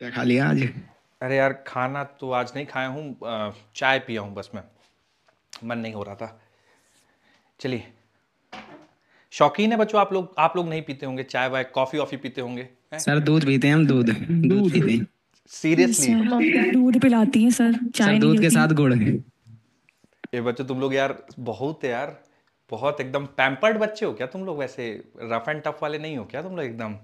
क्या खा लिया आज? अरे यार, खाना तो आज नहीं खाया हूँ। चाय पिया हूँ बस मैं। मन नहीं हो रहा था। चलिए। शौकीन है बच्चों, आप लोग नहीं पीते होंगे चाय वाय, कॉफ़ी वॉफ़ी पीते होंगे हैं? सर दूध पीते हैं, हम दूध दूध दूध। पीते हैं। सीरियसली? सर दूध पिलाती है सर, सर चाय नहीं दूध के होती। साथ गुड़। ये बच्चों तुम लोग यार बहुत है यार। बहुत एकदम पैम्पर्ड बच्चे हो क्या तुम लोग? वैसे रफ एंड टफ वाले नहीं हो क्या तुम लोग एकदम?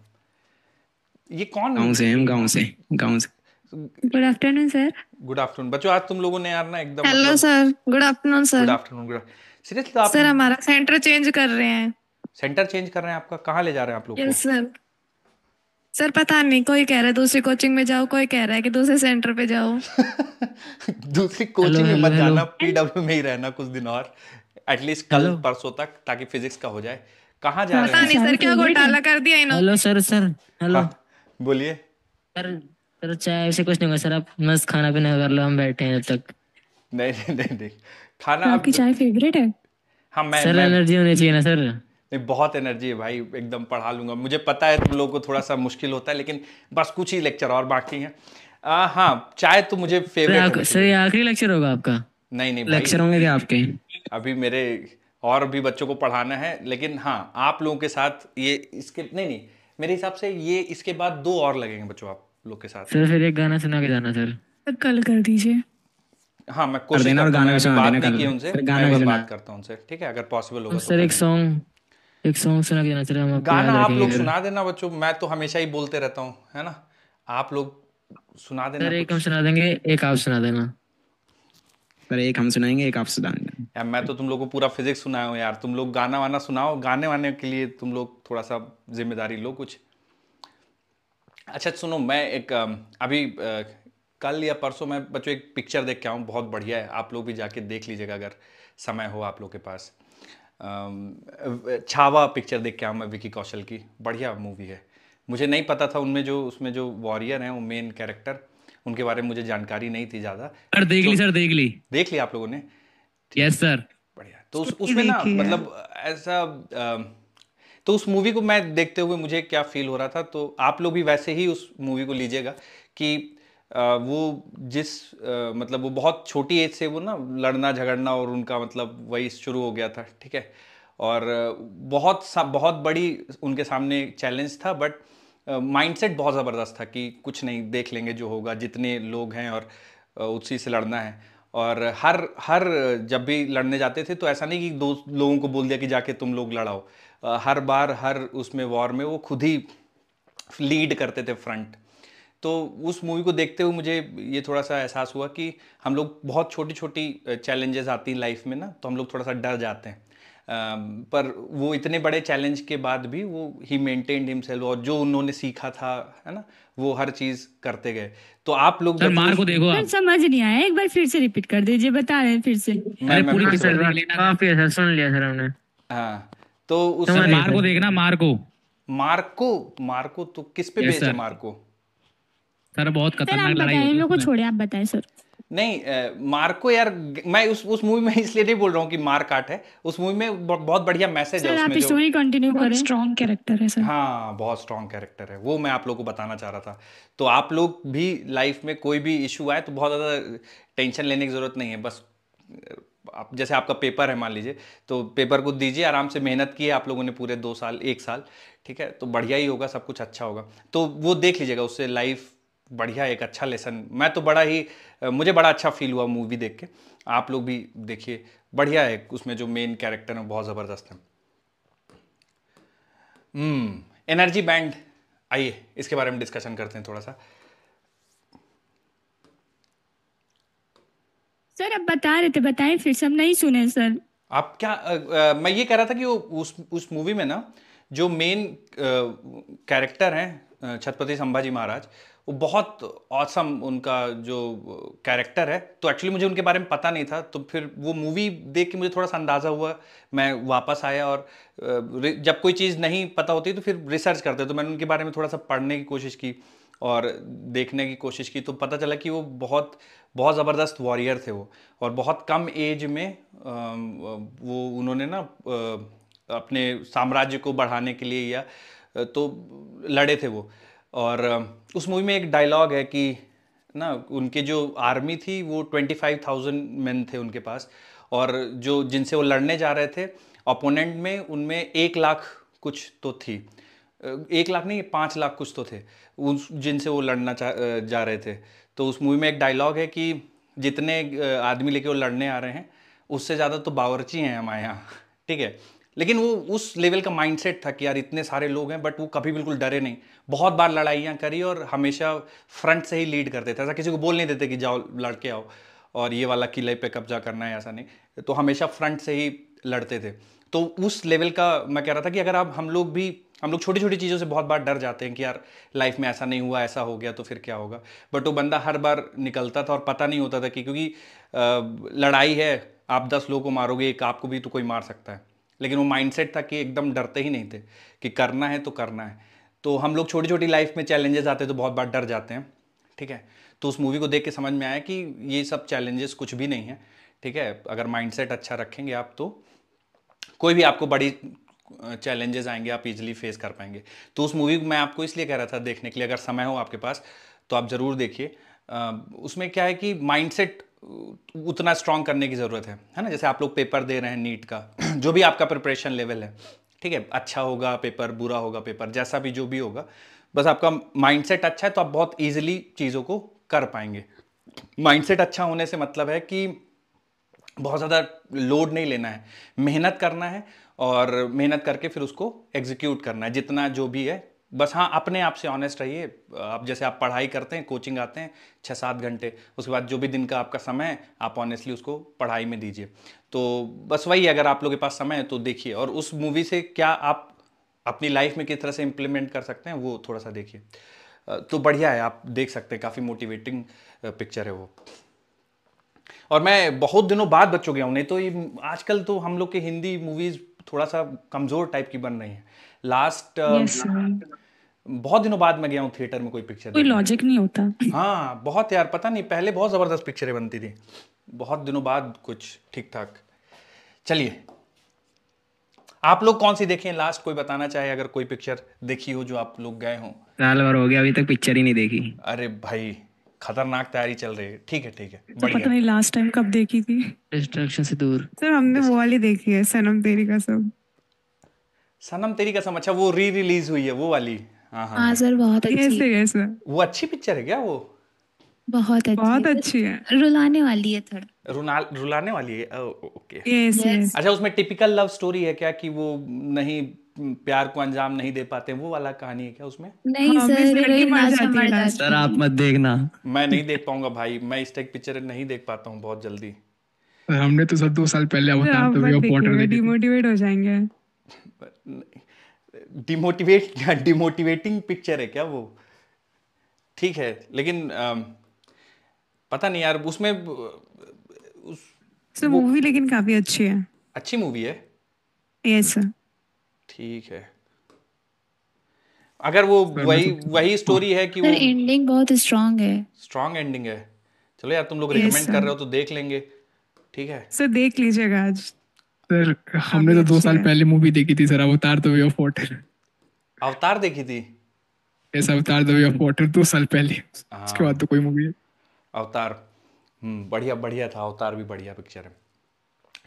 ये कौन? गाँव से हैं हम, गाँव से। गाँव से। Good afternoon sir. Good afternoon बच्चों, आज तुम लोगों ने यार ना एकदम हेलो मतलब। Sir, good afternoon good sir. Afternoon, good. Seriously तो आप सर हमारा सेंटर चेंज कर रहे हैं। सेंटर चेंज कर रहे हैं? आपका कहाँ ले जा रहे हैं आप लोग को? Yes sir. सर पता नहीं, कोई कह रहा है दूसरी कोचिंग में जाओ, कोई कह रहा है कि दूसरे सेंटर पे जाओ। दूसरी हेलो कोचिंग में हेलो मत हेलो। जाना, पीडब्ल्यू में ही रहना कुछ दिन और। एटलीस्ट कल हेलो परसों तक, ताकि फिजिक्स का हो जाए। कहाँ सर जा रहे पता आपकी हैं? नहीं चाय सर, क्या फेवरेट है? घोटाला कर दिया इन्होंने। Hello sir sir. हाँ, हेलो बोलिए। सर। सर चाय से कुछ नहीं होगा सर, आप मस्त खाना पीना कर लो, हम बैठे हैं जब तक। नहीं नहीं नहीं नहीं। खाना सर आपकी अब। चाय फेवरेट है? हाँ, सर मैं एनर्जी होनी चाहिए ना सर। नहीं, बहुत एनर्जी है भाई, एकदम पढ़ा लूंगा। मुझे पता है तुम लोगों को थोड़ा सा मुश्किल होता है, लेकिन बस कुछ ही लेक्चर और बाकी हैं। हाँ, चाय तो मुझे फेवरेट है सर बेसिकली। ये आखिरी लेक्चर होगा आपका? नहीं नहीं भाई। लेक्चर होंगे क्या आपके? अभी मेरे और भी बच्चों को पढ़ाना है, लेकिन हाँ, आप लोगों के साथ ये इसके नहीं नहीं, मेरे हिसाब से ये इसके बाद दो और लगेंगे बच्चों आप लोग के साथ। सर फिर एक गाना सुना के जाना सर। कल कर दीजिए। हाँ, मैं कर कोशिश देना, और करता हूँ। गाना मैंने भी अभी सुना बात देना नहीं कल। की उनसे, फिर मैं गाना एक भी बार सुना। बात करता हूँ उनसे, ठीक है? अगर पॉसिबल होगा तो सर कर एक देंगे। सॉन्ग, एक सॉन्ग सुना के जाना सर, हम आपको गाना याद आप रखेंगे लोग फिर। सुना देना बच्चों, मैं तो हमेशा ही बोलते रहता हूँ, है ना? आप लोग सुना देना सर एक हम कुछ। सुना देंगे, एक आप सुना देना। सर एक हम सुनाएंगे, एक आप सुनाएंगे। यार मैं तो तुम लोग को पूरा फिजिक्स सुनाया हूँ यार, तुम लोग गाना वाना सुनाओ। गाने वाने के लिए तुम लोग थोड़ा सा जिम्मेदारी लो कुछ। अच्छा सुनो, मैं एक अभी कल या परसों मैं बच्चों एक पिक्चर देख के आऊँ, बहुत बढ़िया है। आप लोग भी जाके देख लीजिएगा अगर समय हो आप लोग के पास। छावा पिक्चर देख के आऊँ मैं, विकी कौशल की। बढ़िया मूवी है। मुझे नहीं पता था उनमें जो उसमें जो वॉरियर हैं, वो मेन कैरेक्टर, उनके बारे में मुझे जानकारी नहीं थी ज़्यादा। सर देख ली, तो सर देख ली। देख लिया आप लोगों ने? ठीक है। Yes sir. बढ़िया। तो नहीं उसमें ना देखी है। मतलब ऐसा तो उस मूवी को मैं देखते हुए मुझे क्या फील हो रहा था, तो आप लोग भी वैसे ही उस मूवी को लीजिएगा कि वो जिस मतलब वो बहुत छोटी एज से वो ना लड़ना झगड़ना और उनका मतलब वही शुरू हो गया था, ठीक है? और बहुत बड़ी उनके सामने चैलेंज था, बट माइंडसेट बहुत ज़बरदस्त था कि कुछ नहीं, देख लेंगे जो होगा, जितने लोग हैं और उसी से लड़ना है। और हर हर जब भी लड़ने जाते थे तो ऐसा नहीं कि दो लोगों को बोल दिया कि जाके तुम लोग लड़ाओ। हर बार हर उसमें वॉर में वो खुद ही लीड करते थे फ्रंट। तो उस मूवी को देखते हुए मुझे ये थोड़ा सा एहसास हुआ कि हम लोग बहुत छोटी छोटी चैलेंजेस आती हैं लाइफ में ना, तो हम लोग थोड़ा सा डर जाते हैं। पर वो इतने बड़े चैलेंज के बाद भी वो ही मेंटेन्ड हिमसेल्फ, और जो उन्होंने सीखा था, है ना, वो हर चीज़ करते गए। तो आप लोग सर बच्चों मार उस। को देखो सर आप। समझ नहीं आया, एक बार फिर से रिपीट कर दीजिए, बता रहे हैं फिर से। मैं अरे मैं पूरी फिर से पिक्चर बता। देख लेना, काफी है सर, सुन लिया सर हमने। हाँ। तो समझ उसमें मार को देखना, मार को। मार्को। मार्को तो किस पे यस बेस्ड है सर। मार्को? सर बहुत सर आप खतरनाक लड़ाई बताएं, इन होती है लोग को उसमें। छोड़े, आप बताएं सर। नहीं, मार्को यार, मैं उस मूवी में इसलिए नहीं बोल रहा हूँ कि मार काट है। उस मूवी में बहुत बढ़िया मैसेज है सर आप उसमें जो। स्टोरी कंटिन्यू बहुत करें। स्ट्रॉन्ग कैरेक्टर है सर। हाँ, बहुत स्ट्रॉन्ग कैरेक्टर है वो, मैं आप लोग को बताना चाह रहा था। तो आप लोग भी लाइफ में कोई भी इशू आए तो बहुत ज़्यादा टेंशन लेने की ज़रूरत नहीं है। बस आप जैसे आपका पेपर है मान लीजिए, तो पेपर को दीजिए, आराम से मेहनत की है आप लोगों ने पूरे 2 साल 1 साल, ठीक है? तो बढ़िया ही होगा, सब कुछ अच्छा होगा। तो वो देख लीजिएगा, उससे लाइफ बढ़िया एक अच्छा लेसन। मैं तो बड़ा ही मुझे बड़ा अच्छा फील हुआ मूवी देख के। आप लोग भी देखिए, बढ़िया है। उसमें जो मेन कैरेक्टर है बहुत ज़बरदस्त है। Energy band. आइए इसके बारे में डिस्कशन करते हैं थोड़ा सा। सर आप बता रहे थे, बताएं फिर से, हम नहीं सुने सर। आप क्या मैं ये कह रहा था कि वो उस मूवी में ना जो मेन कैरेक्टर हैं, छत्रपति संभाजी महाराज, वो बहुत औसम उनका जो कैरेक्टर है। तो एक्चुअली मुझे उनके बारे में पता नहीं था, तो फिर वो मूवी देख के मुझे थोड़ा सा अंदाज़ा हुआ। मैं वापस आया और जब कोई चीज़ नहीं पता होती तो फिर रिसर्च करते, तो मैंने उनके बारे में थोड़ा सा पढ़ने की कोशिश की और देखने की कोशिश की। तो पता चला कि वो बहुत बहुत ज़बरदस्त वॉरियर थे वो। और बहुत कम एज में वो उन्होंने ना अपने साम्राज्य को बढ़ाने के लिए या तो लड़े थे वो। और उस मूवी में एक डायलॉग है कि ना उनके जो आर्मी थी वो 25,000 मैन थे उनके पास, और जो जिनसे वो लड़ने जा रहे थे ओपोनेंट में, उनमें 1 लाख कुछ तो थी, 1 लाख नहीं 5 लाख कुछ तो थे उस जिनसे वो लड़ना जा रहे थे। तो उस मूवी में एक डायलॉग है कि जितने आदमी लेके वो लड़ने आ रहे हैं उससे ज़्यादा तो बावर्ची हैं हमारे यहाँ, ठीक है। लेकिन वो उस लेवल का माइंडसेट था कि यार इतने सारे लोग हैं, बट वो कभी बिल्कुल डरे नहीं, बहुत बार लड़ाइयाँ करी और हमेशा फ्रंट से ही लीड करते थे। ऐसा किसी को बोल नहीं देते कि जाओ लड़के आओ और ये वाला किले पे कब्जा करना है, ऐसा नहीं, तो हमेशा फ्रंट से ही लड़ते थे। तो उस लेवल का मैं कह रहा था कि अगर हम लोग छोटी छोटी चीज़ों से बहुत बार डर जाते हैं कि यार लाइफ में ऐसा नहीं हुआ, ऐसा हो गया तो फिर क्या होगा, बट वो बंदा हर बार निकलता था और पता नहीं होता था कि क्योंकि लड़ाई है, आप 10 लोगों को मारोगे, एक आपको भी तो कोई मार सकता है। लेकिन वो माइंडसेट था कि एकदम डरते ही नहीं थे कि करना है तो करना है। तो हम लोग छोटी छोटी लाइफ में चैलेंजेस आते हैं तो बहुत बार डर जाते हैं, ठीक है। तो उस मूवी को देख के समझ में आया कि ये सब चैलेंजेस कुछ भी नहीं है, ठीक है। अगर माइंडसेट अच्छा रखेंगे आप तो कोई भी आपको बड़ी चैलेंजेस आएंगे आप इजीली फेस कर पाएंगे। तो उस मूवी को मैं आपको इसलिए कह रहा था देखने के लिए, अगर समय हो आपके पास तो आप ज़रूर देखिए। उसमें क्या है कि माइंडसेट उतना स्ट्रांग करने की ज़रूरत है ना। जैसे आप लोग पेपर दे रहे हैं नीट का, जो भी आपका प्रिपरेशन लेवल है, ठीक है, अच्छा होगा पेपर, बुरा होगा पेपर, जैसा भी जो भी होगा, बस आपका माइंडसेट अच्छा है तो आप बहुत ईजिली चीज़ों को कर पाएंगे। माइंडसेट अच्छा होने से मतलब है कि बहुत ज़्यादा लोड नहीं लेना है, मेहनत करना है और मेहनत करके फिर उसको एग्जीक्यूट करना है जितना जो भी है। बस हाँ, अपने आप से ऑनेस्ट रहिए। आप जैसे आप पढ़ाई करते हैं, कोचिंग आते हैं 6-7 घंटे, उसके बाद जो भी दिन का आपका समय है आप ऑनेस्टली उसको पढ़ाई में दीजिए। तो बस वही, अगर आप लोगों के पास समय है तो देखिए, और उस मूवी से क्या आप अपनी लाइफ में किस तरह से इम्प्लीमेंट कर सकते हैं वो थोड़ा सा देखिए। तो बढ़िया है, आप देख सकते हैं, काफ़ी मोटिवेटिंग पिक्चर है वो। और मैं बहुत दिनों बाद बच्चों गया हूँ, नहीं तो ये आजकल तो हम लोग के हिंदी मूवीज थोड़ा सा कमजोर टाइप की बन रही हैं। लास्ट यस सर, बहुत दिनों बाद मैं गया हूँ थिएटर में कोई पिक्चर कोई देखने। लॉजिक नहीं होता। हाँ बहुत यार, पता नहीं, पहले बहुत ज़बरदस्त पिक्चरें बनती थी, बहुत दिनों बाद कुछ ठीक ठाक। चलिए, आप लोग कौन सी देखे लास्ट, कोई बताना चाहे अगर कोई पिक्चर देखी हो जो आप लोग गए हों। साल भर हो गया अभी तक पिक्चर ही नहीं देखी। अरे भाई, खतरनाक तैयारी चल रही है, ठीक है ठीक है, तो पता बढ़िया। नहीं लास्ट टाइम कब देखी थी। डिस्ट्रैक्शन से दूर। सर हमने वो वाली देखी है, सनम तेरी कसम। सनम तेरी कसम, अच्छा वो री रिलीज हुई है वो वाली? हाँ हाँ हाँ हाँ। सर, बहुत यस अच्छी, सर, यस सर, वो अच्छी पिक्चर है क्या वो? बहुत बहुत अच्छी अच्छी है। रुलाने वाली है थोड़ा। रुलाने वाली है? ओके। Yes Yes. यस, अच्छा, उसमें टिपिकल लव स्टोरी है क्या कि वो नहीं, प्यार को अंजाम नहीं दे पाते, वो वाला कहानी है क्या उसमें? नहीं हाँ, सर, मिस लड़की हीरोइन मर लास्ट में जाती है मर लास्ट जाती सर आप मत देखना। मैं नहीं देख पाऊंगा भाई, मैं इस टाइप पिक्चर नहीं देख पाता हूँ बहुत जल्दी। सर हमने तो सर 2 साल पहले है। अवतार आप द वे मत ऑफ वाटर देखिएगा, देखी थी। डिमोटिवेट हो जाएंगे। डिमोटिवेटिंग पिक्चर है क्या वो? ठीक है, लेकिन पता नहीं यार उसमें सर मूवी लेकिन काफी अच्छी है। अच्छी मूवी है, यस सर। ठीक है। अगर वो वही स्टोरी है कि सर वो एंडिंग बहुत स्ट्रांग है। स्ट्रॉन्ग एंडिंग है, चलो यार तुम लोग Yes, रिकमेंड कर sir. रहे हो तो देख लेंगे, ठीक है। सर देख लीजिएगा आज। सर हमने तो काफी 2 साल अच्छी है। पहले मूवी देखी थी सर, अवतार द वे ऑफ वाटर। अवतार देखी थी? ऐसा अवतार द वे ऑफ वाटर 2 साल पहले, उसके हाँ बाद तो कोई मूवी है। अवतार, बढ़िया बढ़िया था, अवतार भी बढ़िया पिक्चर है।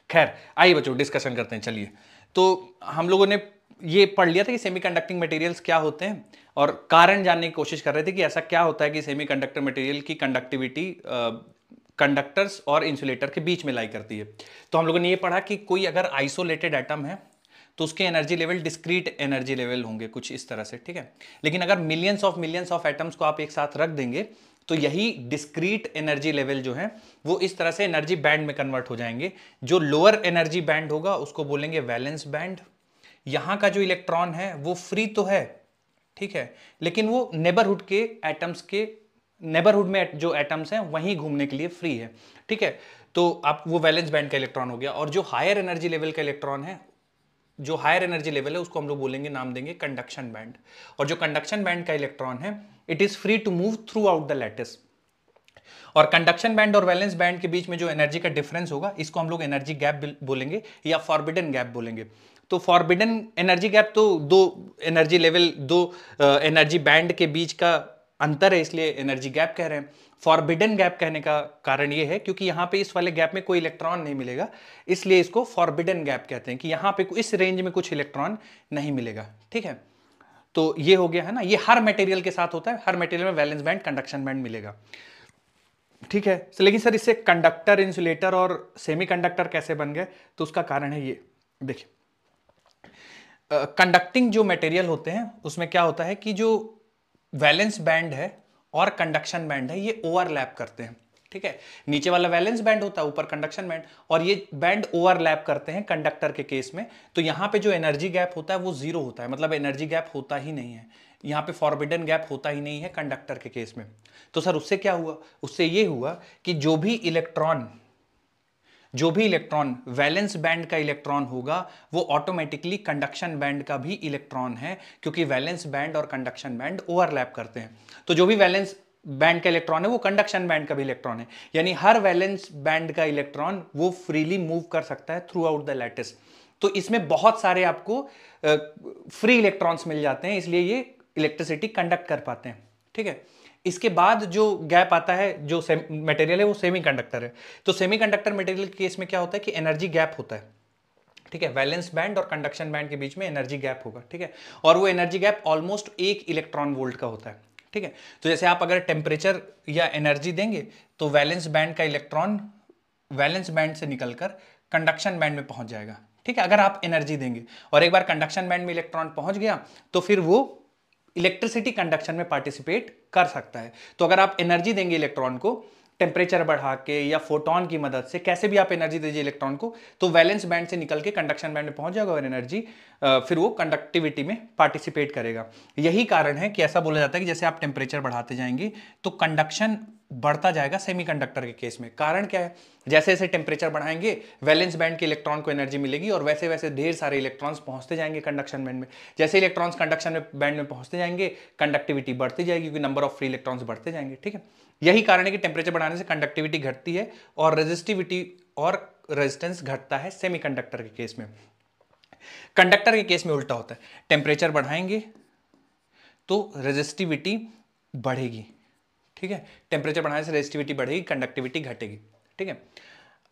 खैर आइए बच्चों, डिस्कशन करते हैं। चलिए, तो हम लोगों ने ये पढ़ लिया था कि सेमीकंडक्टिंग मटेरियल्स क्या होते हैं, और कारण जानने की कोशिश कर रहे थे कि ऐसा क्या होता है कि सेमीकंडक्टर मटेरियल की कंडक्टिविटी कंडक्टर्स और इंसुलेटर के बीच में लाई करती है। तो हम लोगों ने ये पढ़ा कि कोई अगर आइसोलेटेड एटम है तो उसके energy level discrete energy level होंगे कुछ इस तरह से, ठीक है। लेकिन अगर मिलियंस ऑफ एटम्स को आप एक साथ रख देंगे तो यही डिस्क्रीट एनर्जी लेवल जो है वो इस तरह से एनर्जी बैंड में कन्वर्ट हो जाएंगे। जो लोअर एनर्जी बैंड होगा उसको बोलेंगे वैलेंस बैंड। यहां का जो इलेक्ट्रॉन है वो फ्री तो है, ठीक है, लेकिन वो नेबरहुड के एटम्स के नेबरहुड में जो एटम्स हैं वहीं घूमने के लिए फ्री है, ठीक है। तो आप वो वैलेंस बैंड का इलेक्ट्रॉन हो गया। और जो हायर एनर्जी लेवल का इलेक्ट्रॉन है, जो हायर एनर्जी लेवल है उसको हम लोग बोलेंगे, नाम देंगे कंडक्शन बैंड। और जो कंडक्शन बैंड का इलेक्ट्रॉन है it is free to move throughout the lattice. और कंडक्शन बैंड और वैलेंस बैंड के बीच में जो एनर्जी का डिफरेंस होगा इसको हम लोग एनर्जी गैप बोलेंगे या फॉरबिडन गैप बोलेंगे। तो फॉरबिडन एनर्जी गैप तो दो एनर्जी लेवल, दो एनर्जी बैंड के बीच का अंतर है, इसलिए एनर्जी गैप कह रहे हैं। फॉरबिडन गैप कहने का कारण यह है क्योंकि यहां पे इस वाले गैप में कोई इलेक्ट्रॉन नहीं मिलेगा, इसलिए इसको फॉरबिडन गैप कहते हैं कि यहां पे इस रेंज में कुछ इलेक्ट्रॉन नहीं मिलेगा। ठीक है, तो ये हो गया है ना, ये हर मटेरियल के साथ होता है, हर मटेरियल में वैलेंस बैंड कंडक्शन बैंड मिलेगा। ठीक है, लेकिन सर इससे कंडक्टर, इंसुलेटर और सेमीकंडक्टर कैसे बन गए? तो उसका कारण है ये, देखिए कंडक्टिंग जो मटेरियल होते हैं उसमें क्या होता है कि जो वैलेंस बैंड है और कंडक्शन बैंड है ये ओवरलैप करते हैं। ठीक है, नीचे वाला वैलेंस बैंड होता है, ऊपर कंडक्शन बैंड, और ये बैंड ओवरलैप करते हैं कंडक्टर के केस में। तो यहां पे जो एनर्जी गैप होता है वो जीरो होता है, मतलब एनर्जी गैप होता ही नहीं है, यहां पे फॉरबिडन गैप होता ही नहीं है कंडक्टर के केस में। तो सर उससे क्या हुआ? उससे ये हुआ कि जो भी इलेक्ट्रॉन वैलेंस बैंड का इलेक्ट्रॉन होगा वो ऑटोमेटिकली कंडक्शन बैंड का भी इलेक्ट्रॉन है, क्योंकि वैलेंस बैंड और कंडक्शन बैंड ओवरलैप करते हैं। तो जो भी वैलेंस बैंड का इलेक्ट्रॉन है वो कंडक्शन बैंड का भी इलेक्ट्रॉन है, यानी हर वैलेंस बैंड का इलेक्ट्रॉन वो फ्रीली मूव कर सकता है थ्रू आउट द लैटिस। तो इसमें बहुत सारे आपको फ्री इलेक्ट्रॉन्स मिल जाते हैं, इसलिए ये इलेक्ट्रिसिटी कंडक्ट कर पाते हैं। ठीक है, इसके बाद जो गैप आता है, जो मटेरियल है वो सेमीकंडक्टर है। तो सेमीकंडक्टर मटेरियल के केस में क्या होता है कि एनर्जी गैप होता है। ठीक है, वैलेंस बैंड और कंडक्शन बैंड के बीच में एनर्जी गैप होगा। ठीक है, और वो energy gap almost 1 electron volt का होता है। ठीक है, तो जैसे आप अगर टेम्परेचर या एनर्जी देंगे तो वैलेंस बैंड का इलेक्ट्रॉन वैलेंस बैंड से निकलकर कंडक्शन बैंड में पहुंच जाएगा। ठीक है, अगर आप एनर्जी देंगे, और एक बार कंडक्शन बैंड में इलेक्ट्रॉन पहुंच गया तो फिर वो इलेक्ट्रिसिटी कंडक्शन में पार्टिसिपेट कर सकता है। तो अगर आप एनर्जी देंगे इलेक्ट्रॉन को टेम्परेचर बढ़ा के या फोटोन की मदद से, कैसे भी आप एनर्जी दीजिए इलेक्ट्रॉन को, तो वैलेंस बैंड से निकल के कंडक्शन बैंड में पहुंच जाएगा और एनर्जी फिर वो कंडक्टिविटी में पार्टिसिपेट करेगा। यही कारण है कि ऐसा बोला जाता है कि जैसे आप टेम्परेचर बढ़ाते जाएंगे तो कंडक्शन बढ़ता जाएगा सेमीकंडक्टर के केस में। कारण क्या है? जैसे जैसे टेम्परेचर बढ़ाएंगे वैलेंस बैंड के इलेक्ट्रॉन को एनर्जी मिलेगी और वैसे वैसे ढेर सारे इलेक्ट्रॉन्स पहुंचते जाएंगे कंडक्शन बैंड में। जैसे इलेक्ट्रॉन्स कंडक्शन बैंड में पहुंचते जाएंगे कंडक्टिविटी बढ़ती जाएगी, क्योंकि नंबर ऑफ फ्री इलेक्ट्रॉन्स बढ़ते जाएंगे। ठीक है, यही कारण है कि टेम्परेचर बढ़ाने से कंडक्टिविटी घटती है और रेजिस्टिविटी और रेजिस्टेंस घटता है सेमीकंडक्टर के केस में। कंडक्टर के केस में उल्टा होता है, टेम्परेचर बढ़ाएंगे तो रेजिस्टिविटी बढ़ेगी। ठीक है, टेम्परेचर बढ़ाने से रेजिस्टिविटी बढ़ेगी, कंडक्टिविटी घटेगी। ठीक है,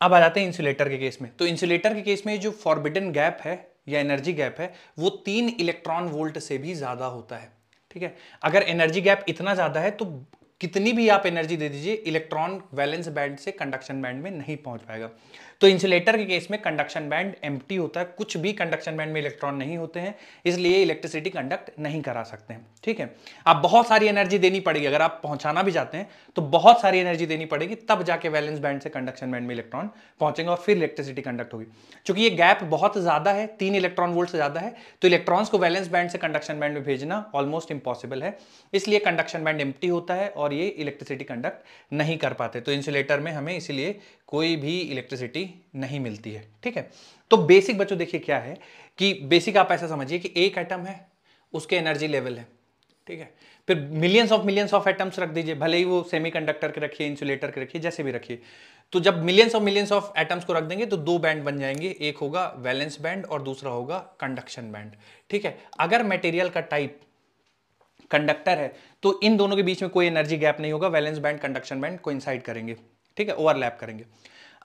अब आ जाते हैं इंसुलेटर के केस में। तो इंसुलेटर के केस में जो फॉरबिडन गैप है या एनर्जी गैप है वो 3 इलेक्ट्रॉन वोल्ट से भी ज्यादा होता है। ठीक है, अगर एनर्जी गैप इतना ज्यादा है तो कितनी भी आप एनर्जी दे दीजिए इलेक्ट्रॉन वैलेंस बैंड से कंडक्शन बैंड में नहीं पहुंच पाएगा। तो इंसुलेटर के केस में कंडक्शन बैंड एम्प्टी होता है, कुछ भी कंडक्शन बैंड में इलेक्ट्रॉन नहीं होते हैं, इसलिए इलेक्ट्रिसिटी कंडक्ट नहीं करा सकते हैं। ठीक है, आप बहुत सारी एनर्जी देनी पड़ेगी, अगर आप पहुंचाना भी चाहते हैं तो बहुत सारी एनर्जी देनी पड़ेगी, तब जाके वैलेंस बैंड से कंडक्शन बैंड में इलेक्ट्रॉन पहुंचेंगे और फिर इलेक्ट्रिसिटी कंडक्ट होगी। क्योंकि ये गैप बहुत ज्यादा है, 3 इलेक्ट्रॉन वोल्ट से ज्यादा है, तो इलेक्ट्रॉन्स को वैलेंस बैंड से कंडक्शन बैंड में भेजना ऑलमोस्ट इंपॉसिबल है, इसलिए कंडक्शन बैंड एम्प्टी होता है और ये इलेक्ट्रिसिटी कंडक्ट नहीं कर पाते। तो इंसुलेटर में हमें इसीलिए कोई भी इलेक्ट्रिसिटी नहीं मिलती है। ठीक है, तो बेसिक बच्चों देखिए क्या है कि बेसिक आप ऐसा समझिए कि एक एटम है, उसके एनर्जी लेवल है। ठीक है, फिर मिलियंस ऑफ एटम्स रख दीजिए, भले ही वो सेमीकंडक्टर के रखिए, इंसुलेटर के रखिए, जैसे भी रखिए। तो जब मिलियंस ऑफ एटम्स को रख देंगे तो 2 बैंड बन जाएंगे, एक होगा वैलेंस बैंड और दूसरा होगा कंडक्शन बैंड। ठीक है, अगर मटेरियल का टाइप कंडक्टर है तो इन दोनों के बीच में कोई एनर्जी गैप नहीं होगा, valence band conduction band coincide करेंगे। ठीक है, ओवरलैप करेंगे।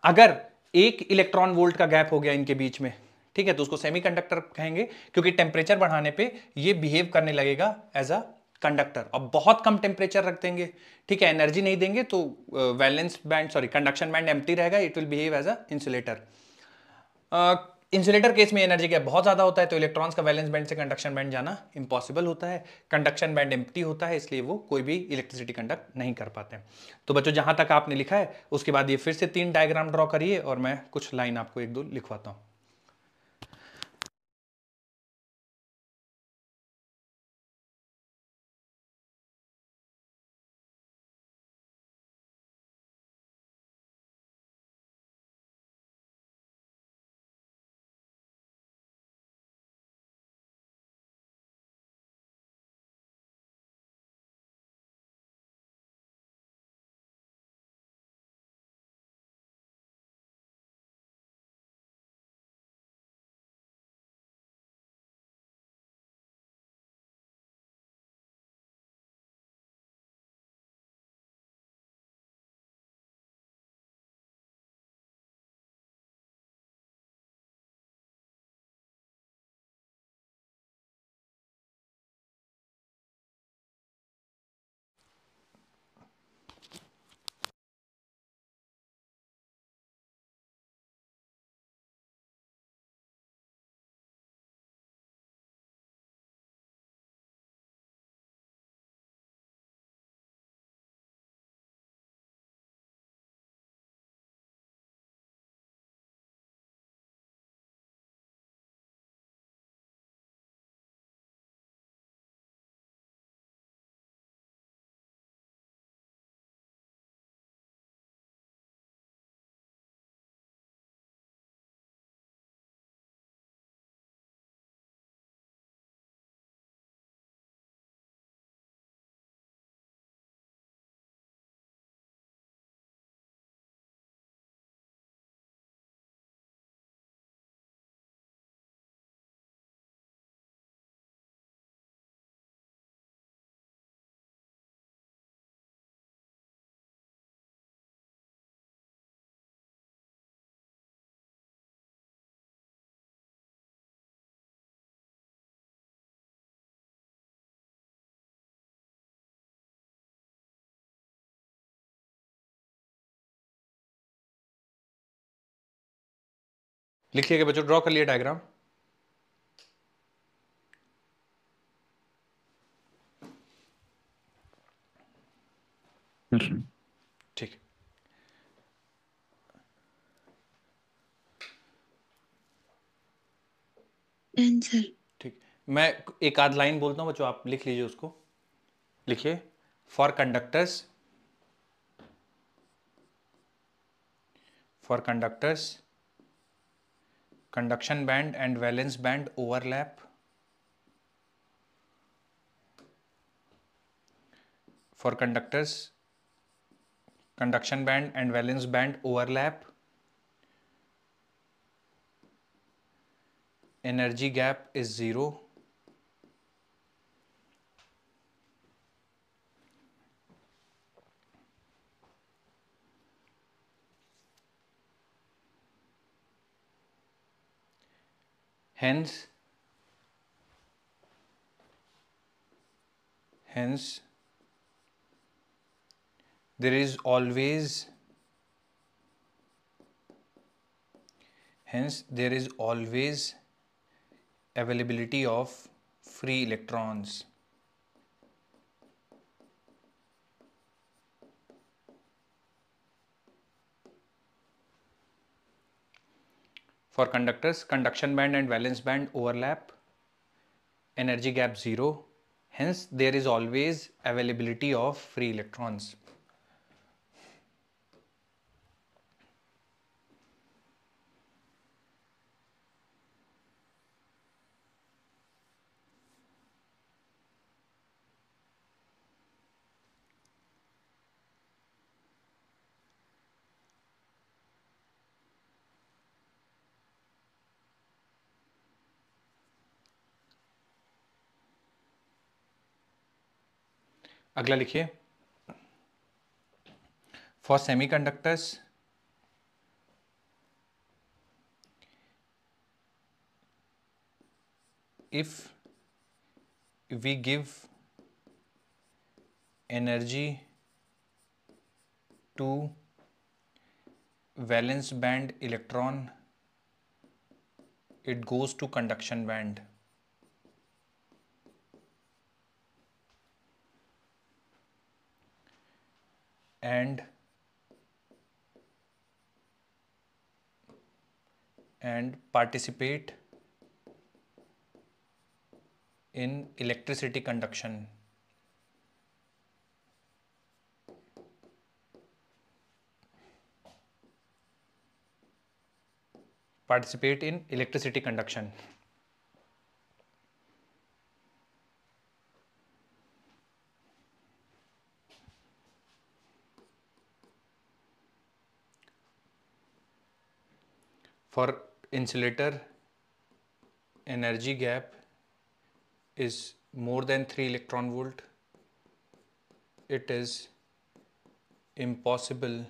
अगर 1 इलेक्ट्रॉन वोल्ट का गैप हो गया इनके बीच में, ठीक है, तो उसको सेमीकंडक्टर कहेंगे, क्योंकि टेम्परेचर बढ़ाने पे ये बिहेव करने लगेगा एज अ कंडक्टर। अब बहुत कम टेम्परेचर रख देंगे, ठीक है, एनर्जी नहीं देंगे तो valence band conduction band empty रहेगा, it will behave as a insulator. Insulator case में एनर्जी गैप बहुत ज्यादा होता है, तो इलेक्ट्रॉन्स का वैलेंस बैंड से कंडक्शन बैंड जाना इंपॉसिबल होता है। कंडक्शन बैंड एम्प्टी होता है, इसलिए वो कोई भी इलेक्ट्रिसिटी कंडक्ट नहीं कर पाते हैं। तो बच्चों जहां तक आपने लिखा है उसके बाद ये फिर से 3 डायग्राम ड्रॉ करिए और मैं कुछ लाइन आपको 1-2 लिखवाता हूं। लिखिएगा बच्चों, ड्रॉ कर लिए डायग्राम। सर ठीक। आंसर। ठीक, मैं एक आध लाइन बोलता हूँ बच्चों, आप लिख लीजिए उसको। लिखिए, for conductors, conduction band and valence band overlap. For conductors, conduction band and valence band overlap. Energy gap is 0. Hence there is always availability of free electrons. For conductors, conduction band and valence band overlap, energy gap 0, hence there is always availability of free electrons. अगला लिखिए, for semiconductors if we give energy to valence band electron, it goes to conduction band. And participate in electricity conduction. Participate in electricity conduction. For insulator, energy gap is more than 3 electron volt. It is impossible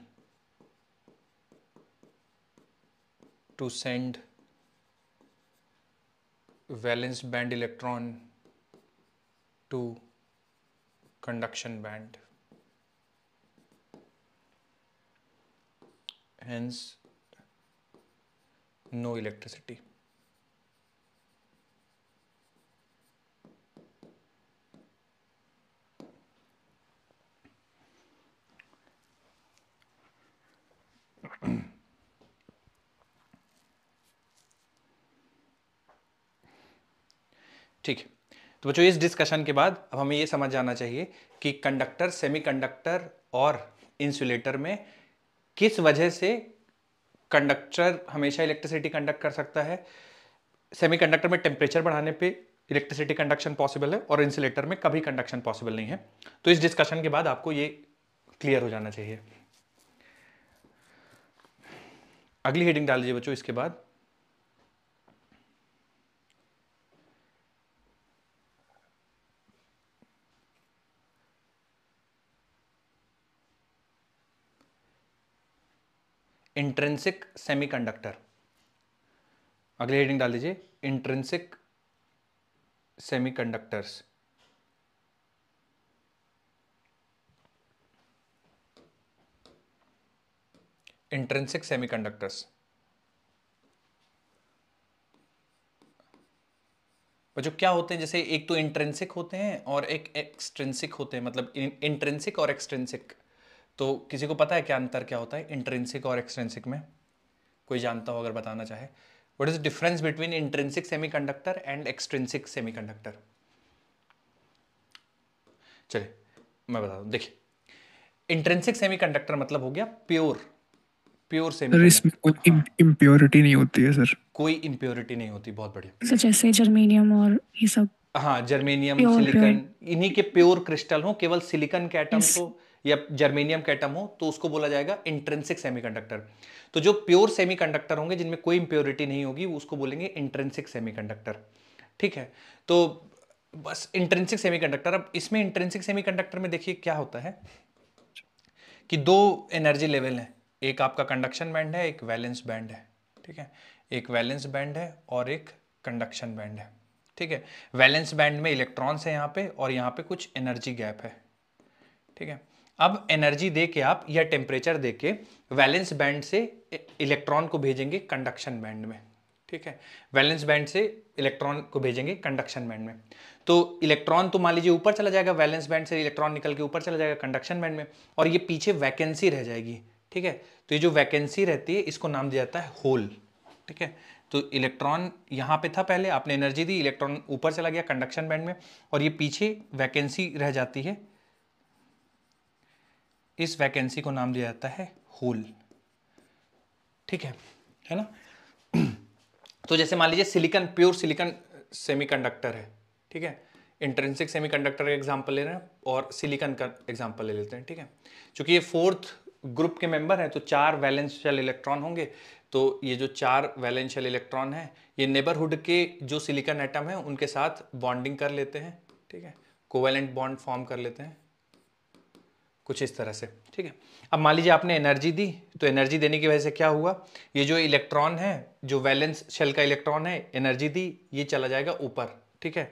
to send valence band electron to conduction band. Hence, no electricity. ठीक, तो बच्चों इस discussion के बाद अब हमें ये समझ जाना चाहिए कि कंडक्टर, सेमीकंडक्टर और इंसुलेटर में किस वजह से कंडक्टर हमेशा इलेक्ट्रिसिटी कंडक्ट कर सकता है। सेमीकंडक्टर में टेम्परेचर बढ़ाने पे इलेक्ट्रिसिटी कंडक्शन पॉसिबल है और इंसुलेटर में कभी कंडक्शन पॉसिबल नहीं है। तो इस डिस्कशन के बाद आपको ये क्लियर हो जाना चाहिए। अगली हेडिंग डाल दीजिए बच्चों इसके बाद। Intrinsic semiconductor. अगली हेडिंग डाल दीजिए, इंट्रिंसिक सेमीकंडक्टर्स। Intrinsic semiconductors. बच्चों क्या होते हैं, जैसे एक तो इंट्रिंसिक होते हैं और एक एक्सट्रिंसिक होते हैं, मतलब इंट्रिंसिक और एक्सट्रिंसिक। तो किसी को पता है क्या अंतर क्या होता है इंट्रिंसिक और एक्सट्रिंसिक में? कोई जानता हो अगर बताना चाहे। What is the difference between intrinsic semiconductor and extrinsic semiconductor? चलिए मैं बता दूं, देखिए इंट्रिंसिक सेमीकंडक्टर मतलब हो गया प्योर सर सेमीकंडक्टर, इसमें कोई इम्प्योरिटी नहीं होती है सर। कोई इम्प्योरिटी नहीं होती। बहुत बढ़िया। सर जैसे जर्मेनियम और ये सब हाँ, जर्मेनियम, प्योर सिलिकॉन, इन्हीं के प्योर क्रिस्टल हो, केवल सिलिकॉन के एटम्स Yes. हो या जर्मेनियम के एटम हो, तो उसको बोला जाएगा इंट्रिंसिक सेमीकंडक्टर। तो जो प्योर सेमीकंडक्टर होंगे जिनमें कोई इंप्योरिटी नहीं होगी उसको बोलेंगे इंट्रिंसिक सेमीकंडक्टर। ठीक है, तो बस इंट्रिंसिक सेमीकंडक्टर। अब इसमें इंट्रिंसिक सेमीकंडक्टर में देखिए क्या होता है कि दो एनर्जी लेवल हैं, एक आपका कंडक्शन बैंड है, एक वैलेंस बैंड है। ठीक है, एक वैलेंस बैंड है और एक कंडक्शन बैंड है। ठीक है, वैलेंस बैंड में इलेक्ट्रॉन्स है यहाँ पे और यहाँ पे कुछ एनर्जी गैप है। ठीक है, अब एनर्जी दे के आप या टेम्परेचर दे के वैलेंस बैंड से इलेक्ट्रॉन को भेजेंगे कंडक्शन बैंड में। ठीक है, वैलेंस बैंड से इलेक्ट्रॉन को भेजेंगे कंडक्शन बैंड में। तो इलेक्ट्रॉन तो मान लीजिए ऊपर चला जाएगा, वैलेंस बैंड से इलेक्ट्रॉन निकल के ऊपर चला जाएगा कंडक्शन बैंड में, और ये पीछे वैकेंसी रह जाएगी। ठीक है, तो ये जो वैकेंसी रहती है इसको नाम दिया जाता है होल। ठीक है, तो इलेक्ट्रॉन यहाँ पे था पहले, आपने एनर्जी दी, इलेक्ट्रॉन ऊपर चला गया कंडक्शन बैंड में, और ये पीछे वैकेंसी रह जाती है, इस वैकेंसी को नाम दिया जाता है होल। ठीक है ना? तो जैसे मान लीजिए सिलिकॉन, प्योर सिलिकॉन सेमीकंडक्टर है। ठीक है, इंट्रिंसिक सेमीकंडक्टर का एग्जांपल ले रहे हैं और सिलिकॉन का एग्जांपल ले लेते हैं। ठीक है, क्योंकि ये फोर्थ ग्रुप के मेंबर हैं तो 4 वैलेंस शेल इलेक्ट्रॉन होंगे। तो ये जो 4 वैलेंस शेल इलेक्ट्रॉन हैं ये नेबरहुड के जो सिलिकॉन एटम है उनके साथ बॉन्डिंग कर लेते हैं। ठीक है, कोवैलेंट बॉन्ड फॉर्म कर लेते हैं कुछ इस तरह से। ठीक है, अब मान लीजिए आपने एनर्जी दी, तो एनर्जी देने की वजह से क्या हुआ, ये जो इलेक्ट्रॉन है, जो वैलेंस शेल का इलेक्ट्रॉन है, एनर्जी दी, ये चला जाएगा ऊपर। ठीक है,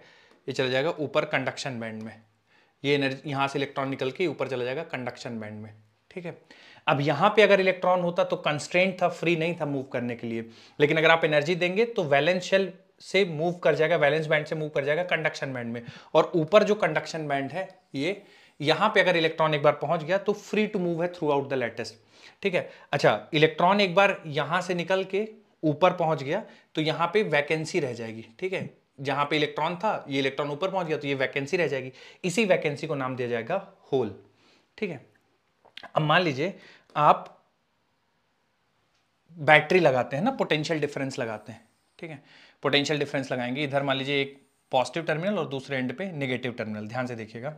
ये चला जाएगा ऊपर कंडक्शन बैंड में, ये एनर्जी यहाँ से इलेक्ट्रॉन निकल के ऊपर चला जाएगा कंडक्शन बैंड में। ठीक है, अब यहाँ पे अगर इलेक्ट्रॉन होता तो कंस्ट्रेंट था, फ्री नहीं था मूव करने के लिए, लेकिन अगर आप एनर्जी देंगे तो वैलेंस शेल से मूव कर जाएगा, वैलेंस बैंड से मूव कर जाएगा कंडक्शन बैंड में, और ऊपर जो कंडक्शन बैंड है ये, यहां पे अगर इलेक्ट्रॉन एक बार पहुंच गया तो फ्री टू मूव है थ्रू आउट द लैटिस। ठीक है, अच्छा इलेक्ट्रॉन एक बार यहां से निकल के ऊपर पहुंच गया तो यहां पे वैकेंसी रह जाएगी। ठीक है, जहां पे इलेक्ट्रॉन था ये इलेक्ट्रॉन ऊपर पहुंच गया तो ये वैकेंसी रह जाएगी, इसी वैकेंसी को नाम दिया जाएगा होल। ठीक है, अब मान लीजिए आप बैटरी लगाते हैं ना, पोटेंशियल डिफरेंस लगाते हैं। ठीक है, पोटेंशियल डिफरेंस लगाएंगे, इधर मान लीजिए एक पॉजिटिव टर्मिनल और दूसरे एंड पे नेगेटिव टर्मिनल। ध्यान से देखिएगा,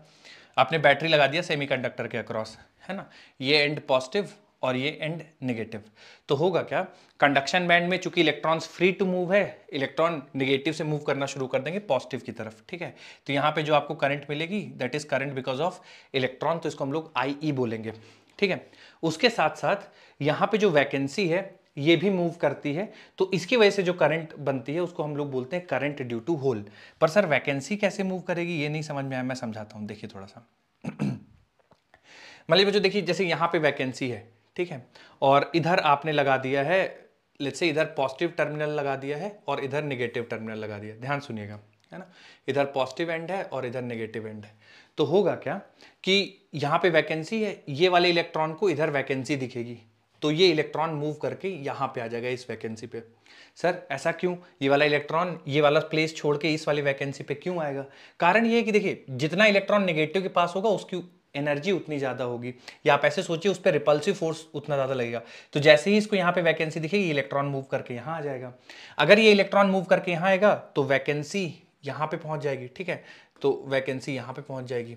आपने बैटरी लगा दिया सेमीकंडक्टर के अक्रॉस, है ना, ये एंड पॉजिटिव और ये एंड नेगेटिव। तो होगा क्या, कंडक्शन बैंड में चूंकि इलेक्ट्रॉन्स फ्री टू मूव है, इलेक्ट्रॉन नेगेटिव से मूव करना शुरू कर देंगे पॉजिटिव की तरफ। ठीक है, तो यहाँ पे जो आपको करंट मिलेगी that is current because of electron, तो इसको हम लोग IE बोलेंगे। ठीक है, उसके साथ साथ यहाँ पे जो वैकेंसी है ये भी मूव करती है, तो इसकी वजह से जो करंट बनती है उसको हम लोग बोलते हैं करंट ड्यू टू होल। पर सर वैकेंसी कैसे मूव करेगी ये नहीं समझ में आया, मैं समझाता हूँ, देखिए थोड़ा सा। मान लीजिए बच्चों देखिए, जैसे यहाँ पे वैकेंसी है, ठीक है, और इधर आपने लगा दिया है, लेट्स से इधर पॉजिटिव टर्मिनल लगा दिया है और इधर नेगेटिव टर्मिनल लगा दिया। ध्यान सुनिएगा, है ना, इधर पॉजिटिव एंड है और इधर नेगेटिव एंड है। तो होगा क्या कि यहाँ पे वैकेंसी है, ये वाले इलेक्ट्रॉन को इधर वैकेंसी दिखेगी, तो ये इलेक्ट्रॉन मूव करके यहाँ पे आ जाएगा इस वैकेंसी पे। सर ऐसा क्यों, ये वाला इलेक्ट्रॉन ये वाला प्लेस छोड़ के इस वाली वैकेंसी पे क्यों आएगा? कारण ये है कि देखिए जितना इलेक्ट्रॉन नेगेटिव के पास होगा उसकी एनर्जी उतनी ज्यादा होगी, या आप ऐसे सोचिए उस पर रिपल्सिव फोर्स उतना ज्यादा लगेगा। तो जैसे ही इसको यहाँ पे वैकेंसी दिखेगी इलेक्ट्रॉन मूव करके यहाँ आ जाएगा। अगर ये इलेक्ट्रॉन मूव करके यहाँ आएगा तो वैकेंसी यहाँ पे पहुंच जाएगी। ठीक है, तो वैकेंसी यहाँ पे पहुंच जाएगी।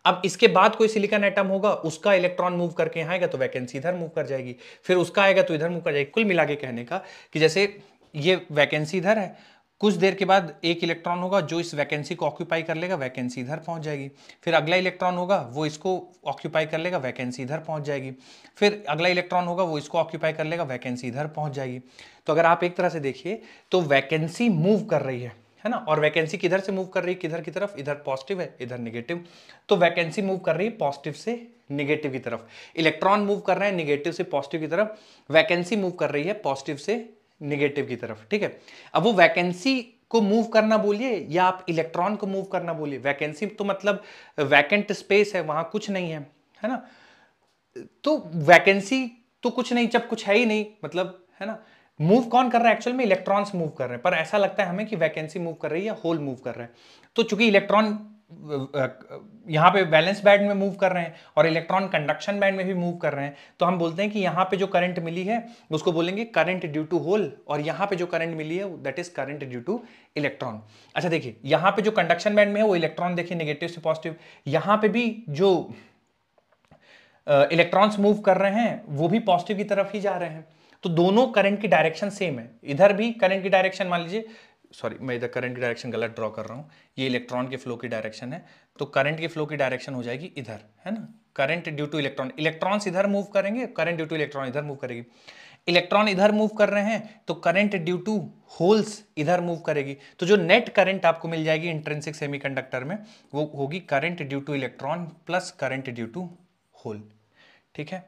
अब इसके बाद कोई सिलिकॉन एटम होगा, उसका इलेक्ट्रॉन मूव करके यहाँ आएगा तो वैकेंसी इधर मूव कर जाएगी, फिर उसका आएगा तो इधर मूव कर जाएगी। कुल मिला के कहने का कि जैसे ये वैकेंसी इधर है, कुछ देर के बाद एक इलेक्ट्रॉन होगा जो इस वैकेंसी को ऑक्यूपाई कर लेगा, वैकेंसी इधर पहुंच जाएगी। फिर अगला इलेक्ट्रॉन होगा वो इसको ऑक्यूपाई कर लेगा, वैकेंसी इधर पहुंच जाएगी। फिर अगला इलेक्ट्रॉन होगा वो इसको ऑक्यूपाई कर लेगा, वैकेंसी इधर पहुंच जाएगी। तो अगर आप एक तरह से देखिए तो वैकेंसी मूव कर रही है ना, और वैकेंसी किधर से मूव कर रही है, किधर की तरफ, इधर पॉजिटिव है इधर नेगेटिव, तो वैकेंसी मूव कर रही है पॉजिटिव से नेगेटिव की तरफ, इलेक्ट्रॉन मूव कर रहे हैं नेगेटिव से पॉजिटिव की तरफ, वैकेंसी मूव कर रही है पॉजिटिव से नेगेटिव की तरफ। ठीक है, अब वो वैकेंसी को मूव करना बोलिए या आप इलेक्ट्रॉन को मूव करना बोलिए। वैकेंसी तो मतलब वैकेंट स्पेस है, वहां कुछ नहीं है ना। तो वैकेंसी तो कुछ नहीं जब कुछ है ही नहीं, मतलब है ना। मूव कौन कर रहा है एक्चुअल में? इलेक्ट्रॉन्स मूव कर रहे हैं, पर ऐसा लगता है हमें कि वैकेंसी मूव कर रही है या होल मूव कर रहे हैं। तो चूंकि इलेक्ट्रॉन यहां पे वैलेंस बैंड में मूव कर रहे हैं और इलेक्ट्रॉन कंडक्शन बैंड में भी मूव कर रहे हैं, तो हम बोलते हैं कि यहां पे जो करंट मिली है उसको बोलेंगे करंट ड्यू टू होल, और यहां पे जो करंट मिली है that is current due to electron. अच्छा देखिए, यहां पे जो कंडक्शन बैंड में है वो इलेक्ट्रॉन देखिए नेगेटिव से पॉजिटिव, यहां पे भी जो इलेक्ट्रॉन्स मूव कर रहे हैं वो भी पॉजिटिव की तरफ ही जा रहे हैं। तो दोनों करंट की डायरेक्शन सेम है। इधर भी करंट की डायरेक्शन मान लीजिए, सॉरी मैं इधर करंट की डायरेक्शन गलत ड्रॉ कर रहा हूं, ये इलेक्ट्रॉन के फ्लो की डायरेक्शन है, तो करंट के फ्लो की डायरेक्शन हो जाएगी इधर, है ना। Current due to electron, electrons इधर मूव करेंगे, करंट ड्यू टू इलेक्ट्रॉन इधर मूव करेगी। इलेक्ट्रॉन इधर मूव कर रहे हैं तो करंट ड्यू टू होल्स इधर मूव करेगी। तो जो नेट करंट आपको मिल जाएगी इंट्रिंसिक सेमीकंडक्टर में वो होगी current due to electron plus current due to hole. ठीक है।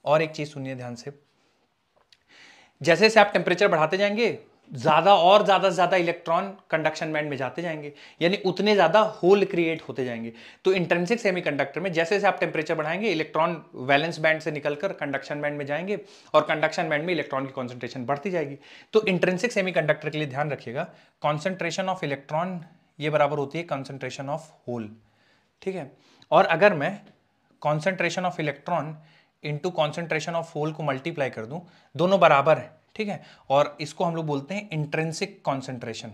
और एक चीज सुनिए ध्यान से, जैसे जैसे आप टेम्परेचर बढ़ाते जाएंगे ज्यादा और ज्यादा से ज्यादा इलेक्ट्रॉन कंडक्शन बैंड में जाते जाएंगे, यानी उतने ज्यादा होल क्रिएट होते जाएंगे। तो इंट्रिंसिक सेमीकंडक्टर में जैसे जैसे आप टेम्परेचर बढ़ाएंगे इलेक्ट्रॉन वैलेंस बैंड से निकलकर कंडक्शन बैंड में जाएंगे और कंडक्शन बैंड में इलेक्ट्रॉन की कॉन्सेंट्रेशन बढ़ती जाएगी। तो इंट्रिंसिक सेमीकंडक्टर के लिए ध्यान रखिएगा, कॉन्सेंट्रेशन ऑफ इलेक्ट्रॉन ये बराबर होती है कॉन्सेंट्रेशन ऑफ होल। ठीक है। और अगर मैं concentration of electron into concentration of hole को मल्टीप्लाई कर दूं, दोनों बराबर है। ठीक है। और इसको हम लोग बोलते हैं इंट्रिंसिक कॉन्सेंट्रेशन।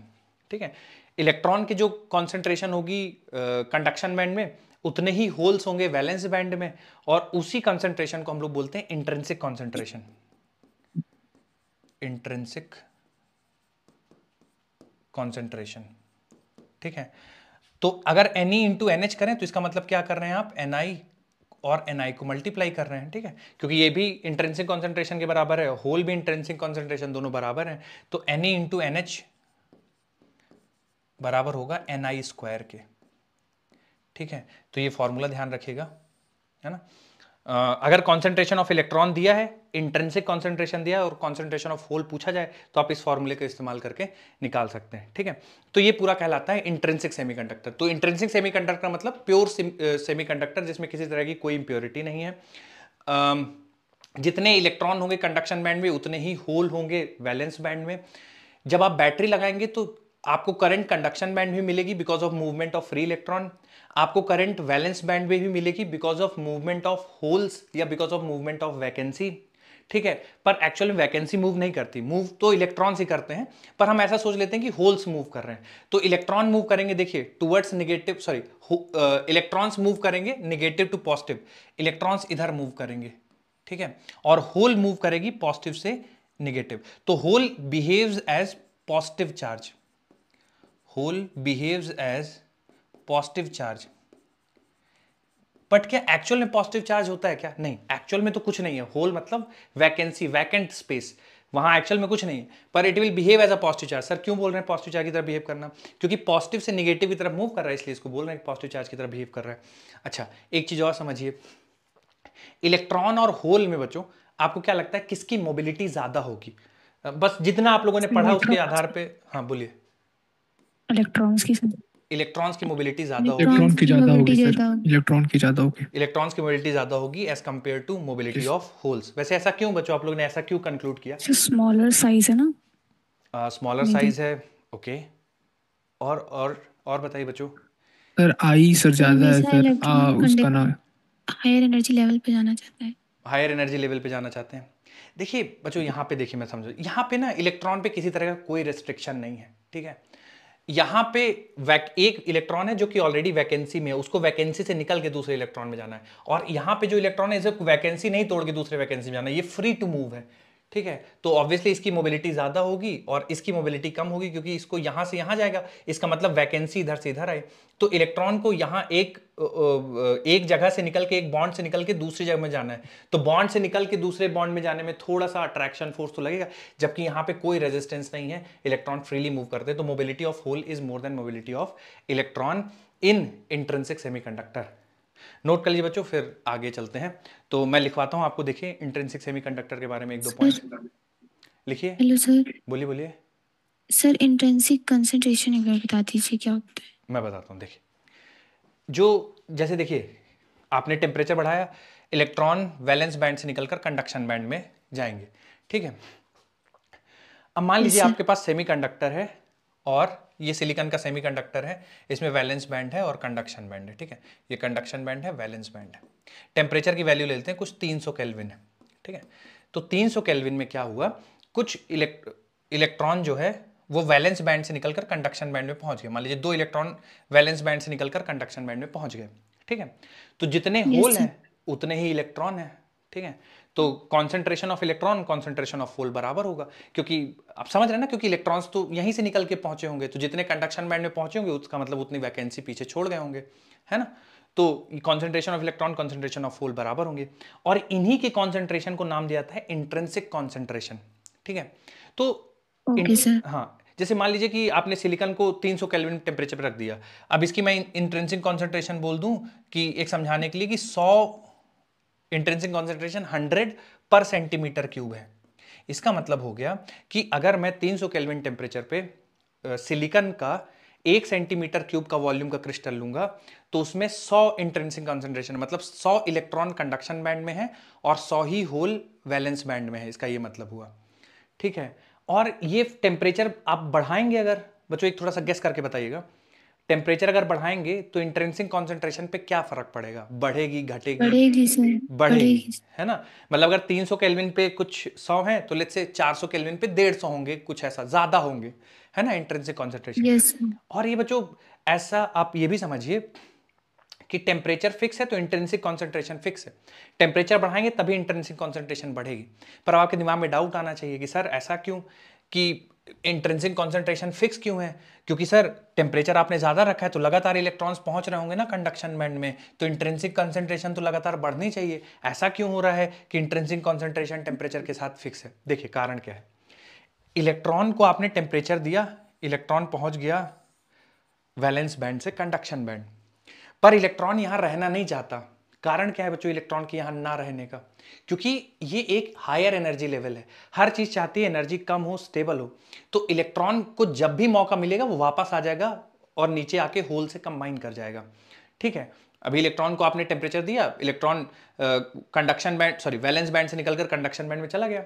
ठीक है। इलेक्ट्रॉन की जो कॉन्सेंट्रेशन होगी कंडक्शन बैंड में उतने ही होल्स होंगे वैलेंस बैंड में, और उसी कॉन्सेंट्रेशन को हम लोग बोलते हैं इंट्रिंसिक कॉन्सेंट्रेशन। Intrinsic concentration. ठीक है। तो अगर Ne इंटू NH करें तो इसका मतलब क्या कर रहे हैं आप, Ni और Ni को मल्टीप्लाई कर रहे हैं। ठीक है। क्योंकि ये भी इंट्रिंसिक कॉन्सेंट्रेशन के बराबर है, होल भी इंट्रिंसिक कॉन्सेंट्रेशन, दोनों बराबर हैं। तो Ne इंटू NH बराबर होगा Ni स्क्वायर के। ठीक है। तो ये फॉर्मूला ध्यान रखिएगा, है ना। अगर कॉन्सेंट्रेशन ऑफ इलेक्ट्रॉन दिया है, इंट्रिंसिक कॉन्सेंट्रेशन दिया है और कॉन्सेंट्रेशन ऑफ होल पूछा जाए तो आप इस फॉर्मूले का इस्तेमाल करके निकाल सकते हैं। ठीक है। तो ये पूरा कहलाता है इंट्रिंसिक सेमीकंडक्टर। तो इंट्रिंसिक सेमीकंडक्टर मतलब प्योर सेमीकंडक्टर जिसमें किसी तरह की कोई इंप्योरिटी नहीं है। जितने इलेक्ट्रॉन होंगे कंडक्शन बैंड में उतने ही होल होंगे वैलेंस बैंड में। जब आप बैटरी लगाएंगे तो आपको करंट कंडक्शन बैंड भी मिलेगी because of movement of free electron, आपको करंट वैलेंस बैंड में भी मिलेगी because of movement of holes या because of movement of vacancy. ठीक है। पर एक्चुअली वैकेंसी मूव नहीं करती, मूव तो इलेक्ट्रॉन्स ही करते हैं, पर हम ऐसा सोच लेते हैं कि होल्स मूव कर रहे हैं। तो इलेक्ट्रॉन मूव करेंगे, देखिए towards negative, sorry electrons move करेंगे नेगेटिव टू पॉजिटिव, इलेक्ट्रॉन्स इधर मूव करेंगे। ठीक है। और होल मूव करेगी पॉजिटिव से नेगेटिव। तो hole behaves as positive charge, hole behaves as positive charge. But क्या एक्चुअल में पॉजिटिव चार्ज होता है क्या? नहीं, एक्चुअल में तो कुछ नहीं है। होल मतलब वैकेंसी, वैकेंट स्पेस, वहां एक्चुअल में कुछ नहीं है, पर it will behave as a positive charge. Sir क्यों बोल रहे हैं पॉजिटिव चार्ज की तरफ बिहेव करना? क्योंकि पॉजिटिव से नेगेटिव की तरफ मूव कर रहा है, इसलिए इसको बोल रहे हैं पॉजिटिव चार्ज की तरफ बिहेव कर रहा है। अच्छा, एक चीज और समझिए, इलेक्ट्रॉन और होल में बच्चों आपको क्या लगता है किसकी मोबिलिटी ज्यादा होगी? बस जितना आप लोगों ने पढ़ा उसके आधार पे। हाँ बोलिए। इलेक्ट्रॉन्स की इलेक्ट्रॉन्स की मोबिलिटी ज्यादा होगी, इलेक्ट्रॉन की ज्यादा होगी सर, ज्यादा होगी। इलेक्ट्रॉन की ज्यादा होगी, इलेक्ट्रॉन्स की मोबिलिटी ज्यादा होगी as compare to mobility of holes. वैसे ऐसा क्यों बच्चों, आप लोगों ने ऐसा क्यों कंक्लूड किया? स्मॉलर साइज है ना, स्मॉलर साइज है, ओके। और बताइए बच्चों। सर आई सर ज्यादा है सर, उसका नाम हायर एनर्जी लेवल पे जाना चाहता है, हायर एनर्जी लेवल पे जाना चाहते हैं। देखिए बच्चों यहाँ पे देखिए, मैं समझो यहाँ पे ना इलेक्ट्रॉन पे किसी तरह का कोई रेस्ट्रिक्शन नहीं है। ठीक है। यहाँ पे एक इलेक्ट्रॉन है जो कि ऑलरेडी वैकेंसी में है, उसको वैकेंसी से निकल के दूसरे इलेक्ट्रॉन में जाना है, और यहाँ पे जो इलेक्ट्रॉन है इसे वैकेंसी नहीं तोड़ के दूसरे वैकेंसी में जाना है, ये फ्री टू मूव है। ठीक है। तो ऑब्वियसली इसकी मोबिलिटी ज्यादा होगी और इसकी मोबिलिटी कम होगी, क्योंकि इसको यहां से यहां जाएगा, इसका मतलब वैकेंसी इधर से इधर आए। तो इलेक्ट्रॉन को यहां एक जगह से निकल के, एक बॉन्ड से निकल के दूसरी जगह में जाना है, तो बॉन्ड से निकल के दूसरे बॉन्ड में जाने में थोड़ा सा अट्रैक्शन फोर्स तो लगेगा, जबकि यहां पे कोई रेजिस्टेंस नहीं है, इलेक्ट्रॉन फ्रीली मूव करते हैं। तो mobility of hole is more than mobility of electron in intrinsic semiconductor. Note कर लीजिए बच्चों, फिर आगे चलते हैं। तो मैं लिखवाता हूं आपको, देखिए इंट्रिंसिक सेमीकंडक्टर के बारे में एक दो पॉइंट लिखिए। हेलो सर, बोलिए बोलिए। सर इंट्रिंसिक कंसंट्रेशन एक बार बता दीजिए क्या होता है। मैं बताता हूँ, देखिए जो जैसे देखिए आपने टेम्परेचर बढ़ाया, इलेक्ट्रॉन वैलेंस बैंड से निकलकर कंडक्शन बैंड में जाएंगे, ठीक है। अब मान यस लीजिए सर। आपके पास सेमीकंडक्टर है और ये सिलिकॉन का सेमीकंडक्टर है, इसमें वैलेंस बैंड है और कंडक्शन बैंड है, ठीक है। ये कंडक्शन बैंड है, वैलेंस बैंड है। टेम्परेचर की वैल्यू ले लेते हैं, कुछ 300 केल्विन है, ठीक है। तो 300 केल्विन में क्या हुआ, कुछ इलेक्ट्रॉन जो है वो वैलेंस बैंड से निकलकर कंडक्शन बैंड में पहुंच गए। मान लीजिए 2 इलेक्ट्रॉन वैलेंस बैंड से निकलकर कंडक्शन बैंड में पहुंच गए, ठीक है। तो जितने यस होल सर। हैं उतने ही इलेक्ट्रॉन हैं, ठीक है। तो concentration of electron concentration of hole बराबर होगा, क्योंकि आप समझ रहे हैं ना, क्योंकि इलेक्ट्रॉन्स तो यहीं से निकल के पहुंचे होंगे, तो जितने कंडक्शन बैंड में पहुंचे होंगे उसका मतलब उतनी वैकेंसी पीछे छोड़ गए होंगे, है ना। तो concentration of electron concentration of hole बराबर होंगे, और इन्हीं के कॉन्सेंट्रेशन को नाम दिया जाता है इंट्रिंसिक कॉन्सेंट्रेशन, ठीक है। तो ओके सर। हाँ, जैसे मान लीजिए कि आपने सिलिकॉन को 300 केल्विन टेम्परेचर पर रख दिया। अब इसकी मैं इंट्रिंसिक कॉन्सेंट्रेशन बोल दूं कि एक समझाने के लिए कि 100 इंट्रिंसिक कॉन्सेंट्रेशन 100 पर सेंटीमीटर क्यूब है। इसका मतलब हो गया कि अगर मैं 300 केल्विन टेम्परेचर पे सिलिकॉन का 1 सेंटीमीटर क्यूब का वॉल्यूम का क्रिस्टल लूंगा, तो उसमें 100 इंट्रिंसिक कॉन्सेंट्रेशन मतलब 100 इलेक्ट्रॉन कंडक्शन बैंड में है और 100 ही होल वैलेंस बैंड में है, इसका ये मतलब हुआ, ठीक है। और ये टेम्परेचर आप बढ़ाएंगे, अगर बच्चों एक थोड़ा सा गेस करके बताइएगा, टेम्परेचर अगर बढ़ाएंगे तो इंट्रिंसिक कॉन्सेंट्रेशन पे क्या फर्क पड़ेगा, बढ़ेगी घटेगी? बढ़ेगी सर। बढ़ेगी, बढ़ेगी। है ना। मतलब अगर 300 केल्विन पे कुछ 100 है तो लेट्स से 400 केल्विन पे 150 होंगे, कुछ ऐसा ज्यादा होंगे, है ना, इंट्रिंसिक कॉन्सेंट्रेशन। Yes sir. और ये बच्चों ऐसा आप ये भी समझिए कि टेम्परेचर फिक्स है तो इंट्रिंसिक कॉन्सेंट्रेशन फिक्स है, टेम्परेचर बढ़ाएंगे तभी इंट्रिंसिक कॉन्सेंट्रेशन बढ़ेगी। पर आपके दिमाग में डाउट आना चाहिए कि सर ऐसा क्यों, कि इंट्रिंसिक कॉन्सेंट्रेशन फिक्स क्यों है? क्योंकि सर टेम्परेचर आपने ज्यादा रखा है तो लगातार इलेक्ट्रॉन्स पहुंच रहे होंगे ना कंडक्शन बैंड में, तो इंट्रिंसिक कॉन्सेंट्रेशन तो लगातार बढ़नी चाहिए। ऐसा क्यों हो रहा है कि इंट्रिंसिक कॉन्सेंट्रेशन टेम्परेचर के साथ फिक्स है? देखिए कारण क्या है। इलेक्ट्रॉन को आपने टेम्परेचर दिया, इलेक्ट्रॉन पहुंच गया वैलेंस बैंड से कंडक्शन बैंड, पर इलेक्ट्रॉन यहां रहना नहीं चाहता। कारण क्या है बच्चों इलेक्ट्रॉन के यहां ना रहने का? क्योंकि ये एक हायर एनर्जी लेवल है, हर चीज चाहती है एनर्जी कम हो, स्टेबल हो। तो इलेक्ट्रॉन को जब भी मौका मिलेगा वो वापस आ जाएगा और नीचे आके होल से कंबाइन कर जाएगा, ठीक है। अभी इलेक्ट्रॉन को आपने टेम्परेचर दिया, electron conduction band sorry valence band से निकलकर कंडक्शन बैंड में चला गया,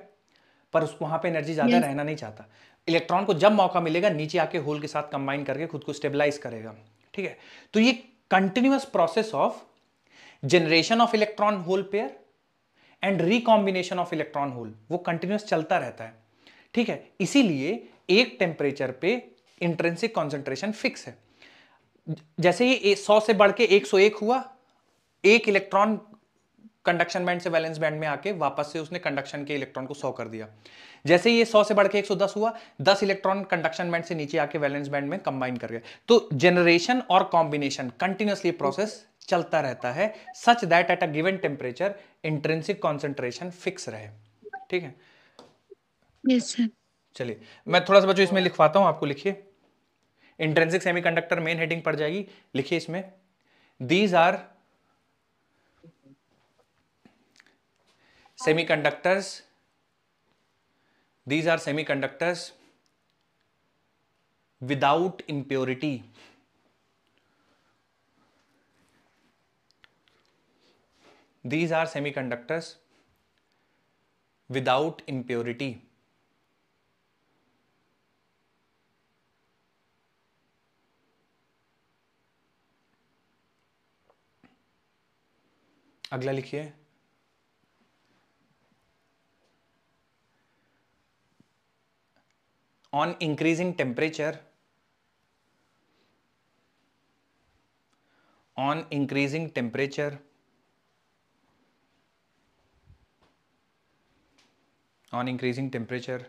पर उसको वहां पे एनर्जी ज्यादा यस। रहना नहीं चाहता। इलेक्ट्रॉन को जब मौका मिलेगा नीचे आके होल के साथ कंबाइन करके खुद को स्टेबलाइज करेगा, ठीक है। तो ये continuous process of generation of electron hole pair and recombination of electron hole वो कंटिन्यूअस चलता रहता है, ठीक है। इसीलिए एक टेम्परेचर पे इंट्रिंसिक कॉन्सेंट्रेशन फिक्स है। जैसे ही 100 से बढ़ के 101 हुआ, एक इलेक्ट्रॉन कंडक्शन बैंड से वैलेंस बैंड में आके वापस से उसने कंडक्शन के इलेक्ट्रॉन को 100 कर दिया। जैसे ये 100 से बढ़ के 110 हुआ, 10 इलेक्ट्रॉन कंडक्शन बैंड से नीचे आके वैलेंस बैंड में कंबाइन कर गए। तो जनरेशन और कॉम्बिनेशन कंटिन्यूअसली प्रोसेस चलता रहता है, such that at a given temperature intrinsic concentration fix रहे, ठीक है। Yes sir. चलिए मैं थोड़ा सा बच्चों इसमें लिखवाता हूं, आपको लिखिए। इंट्रिंसिक सेमीकंडक्टर मेन हेडिंग पड़ जाएगी, लिखिए इसमें these are semiconductors, these are semiconductors without impurity, these are semiconductors without impurity। अगला लिखिए on increasing temperature, on increasing temperature, on increasing temperature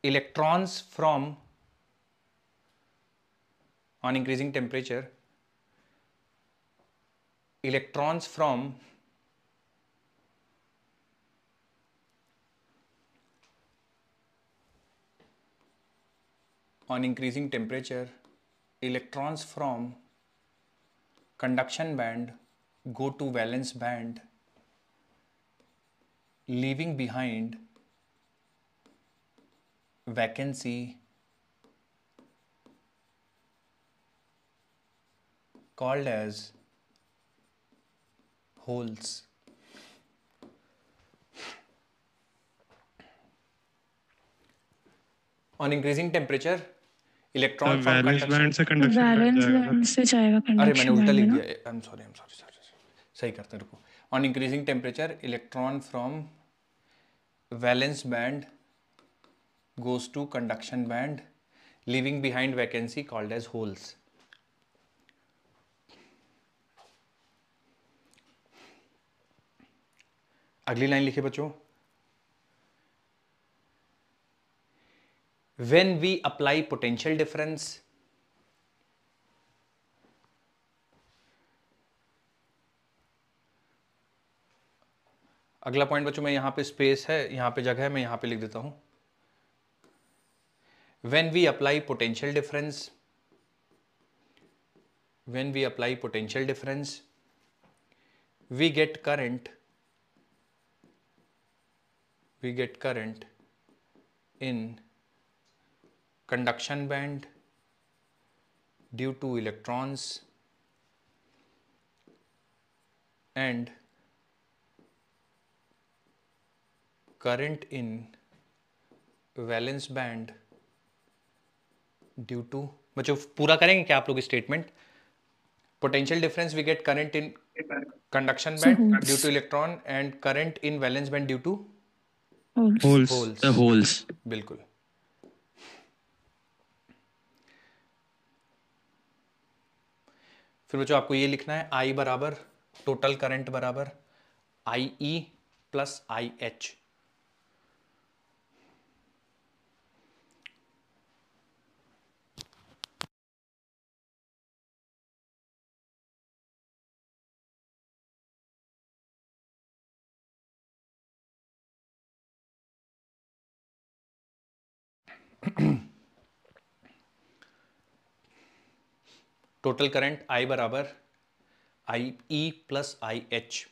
electrons from on increasing temperature electrons from on increasing temperature electrons from conduction band go to valence band, leaving behind vacancy called as holes. On increasing temperature, electron from valence conduction. Band से conduction valence band से जाएगा अरे मैंने conduction उल्टा band लिख में दिया, ना। आई एम सॉरी सही करते हैं, रुको. On increasing temperature electron from valence band goes to conduction band, leaving behind vacancy called as holes. अगली लाइन लिखिए बच्चों. When we apply potential difference, अगला पॉइंट बच्चों, मैं यहां पे स्पेस है, यहां पे जगह है, मैं यहां पे लिख देता हूं. When we apply potential difference, when we apply potential difference, we get current in conduction band due to electrons and current in valence band due to, बच्चों पूरा करेंगे क्या आप लोग statement? Potential difference we get current in conduction band due to electron and current in valence band due to holes. Holes. The holes. बिल्कुल. फिर बच्चों आपको ये लिखना है, I बराबर टोटल करंट बराबर I E plus I H. Total current I बराबर I E plus I H.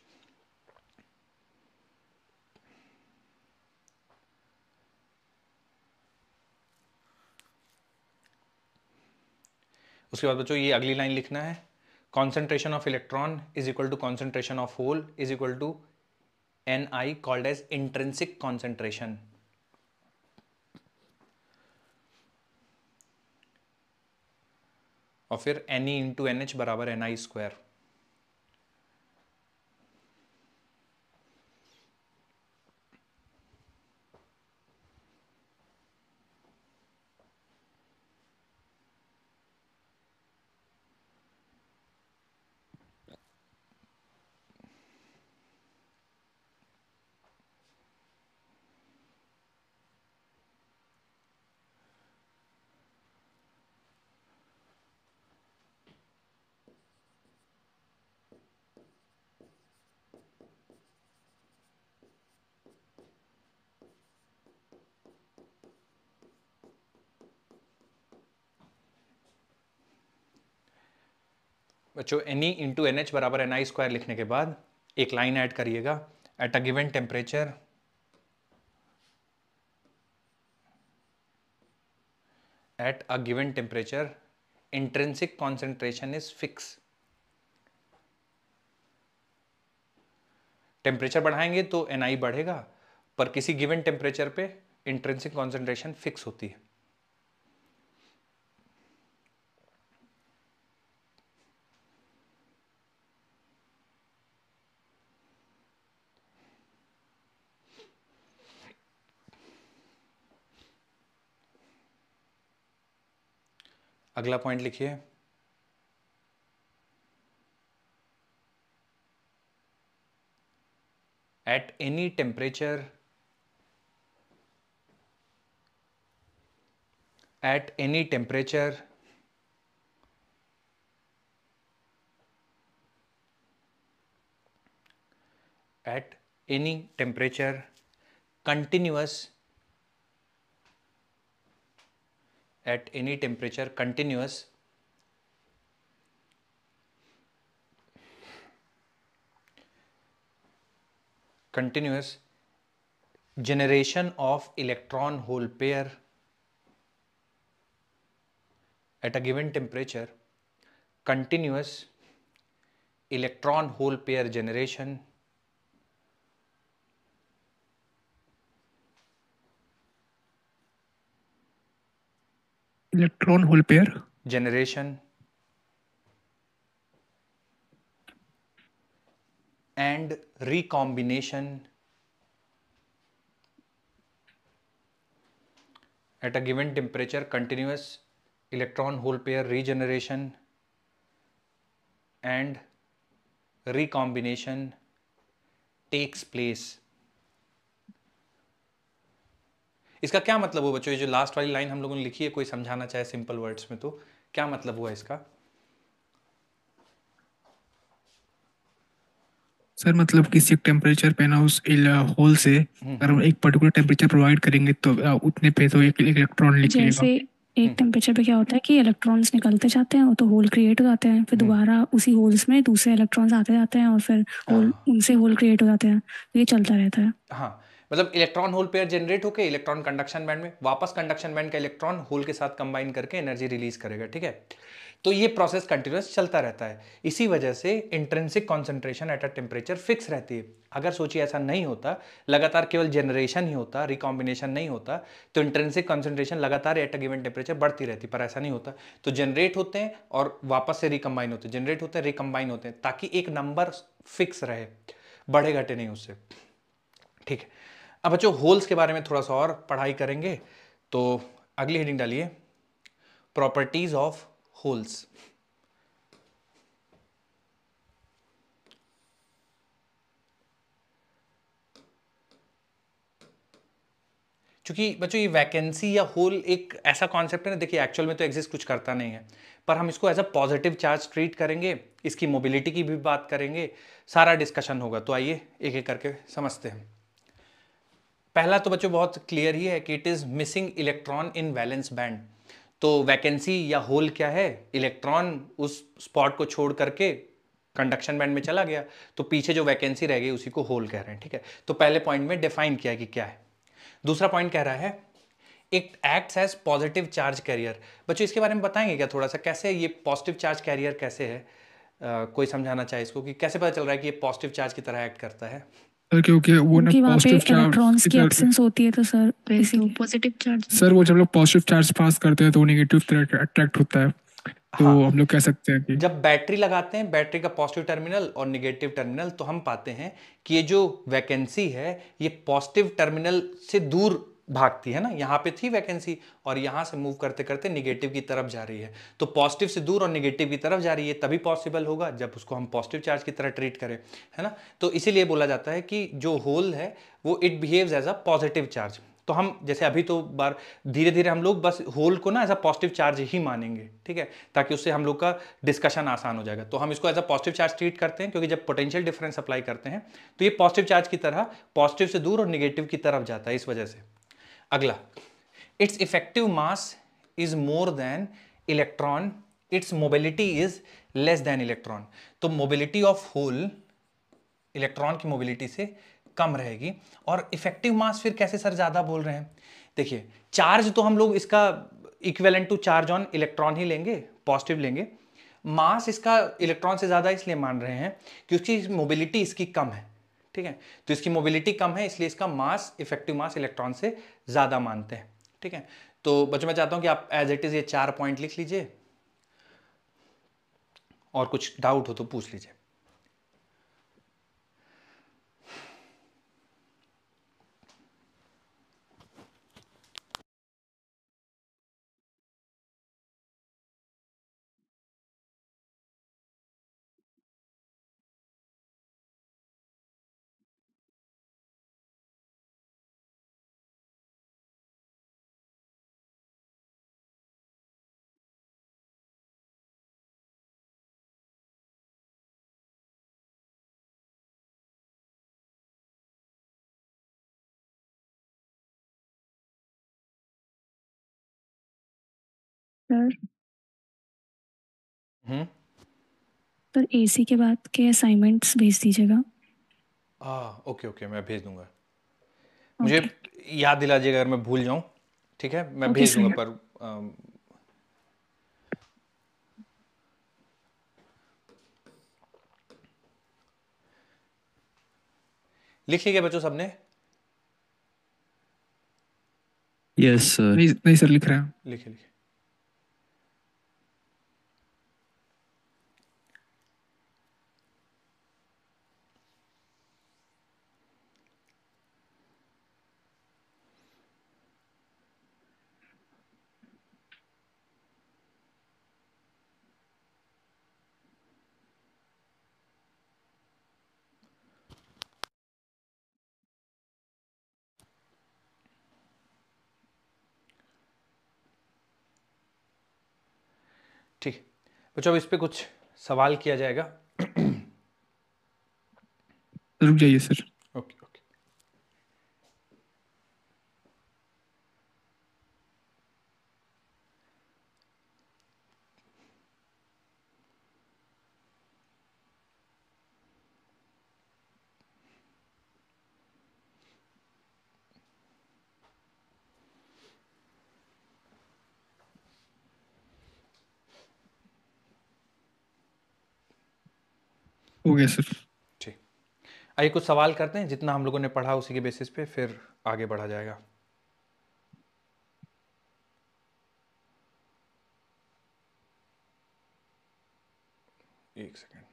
उसके बाद बच्चों ये अगली लाइन लिखना है, concentration of electron is equal to concentration of hole is equal to N I called as intrinsic concentration. और फिर N E into N H बराबर एन आई स्क्वायर. बच्चों N E into N H बराबर N I square लिखने के बाद एक line add करिएगा, at a given temperature intrinsic concentration is fix. Temperature बढ़ाएंगे तो एन आई बढ़ेगा, पर किसी गिवन टेम्परेचर पे इंट्रिंसिक कॉन्सेंट्रेशन फिक्स होती है. अगला पॉइंट लिखिए, at any temperature at any temperature at any temperature continuous at any temperature continuous generation of electron hole pair at a given temperature, continuous electron hole pair generation electron hole pair generation and recombination at a given temperature, continuous electron hole pair regeneration and recombination takes place. इसका क्या मतलब हुआ बच्चों? ये जो last वाली line हम लोगों ने लिखी है, कोई समझाना चाहे सिंपल वर्ड्स में तो क्या मतलब हुआ इसका? सर मतलब किसी टेम्परेचर पे ना उस होल से अगर हम एक पर्टिकुलर टेम्परेचर प्रोवाइड करेंगे तो उतने पे तो एक इलेक्ट्रॉन निकलेगा। जैसे एक टेम्परेचर पे क्या होता है कि इलेक्ट्रॉन्स निकलते जाते हैं तो होल क्रिएट हो जाते हैं, फिर दोबारा उसी होल्स में दूसरे इलेक्ट्रॉन्स आते जाते हैं और फिर होल उनसे होल क्रिएट हो जाते हैं, तो ये चलता रहता है। हाँ, मतलब इलेक्ट्रॉन होल पेयर जनरेट होकर इलेक्ट्रॉन कंडक्शन बैंड में वापस कंडक्शन बैंड का इलेक्ट्रॉन होल के साथ कंबाइन करके एनर्जी रिलीज करेगा। ठीक है, तो ये प्रोसेस कंटिन्यूअस चलता रहता है। इसी वजह से intrinsic concentration at a temperature fix रहती है। अगर सोचिए ऐसा नहीं होता, लगातार केवल जनरेशन ही होता, रिकॉम्बिनेशन नहीं होता, तो इंट्रिंसिक कॉन्सेंट्रेशन लगातार एट अ गिवन टेम्परेचर बढ़ती रहती, पर ऐसा नहीं होता। तो जनरेट होते हैं और वापस से रिकम्बाइन होते हैं, जनरेट होते हैं, रिकम्बाइन होते हैं, ताकि एक नंबर फिक्स रहे, बढ़े घटे नहीं उससे। ठीक है, अब बच्चों होल्स के बारे में थोड़ा सा और पढ़ाई करेंगे, तो अगली हेडिंग डालिए, प्रॉपर्टीज ऑफ होल्स। क्योंकि बच्चों ये वैकेंसी या होल एक ऐसा कॉन्सेप्ट है ना, देखिए एक्चुअल में तो एग्जिस्ट कुछ करता नहीं है, पर हम इसको as a positive charge treat करेंगे, इसकी मोबिलिटी की भी बात करेंगे, सारा डिस्कशन होगा। तो आइए एक एक करके समझते हैं। पहला तो बच्चों बहुत क्लियर ही है कि it is missing electron in valence band. तो वैकेंसी या होल क्या है? इलेक्ट्रॉन उस स्पॉट को छोड़ करके कंडक्शन बैंड में चला गया, तो पीछे जो वैकेंसी रह गई उसी को होल कह रहे हैं। ठीक है, तो पहले पॉइंट में डिफाइन किया कि क्या है। दूसरा पॉइंट कह रहा है it acts as positive charge carrier. बच्चों इसके बारे में बताएंगे क्या थोड़ा सा, कैसे ये पॉजिटिव चार्ज कैरियर कैसे है? कोई समझाना चाहे इसको कि कैसे पता चल रहा है कि ये पॉजिटिव चार्ज की तरह एक्ट करता है? क्योंकि वो ना क्योंकि वहाँ पे पॉजिटिव इलेक्ट्रॉन्स की चार्ज, एब्सेंस होती है, तो सर तो पॉजिटिव चार्ज सर वो जब लोग पॉजिटिव चार्ज पास करते हैं तो वो नेगेटिव तरह अट्रैक्ट होता है। तो हाँ, हम लोग कह सकते हैं कि जब बैटरी लगाते हैं, बैटरी का पॉजिटिव टर्मिनल और निगेटिव टर्मिनल, तो हम पाते हैं कि ये जो वैकेंसी है ये पॉजिटिव टर्मिनल से दूर भागती है ना। यहाँ पे थी वैकेंसी और यहाँ से मूव करते करते निगेटिव की तरफ जा रही है, तो पॉजिटिव से दूर और निगेटिव की तरफ जा रही है, तभी पॉसिबल होगा जब उसको हम पॉजिटिव चार्ज की तरह ट्रीट करें, है ना। तो इसीलिए बोला जाता है कि जो होल है वो it behaves as a positive charge. तो हम जैसे अभी तो बार धीरे धीरे हम लोग बस होल को ना एज अ पॉजिटिव चार्ज ही मानेंगे, ठीक है, ताकि उससे हम लोग का डिस्कशन आसान हो जाएगा। तो हम इसको as a positive charge treat करते हैं, क्योंकि जब पोटेंशियल डिफरेंस अप्लाई करते हैं तो ये पॉजिटिव चार्ज की तरह पॉजिटिव से दूर और निगेटिव की तरफ जाता है, इस वजह से। अगला, it's effective mass is more then electron, it's mobility is less than electron. तो मोबिलिटी ऑफ होल इलेक्ट्रॉन की मोबिलिटी से कम रहेगी। और इफेक्टिव मास फिर कैसे सर ज्यादा बोल रहे हैं? देखिए, चार्ज तो हम लोग इसका equivalent to charge on electron ही लेंगे, पॉजिटिव लेंगे। मास इसका इलेक्ट्रॉन से ज्यादा इसलिए मान रहे हैं क्योंकि मोबिलिटी इसकी कम है, ठीक है। तो इसकी मोबिलिटी कम है, इसलिए इसका मास, इफेक्टिव मास इलेक्ट्रॉन से ज्यादा मानते हैं, ठीक है। तो बच्चों मैं चाहता हूं कि आप एज इट इज ये 4 पॉइंट लिख लीजिए, और कुछ डाउट हो तो पूछ लीजिए। सर हम्म, सर एसी के बाद के असाइनमेंट्स भेज दीजिएगा। ओके ओके, मैं भेज दूंगा। ओके मुझे याद दिला दीजिएगा अगर मैं भूल जाऊं, ठीक है, मैं ओके भेज दूंगा। सर। पर लिख लिया बच्चों सबने? Yes sir. नहीं नहीं सर, लिख रहा हूँ। लिखे लिखे। ठीक बच्चों, अब इस पे कुछ सवाल किया जाएगा। रुक जाइए सर। Okay okay. हो गया सर। ठीक, आइए कुछ सवाल करते हैं, जितना हम लोगों ने पढ़ा उसी के बेसिस पे फिर आगे बढ़ा जाएगा। एक सेकेंड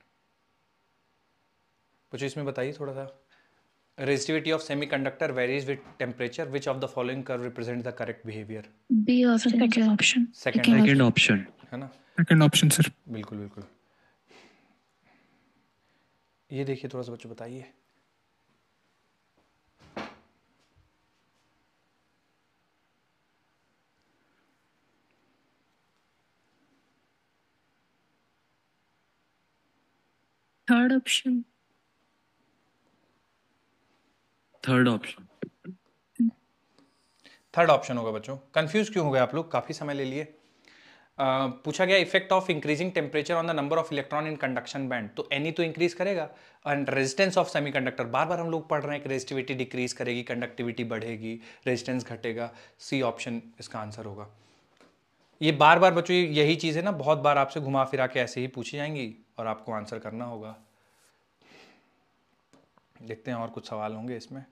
बच्चों, इसमें बताइए थोड़ा सा। Resistivity of semiconductor varies with temperature, which of the following curve represent the correct behaviour? B option. Second option है ना? Second option sir. बिल्कुल बिल्कुल। ये देखिए थोड़ा सा बच्चों, बताइए। Third option. Third option. Third option होगा बच्चों। कंफ्यूज क्यों हो गए आप लोग? काफी समय ले लिए। पूछा गया effect of increasing temperature on the number of electron in conduction band, तो एनी तो इंक्रीज करेगा, एंड रेजिस्टेंस ऑफ सेमीकंडक्टर, बार बार हम लोग पढ़ रहे हैं कि रेजिस्टिविटी डिक्रीज करेगी, कंडक्टिविटी बढ़ेगी, रेजिस्टेंस घटेगा। सी ऑप्शन इसका आंसर होगा। ये बार बार बच्चों यही चीज़ है ना, बहुत बार आपसे घुमा फिरा के ऐसे ही पूछी जाएंगी और आपको आंसर करना होगा। देखते हैं और कुछ सवाल होंगे इसमें।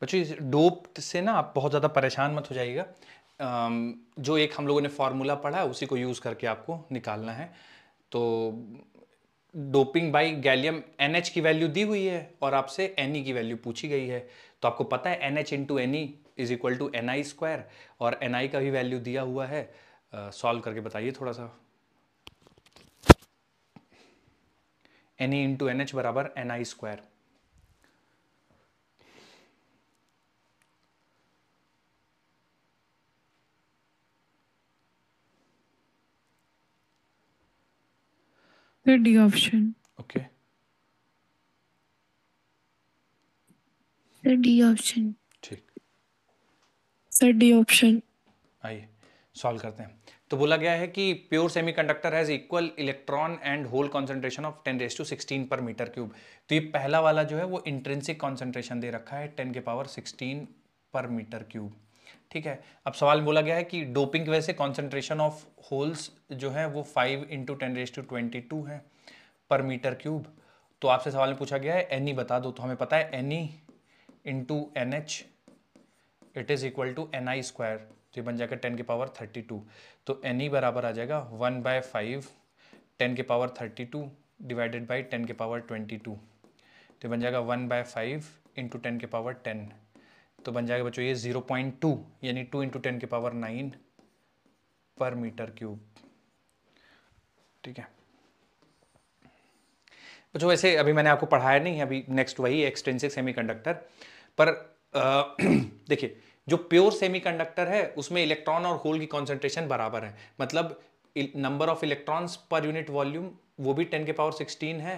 बच्चों इस डोप से ना आप बहुत ज़्यादा परेशान मत हो जाइएगा। जो एक हम लोगों ने फॉर्मूला पढ़ा है उसी को यूज़ करके आपको निकालना है। तो डोपिंग बाई गैलियम, NH की वैल्यू दी हुई है और आपसे Ne की वैल्यू पूछी गई है, तो आपको पता है NH into Ne is equal to Ni square, और Ni का भी वैल्यू दिया हुआ है। सॉल्व करके बताइए थोड़ा सा। Ne इंटू NH बराबर Ni स्क्वायर। फिर D option. Okay, sir D option. ठीक, सर डी ऑप्शन। आइए सॉल्व करते हैं। तो बोला गया है कि pure semiconductor has equal electron and hole concentration of 10⁻16 per metre cube. तो ये पहला वाला जो है वो इंट्रिंसिक कंसंट्रेशन दे रखा है 10⁻16 पर मीटर क्यूब। ठीक है, अब सवाल बोला गया है कि डोपिंग की वजह से कॉन्सेंट्रेशन ऑफ होल्स जो है वो 5 × 10⁻22 है पर मीटर क्यूब। तो आपसे सवाल में पूछा गया है Ne बता दो, तो हमें पता है Ne into NH it is equal to Ni square, तो ये बन जाएगा 10⁻32। तो Ne बराबर आ जाएगा 1/5 10⁻32 डिवाइडेड बाई 10⁻22, तो बन जाएगा 1/5 इंटू 10⁻10, तो बन जाएगा बच्चों ये 0.2 यानी 2 इंटू 10⁻9 पर मीटर क्यूब। ठीक है बच्चों, वैसे अभी मैंने आपको पढ़ाया नहीं है, अभी नेक्स्ट वही एक्सट्रिंसिक सेमीकंडक्टर। पर देखिए जो प्योर सेमीकंडक्टर है उसमें इलेक्ट्रॉन और होल की कॉन्सेंट्रेशन बराबर है, मतलब number of electrons per unit volume वो भी 10⁻16 है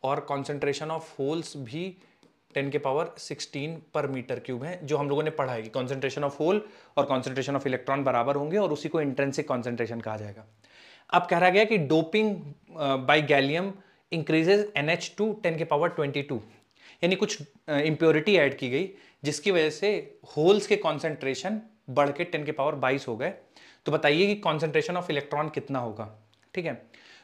और कॉन्सेंट्रेशन ऑफ होल्स भी 10⁻16 पर मीटर क्यूब है। जो हम लोगों ने पढ़ा है कि कॉन्सेंट्रेशन ऑफ होल और कॉन्सेंट्रेशन ऑफ इलेक्ट्रॉन बराबर होंगे और उसी को इंट्रिंसिक कॉन्सेंट्रेशन कहा जाएगा। अब कह रहा गया कि doping by gallium increases NH to 10⁻22, यानी कुछ इम्प्योरिटी ऐड की गई जिसकी वजह से होल्स के कॉन्सेंट्रेशन बढ़ के 10 के पावर 22 हो गए। तो बताइए कि कॉन्सेंट्रेशन ऑफ इलेक्ट्रॉन कितना होगा। ठीक है,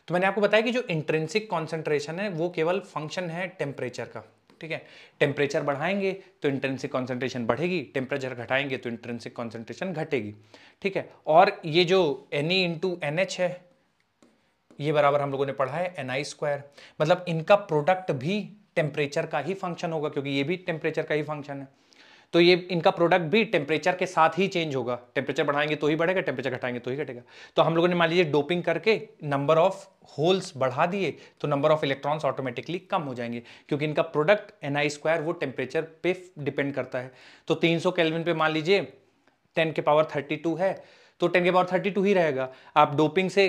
तो मैंने आपको बताया कि जो इंट्रिंसिक कॉन्सेंट्रेशन है वो केवल फंक्शन है टेम्परेचर का। ठीक है, टेम्परेचर बढ़ाएंगे तो इंट्रिंसिक कॉन्सेंट्रेशन बढ़ेगी, टेम्परेचर घटाएंगे तो इंट्रिंसिक कॉन्सेंट्रेशन घटेगी। ठीक है, और ये जो Ne इंटू NH है ये बराबर हम लोगों ने पढ़ा है Ni², मतलब इनका प्रोडक्ट भी टेम्परेचर का ही फंक्शन होगा क्योंकि ये भी टेम्परेचर का ही फंक्शन है। तो ये इनका प्रोडक्ट भी टेम्परेचर के साथ ही चेंज होगा, टेम्परेचर बढ़ाएंगे तो ही बढ़ेगा, टेम्परेचर घटाएंगे तो ही घटेगा। तो हम लोगों ने मान लीजिए डोपिंग करके नंबर ऑफ होल्स बढ़ा दिए तो नंबर ऑफ इलेक्ट्रॉन्स ऑटोमेटिकली कम हो जाएंगे क्योंकि इनका प्रोडक्ट Ni² वो टेम्परेचर पे डिपेंड करता है। तो 300 केल्विन पे मान लीजिए 10 के पावर 32 है तो 10 के पावर 32 ही रहेगा। आप डोपिंग से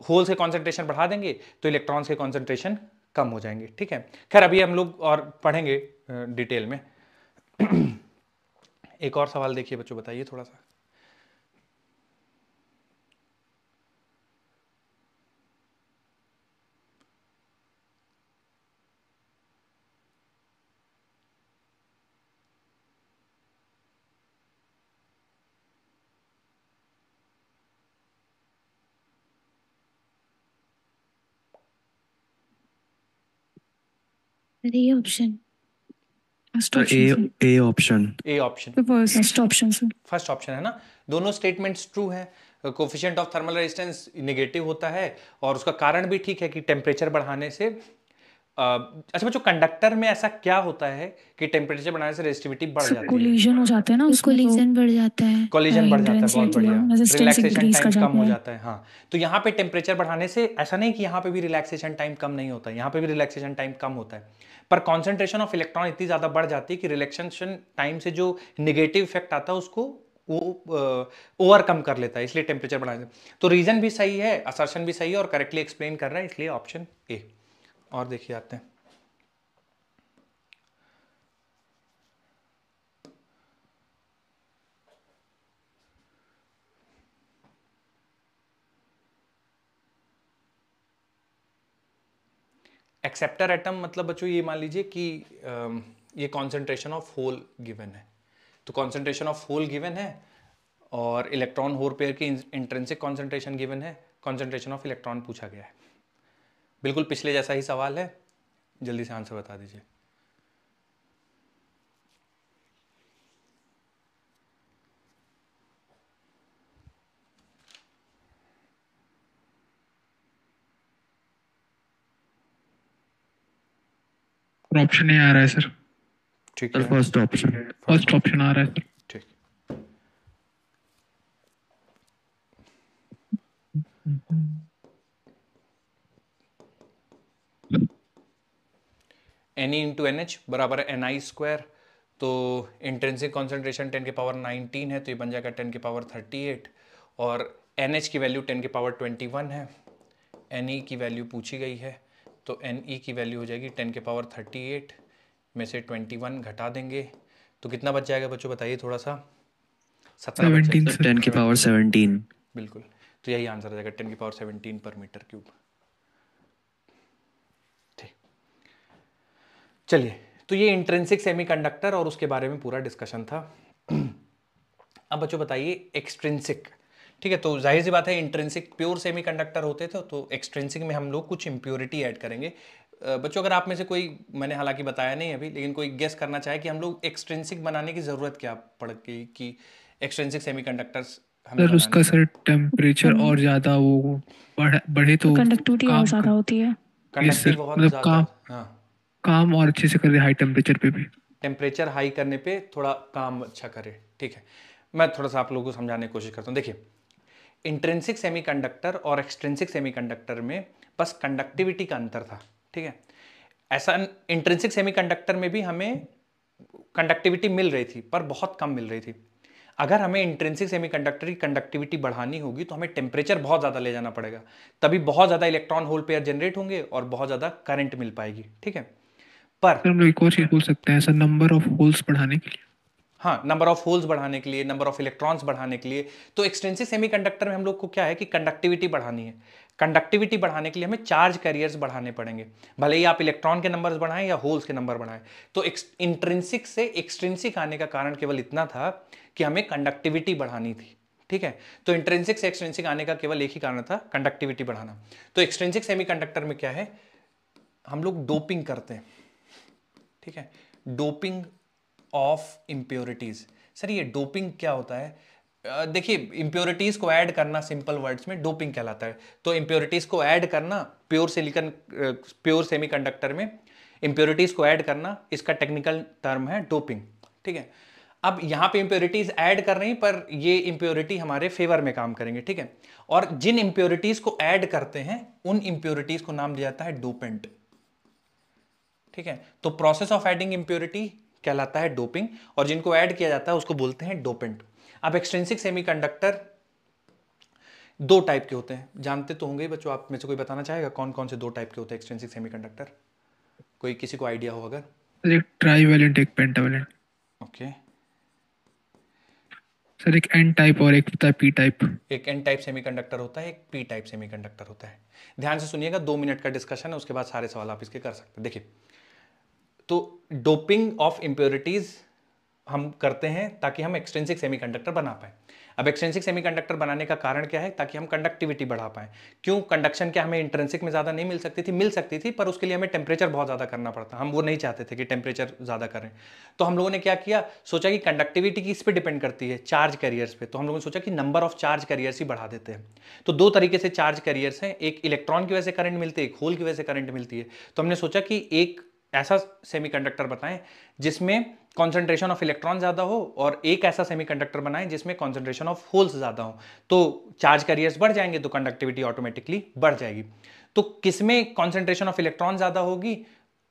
होल्स के कॉन्सेंट्रेशन बढ़ा देंगे तो इलेक्ट्रॉन्स के कॉन्सेंट्रेशन कम हो जाएंगे। ठीक है, खैर अभी हम लोग और पढ़ेंगे डिटेल में। एक और सवाल देखिए बच्चों, बताइए थोड़ा सा। अरे ये option first option A option A option first option से फर्स्ट ऑप्शन है ना, दोनों स्टेटमेंट्स ट्रू है। Coefficient of thermal resistance negative होता है और उसका कारण भी ठीक है कि टेम्परेचर बढ़ाने से अच्छा बच्चों, कंडक्टर में ऐसा क्या होता है कि टेम्परेचर बढ़ाने से रेजिस्टिविटी बढ़ जाती है? कोलिजन हो जाता है ना, उसको लीजन बढ़ जाता है। कोलिजन बढ़ जाता है, बहुत बढ़िया, रेजिस्टेंस रिलैक्सेशन इंक्रीज कर टाइम कम जाता हो है। जाता है। हाँ, तो यहाँ पे टेम्परेचर बढ़ाने से ऐसा नहीं कि यहाँ पे भी रिलैक्सेशन टाइम कम नहीं होता है, यहाँ पे भी रिलैक्सेशन टाइम कम होता है, पर कॉन्सेंट्रेशन ऑफ इलेक्ट्रॉन इतनी ज्यादा बढ़ जाती है कि रिलैक्सेशन टाइम से जो निगेटिव इफेक्ट आता है उसको वो ओवरकम कर लेता है, इसलिए टेम्परेचर बढ़ाने से। तो रीजन भी सही है, असर्शन भी सही है और करेक्टली एक्सप्लेन कर रहा है, इसलिए ऑप्शन ए। और देखिए आते हैं एक्सेप्टर एटम, मतलब बच्चों ये मान लीजिए कि ये कॉन्सेंट्रेशन ऑफ होल गिवन है, तो कॉन्सेंट्रेशन ऑफ होल गिवन है और इलेक्ट्रॉन होल पेयर की इंट्रिंसिक कॉन्सेंट्रेशन गिवन है, कॉन्सेंट्रेशन ऑफ इलेक्ट्रॉन पूछा गया है। बिल्कुल पिछले जैसा ही सवाल है, जल्दी से आंसर बता दीजिए। ऑप्शन ए आ रहा है सर, ठीक है, फर्स्ट ऑप्शन फर्स्ट ऑप्शन आ रहा है सर। ठीक। Ne इंटू NH बराबर है Ni², तो इंट्रिंसिक कॉन्सेंट्रेशन 10 के पावर 19 है तो ये बन जाएगा 10 के पावर 38 और NH की वैल्यू 10 के पावर 21 है। Ne की वैल्यू पूछी गई है तो Ne की वैल्यू हो जाएगी 10 के पावर 38 में से 21 घटा देंगे तो कितना बच जाएगा बच्चों, बताइए थोड़ा सा। 17 बच जाएगा। 10 की पावर 17। बिल्कुल, तो यही आंसर आ जाएगा 10 की पावर 17 पर मीटर क्यूब। ठीक, चलिए, तो ये इंट्रिंसिक सेमीकंडक्टर और उसके बारे में पूरा डिस्कशन था। अब बच्चों बताइए एक्सट्रिंसिक। ठीक है, तो जाहिर सी बात है इंट्रिंसिक प्योर सेमीकंडक्टर होते थे, तो एक्सट्रिंसिक में हम लोग कुछ इम्प्योरिटी ऐड करेंगे। बच्चों अगर आप में से कोई, मैंने हालांकि बताया नहीं अभी, लेकिन कोई गेस करना चाहे कि हम लोग एक्सट्रिंसिक बनाने की जरूरत क्या पड़ गई कि एक्सट्रिंसिक सेमीकंडक्टर्स हमें सर उसका सर टेम्परेचर और ज्यादा वो बढ़े तो कंडक्टिविटी और ज्यादा होती है। कंडक्टिव बहुत मतलब ज्यादा, हाँ, काम और अच्छे से कर दे हाई टेम्परेचर पे भी। टेम्परेचर हाई करने पे थोड़ा काम अच्छा करे। ठीक है, मैं थोड़ा सा आप लोगों को समझाने की कोशिश करता हूँ। देखिए, इंट्रिंसिक सेमीकंडक्टर और एक्सट्रिंसिक सेमीकंडक्टर में बस कंडक्टिविटी का अंतर था। ठीक है, ऐसा इंट्रिंसिक सेमीकंडक्टर में भी हमें कंडक्टिविटी मिल रही थी पर बहुत कम मिल रही थी। अगर हमें इंट्रिंसिक सेमीकंडक्टर की कंडक्टिविटी बढ़ानी होगी तो हमें टेम्परेचर बहुत ज़्यादा ले जाना पड़ेगा, तभी बहुत ज़्यादा इलेक्ट्रॉन होल पेयर जनरेट होंगे और बहुत ज़्यादा करंट मिल पाएगी। ठीक है, पर हम लोग एक और चीज बोल सकते हैं सर, नंबर ऑफ होल्स बढ़ाने के लिए। हाँ, नंबर ऑफ होल्स बढ़ाने के लिए, नंबर ऑफ इलेक्ट्रॉन्स बढ़ाने के लिए। तो एक्सट्रिंसिक सेमीकंडक्टर में हम लोग को क्या है कि कंडक्टिविटी बढ़ानी है, कंडक्टिविटी बढ़ाने के लिए हमें चार्ज कैरियर्स बढ़ाने पड़ेंगे, भले ही आप इलेक्ट्रॉन के नंबर्स बढ़ाएं या होल्स के नंबर बढ़ाएं। तो इंट्रिंसिक से एक्सट्रिंसिक आने का कारण केवल इतना था कि हमें कंडक्टिविटी बढ़ानी थी, ठीक है। तो इंट्रिंसिक से एक्सट्रिंसिक आने का केवल एक ही कारण था, कंडक्टिविटी बढ़ाना। तो एक्सट्रिंसिक सेमीकंडक्टर में क्या है, हम लोग डोपिंग करते हैं, ठीक है, डोपिंग ऑफ इंप्योरिटीज। सर ये डोपिंग क्या होता है? देखिए, इंप्योरिटीज को ऐड करना सिंपल वर्ड्स में डोपिंग कहलाता है। तो इंप्योरिटीज को ऐड करना प्योर सेमीकंडक्टर में इंप्योरिटीज को ऐड करना, इसका टेक्निकल टर्म है डोपिंग, ठीक है। अब यहां पे इंप्योरिटीज ऐड कर रही हैं, पर ये इंप्योरिटी हमारे फेवर में काम करेंगे, ठीक है। और जिन इंप्योरिटीज को ऐड करते हैं उन इंप्योरिटीज को नाम दिया जाता है डोपेंट, ठीक है। तो प्रोसेस ऑफ एडिंग इंप्योरिटी कहलाता है डोपिंग, और जिनको ऐड किया जाता है उसको बोलते हैं डोपेंट। अब एक्सट्रिंसिक सेमीकंडक्टर दो टाइप के होते हैं, जानते तो होंगे बच्चों, आप में से कोई बताना चाहेगा कौन कौन से दो टाइप के होते हैं एक्सट्रिंसिक सेमीकंडक्टर? कोई किसी को आइडिया हो अगर? एक ट्राईवैलेंट, एक पेंटावैलेंट। ओके सर, एक एन टाइप और एक पी टाइप। एक एन टाइप सेमीकंडक्टर होता है, एक पी टाइप सेमीकंडक्टर होता है। ध्यान से सुनिएगा, 2 मिनट का डिस्कशन है, उसके बाद सारे सवाल आप इसके कर सकते हैं। देखिए, तो डोपिंग ऑफ इंप्योरिटीज हम करते हैं ताकि हम एक्सट्रिंसिक सेमीकंडक्टर बना पाए। अब एक्सट्रिंसिक सेमीकंडक्टर बनाने का कारण क्या है? ताकि हम कंडक्टिविटी बढ़ा पाए। क्यों? कंडक्शन क्या हमें इंट्रिंसिक में ज़्यादा नहीं मिल सकती थी? मिल सकती थी, पर उसके लिए हमें टेम्परेचर बहुत ज़्यादा करना पड़ता। हम वो नहीं चाहते थे कि टेम्परेचर ज़्यादा करें। तो हम लोगों ने क्या किया, सोचा कि कंडक्टिविटी किस पे डिपेंड करती है? चार्ज कैरियर्स पे। तो हम लोगों ने सोचा कि नंबर ऑफ चार्ज कैरियर्स ही बढ़ा देते हैं। तो दो तरीके से चार्ज कैरियर्स हैं, एक इलेक्ट्रॉन की वजह से करंट मिलती है, एक होल की वजह से करंट मिलती है। तो हमने सोचा कि एक ऐसा सेमीकंडक्टर बताएं जिसमें कॉन्सेंट्रेशन ऑफ इलेक्ट्रॉन ज्यादा हो, और एक ऐसा सेमीकंडक्टर बनाएं जिसमें कॉन्सेंट्रेशन ऑफ होल्स ज्यादा हो। तो चार्ज कैरियर्स बढ़ जाएंगे तो कंडक्टिविटी ऑटोमेटिकली बढ़ जाएगी। तो किसमें कॉन्सेंट्रेशन ऑफ इलेक्ट्रॉन ज्यादा होगी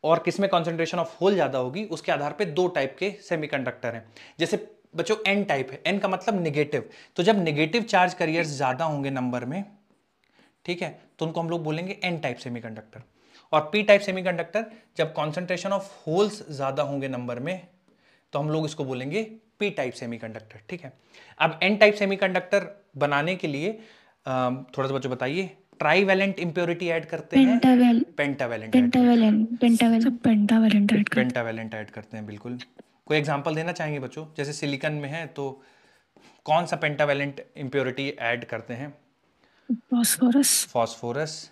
और किसमें कॉन्सेंट्रेशन ऑफ होल ज्यादा होगी, उसके आधार पर दो टाइप के सेमीकंडक्टर हैं। जैसे बच्चों एन टाइप है, एन का मतलब निगेटिव। तो जब निगेटिव चार्ज कैरियर्स ज्यादा होंगे नंबर में, ठीक है, तो उनको हम लोग बोलेंगे एन टाइप सेमीकंडक्टर। और पी टाइप सेमीकंडक्टर, जब कॉन्सेंट्रेशन ऑफ होल्स ज्यादा होंगे नंबर में, तो हम लोग इसको बोलेंगे पी टाइप सेमीकंडक्टर, ठीक है। अब एन टाइप सेमीकंडक्टर बनाने के लिए थोड़ा सा बच्चों बताइए, ट्राईवैलेंट इंप्योरिटी ऐड करते हैं, पेंटावैलेंट ऐड करते हैं, बिल्कुल। कोई एग्जांपल देना चाहेंगे बच्चों? जैसे सिलिकॉन में है तो कौन सा पेंटावैलेंट इंप्योरिटी ऐड करते हैं? फास्फोरस,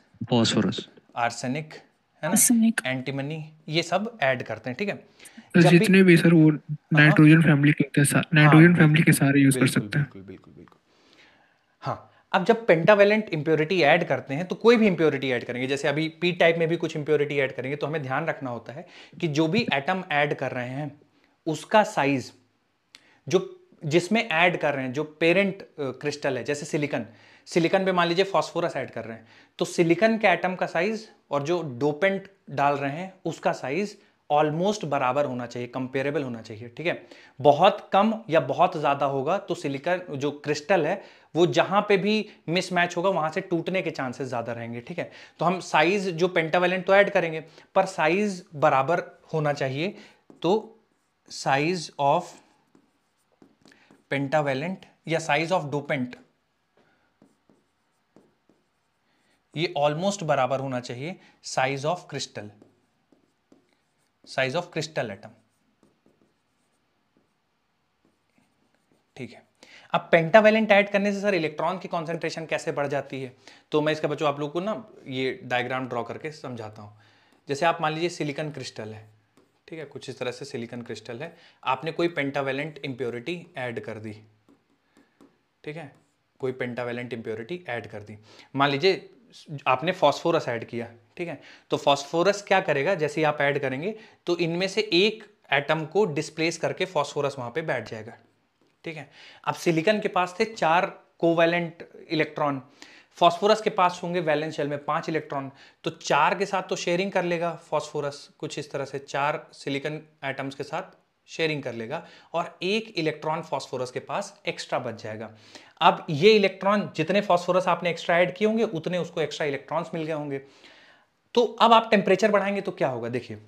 आर्सेनिक, है ना, एंटीमनी, ये सब ऐड करते हैं, ठीक है। तो जितने भी सर वो नाइट्रोजन फैमिली के सारे यूज कर सकते हैं। बिल्कुल। हाँ, अब जब पेंटावैलेंट इंप्योरिटी ऐड करते हैं तो कोई भी इंप्योरिटी ऐड करेंगे, जैसे अभी पी टाइप में भी कुछ इंप्योरिटी ऐड करेंगे, तो हमें ध्यान रखना होता है कि जो भी एटम ऐड कर रहे हैं उसका साइज, जो जिसमें ऐड कर रहे हैं, जो पेरेंट क्रिस्टल है, जैसे सिलिकॉन पे मान लीजिए फास्फोरस ऐड कर रहे हैं, तो सिलिकॉन के एटम का साइज और जो डोपेंट डाल रहे हैं उसका साइज ऑलमोस्ट बराबर होना चाहिए, कंपेरेबल होना चाहिए, ठीक है। बहुत कम या बहुत ज्यादा होगा तो सिलिकॉन जो क्रिस्टल है वो जहां पे भी मिसमैच होगा वहां से टूटने के चांसेस ज्यादा रहेंगे, ठीक है। तो हम साइज जो पेंटावैलेंट तो ऐड करेंगे, पर साइज बराबर होना चाहिए। तो साइज ऑफ पेंटावैलेंट या साइज ऑफ डोपेंट ये ऑलमोस्ट बराबर होना चाहिए साइज ऑफ क्रिस्टल एटम, ठीक है। अब पेंटावैलेंट ऐड करने से सर इलेक्ट्रॉन की कॉन्सेंट्रेशन कैसे बढ़ जाती है? तो मैं इसका बच्चों आप लोग को ना ये डायग्राम ड्रॉ करके समझाता हूं। जैसे आप मान लीजिए सिलिकॉन क्रिस्टल है, ठीक है, कुछ इस तरह से सिलिकॉन क्रिस्टल है, आपने कोई पेंटावैलेंट इंप्योरिटी ऐड कर दी, ठीक है, कोई पेंटावैलेंट इंप्योरिटी ऐड कर दी। मान लीजिए आपने फास्फोरस ऐड किया, ठीक है, तो फास्फोरस क्या करेगा, जैसे ही आप ऐड करेंगे तो इनमें से एक एटम को डिस्प्लेस करके फास्फोरस वहां पे बैठ जाएगा, ठीक है। अब सिलिकॉन के पास थे 4 कोवैलेंट इलेक्ट्रॉन, फास्फोरस के पास होंगे वैलेंस शेल में 5 इलेक्ट्रॉन, तो 4 के साथ तो शेयरिंग कर लेगा फास्फोरस, कुछ इस तरह से 4 सिलिकॉन एटम्स के साथ शेयरिंग कर लेगा, और 1 इलेक्ट्रॉन फास्फोरस के पास एक्स्ट्रा बच जाएगा। अब ये इलेक्ट्रॉन, जितने फास्फोरस आपने एक्स्ट्रा ऐड किए होंगे उतने उसको एक्स्ट्रा इलेक्ट्रॉन्स मिल गए होंगे। तो अब आप टेम्परेचर बढ़ाएंगे तो क्या होगा, देखिए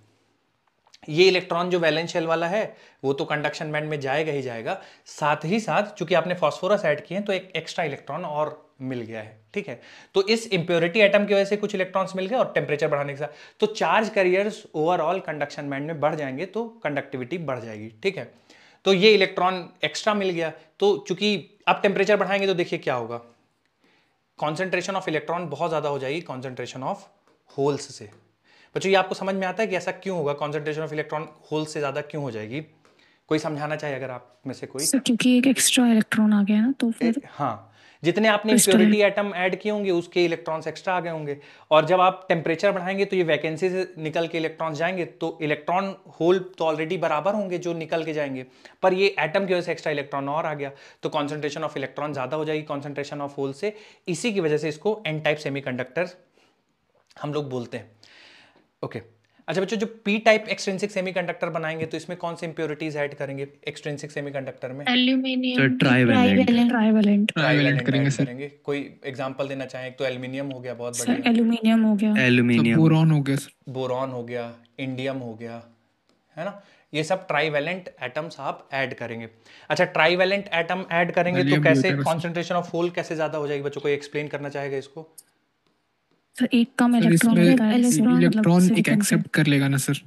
ये इलेक्ट्रॉन जो वैलेंस शेल वाला है वो तो कंडक्शन बैंड में जाएगा ही जाएगा, साथ ही साथ चूंकि आपने फास्फोरस ऐड किए हैं तो एक एक्स्ट्रा इलेक्ट्रॉन और मिल गया है, ठीक है। तो इस इंप्योरिटी एटम की वजह से कुछ इलेक्ट्रॉन्स मिल गए और टेम्परेचर बढ़ाने के साथ तो charge carriers overall conduction band में बढ़ जाएंगे, तो कंडक्टिविटी बढ़ जाएगी, ठीक है। तो ये इलेक्ट्रॉन एक्स्ट्रा मिल गया, तो चूंकि अब टेम्परेचर बढ़ाएंगे तो देखिए क्या होगा, कॉन्सेंट्रेशन ऑफ इलेक्ट्रॉन बहुत ज्यादा हो जाएगी कॉन्सेंट्रेशन ऑफ होल्स से। बच्चों ये आपको समझ में आता है कि ऐसा क्यों होगा, कॉन्सेंट्रेशन ऑफ इलेक्ट्रॉन होल्स से ज्यादा क्यों हो जाएगी? कोई समझाना चाहे अगर आप में से कोई? सर क्योंकि एक एक्स्ट्रा इलेक्ट्रॉन आ गया ना, तो फिर हाँ, जितने आपने क्रिस्टल इंप्योरिटी एटम ऐड किए होंगे उसके इलेक्ट्रॉन्स एक्स्ट्रा आ गए होंगे, और जब आप टेम्परेचर बढ़ाएंगे तो ये वैकेंसी से निकल के इलेक्ट्रॉन्स जाएंगे, तो इलेक्ट्रॉन होल तो ऑलरेडी बराबर होंगे जो निकल के जाएंगे, पर ये एटम की वजह से एक्स्ट्रा इलेक्ट्रॉन और आ गया, तो कॉन्सेंट्रेशन ऑफ इलेक्ट्रॉन ज्यादा हो जाएगी कॉन्सेंट्रेशन ऑफ होल से। इसी की वजह से इसको एन टाइप सेमीकंडक्टर हम लोग बोलते हैं। ओके अच्छा बच्चों, जो पी टाइप एक्सट्रिंसिक सेमीकंडक्टर बनाएंगे तो इसमें कौन से इंप्योरिटीज ऐड करेंगे एक्सट्रिंसिक सेमीकंडक्टर में? एल्यूमिनियम ट्राइवेलेंट ट्राइवेलेंट ट्राइवेलेंट करेंगे ऐड सर। करेंगे। कोई एग्जांपल देना चाहें? एक तो एल्युमिनियम हो गया, बहुत सर बढ़िया, एल्यूमिनियम हो गया, सब एल्यूमिनियम बोरॉन हो गया सर। बोरॉन हो गया, इंडियम हो गया, है ना, ये सब ट्राइवेलेंट एटम्स आप ऐड करेंगे। अच्छा, ट्राइवेलेंट एटम ऐड करेंगे तो Helium भी हो कैसे जाएगा सर। कॉन्सेंट्रेशन ऑफ होल कैसे ज्यादा हो जाएगी? बच्चों को एक्सप्लेन करना चाहेगा इसको? सर एक कम सर इलेक्ट्रॉन इसमें होता है मतलब इलेक्ट्रॉन एक सिलिकॉन से। एक्सेप्ट कर लेगा ना सर।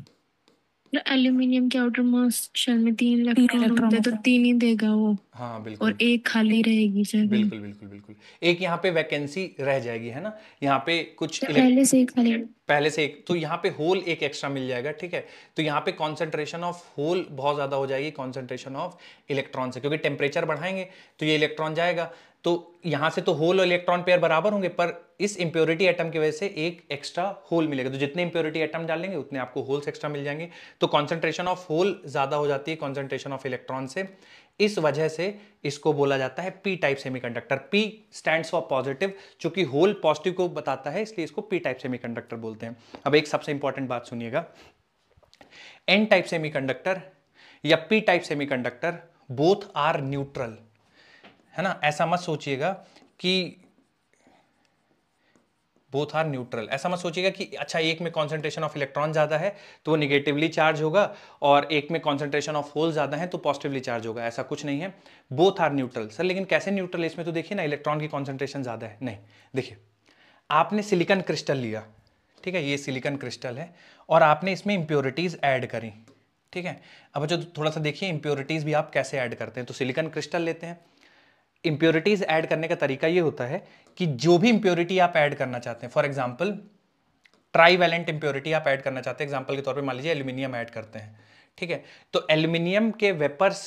एल्यूमिनियम के आउटर मोस्ट शेल में 3 इलेक्ट्रॉन इलेक्ट्रॉन होते हैं, तो होते हैं। 3 ही देगा वो, हाँ बिल्कुल, और एक खाली रहेगी जगह। बिल्कुल बिल्कुल बिल्कुल, एक यहाँ पे वैकेंसी रह जाएगी, है ना, यहाँ पे कुछ पहले से ही खाली। पहले से एक, तो यहाँ पे होल एक एक्स्ट्रा मिल जाएगा, ठीक है। तो यहाँ पे कॉन्सेंट्रेशन ऑफ होल बहुत ज्यादा हो जाएगी कॉन्सेंट्रेशन ऑफ इलेक्ट्रॉन से, क्योंकि टेम्परेचर बढ़ाएंगे तो ये इलेक्ट्रॉन जाएगा, तो यहाँ से तो होल और इलेक्ट्रॉन पेयर बराबर होंगे, पर इस इंप्योरिटी एटम की वजह से एक एक्स्ट्रा होल मिलेगा, तो जितने इंप्योरिटी एटम डालेंगे उतने आपको होल्स एक्स्ट्रा मिल जाएंगे, तो कॉन्सेंट्रेशन ऑफ होल ज्यादा हो जाती है कॉन्सेंट्रेशन ऑफ इलेक्ट्रॉन से। इस वजह से इसको बोला जाता है P type semiconductor. P stands for positive, चूंकि होल पॉजिटिव को बताता है इसलिए इसको पी टाइप सेमीकंडक्टर बोलते हैं। अब एक सबसे इंपॉर्टेंट बात सुनिएगा, एन टाइप सेमीकंडक्टर या P type semiconductor both are neutral, है ना, ऐसा मत सोचिएगा कि बोथ आर न्यूट्रल, ऐसा मत सोचिएगा कि अच्छा एक में कॉन्सेंट्रेशन ऑफ इलेक्ट्रॉन ज्यादा है तो वो निगेटिवली चार्ज होगा और एक में कॉन्सेंट्रेशन ऑफ होल ज्यादा है तो पॉजिटिवली चार्ज होगा, ऐसा कुछ नहीं है, बोथ आर न्यूट्रल। सर लेकिन कैसे न्यूट्रल है? इसमें तो देखिए ना इलेक्ट्रॉन की कॉन्सेंट्रेशन ज्यादा है, नहीं देखिए, आपने सिलिकॉन क्रिस्टल लिया, ठीक है, ये सिलिकॉन क्रिस्टल है और आपने इसमें इंप्योरिटीज ऐड करी, ठीक है। अब जो थोड़ा सा देखिए इंप्योरिटीज भी आप कैसे ऐड करते हैं, तो सिलिकॉन क्रिस्टल लेते हैं, इंप्योरिटीज ऐड करने का तरीका ये होता है कि जो भी इंप्योरिटी आप ऐड करना चाहते हैं, फॉर एग्जांपल ट्राइवेलेंट इंप्योरिटी आप ऐड करना चाहते हैं, एग्जांपल के तौर पे मान लीजिए एल्यूमिनियम ऐड करते हैं, ठीक है, तो एल्यूमिनियम के वेपर्स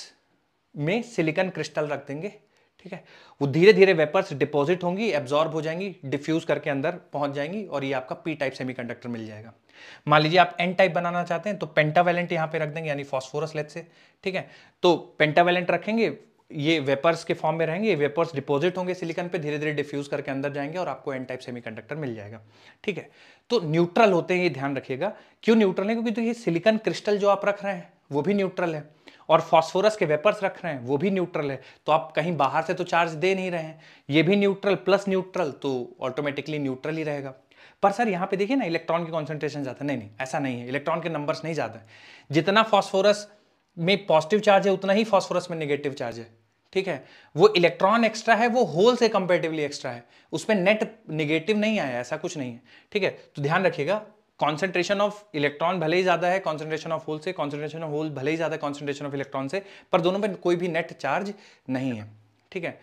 में सिलिकॉन क्रिस्टल रख देंगे, ठीक है, वो धीरे धीरे वेपर्स डिपॉजिट होंगी, एब्जॉर्ब हो जाएंगी, डिफ्यूज करके अंदर पहुंच जाएंगी और ये आपका पी टाइप सेमीकंडक्टर मिल जाएगा। मान लीजिए आप एन टाइप बनाना चाहते हैं तो पेंटावेलेंट यहां पे रख देंगे, यानी फॉस्फोरस लेट से, ठीक है, तो पेंटावेलेंट रखेंगे, ये वेपर्स के फॉर्म में रहेंगे, ये वेपर्स डिपॉजिट होंगे सिलिकॉन पे, धीरे धीरे डिफ्यूज करके अंदर जाएंगे और आपको एन टाइप सेमीकंडक्टर मिल जाएगा, ठीक है। तो न्यूट्रल होते हैं, ये ध्यान रखिएगा। क्यों न्यूट्रल है? क्योंकि तो ये सिलिकॉन क्रिस्टल जो आप रख रहे हैं वो भी न्यूट्रल है और फॉस्फोरस के वेपर्स रख रहे हैं वो भी न्यूट्रल है, तो आप कहीं बाहर से तो चार्ज दे नहीं रहे हैं, ये भी न्यूट्रल प्लस न्यूट्रल, तो ऑटोमेटिकली न्यूट्रल ही रहेगा। पर सर यहाँ पे देखिए ना इलेक्ट्रॉन की कॉन्सेंट्रेशन ज्यादा, नहीं नहीं ऐसा नहीं है, इलेक्ट्रॉन के नंबर्स नहीं ज्यादा है, जितना फॉस्फोरस में पॉजिटिव चार्ज है उतना ही फॉस्फोरस में नेगेटिव चार्ज है, ठीक है, वो इलेक्ट्रॉन एक्स्ट्रा है, वो होल से कंपेरेटिवली एक्स्ट्रा है, उसमें नेट नेगेटिव नहीं आया, ऐसा कुछ नहीं है, ठीक है। तो ध्यान रखिएगा, कॉन्सेंट्रेशन ऑफ इलेक्ट्रॉन भले ही ज्यादा है कॉन्सेंट्रेशन ऑफ होल से, कॉन्सेंट्रेशन ऑफ होल भले ही ज्यादा है कॉन्सेंट्रेशन ऑफ इलेक्ट्रॉन से, पर दोनों में कोई भी नेट चार्ज नहीं है, ठीक है।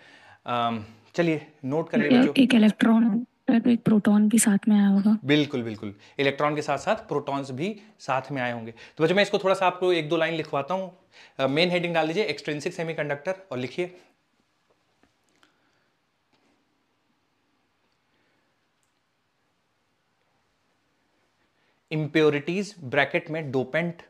चलिए नोट कर लीजिए। एक इलेक्ट्रॉन तो एक प्रोटॉन भी साथ में आया होगा। बिल्कुल बिल्कुल, इलेक्ट्रॉन के साथ साथ प्रोटॉन्स भी साथ में आए होंगे। तो बच्चों मैं इसको थोड़ा सा आपको एक दो लाइन लिखवाता हूं। मेन हेडिंग डाल दीजिए एक्सट्रिंसिक सेमीकंडक्टर और लिखिए इंप्योरिटीज ब्रैकेट में डोपेंट,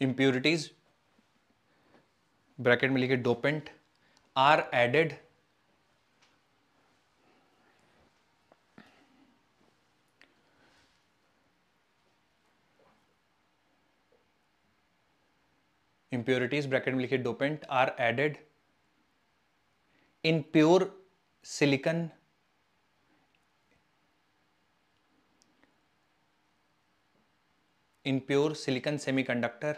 इंप्योरिटीज ब्रैकेट में लिखिए dopant are added impurities bracket में लिखिए dopant are added in pure silicon semiconductor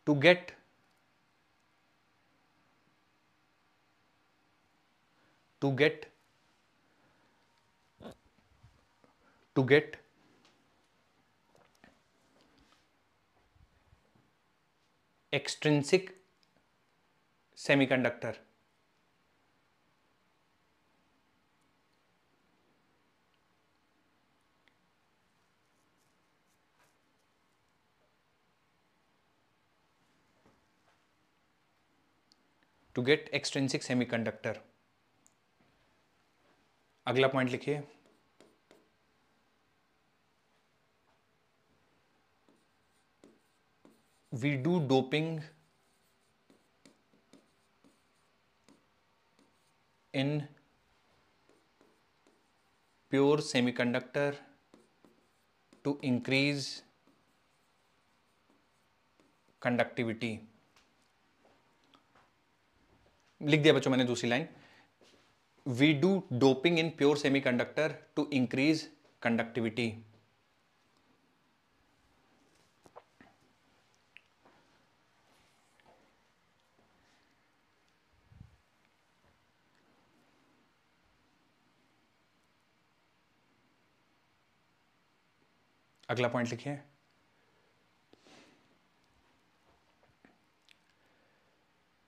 to get to get to get extrinsic semiconductor. To get extrinsic semiconductor. अगला पॉइंट लिखिए, we do doping in pure semiconductor to increase conductivity. लिख दिया बच्चों मैंने दूसरी line, we do doping in pure semiconductor to increase conductivity. अगला पॉइंट लिखिए,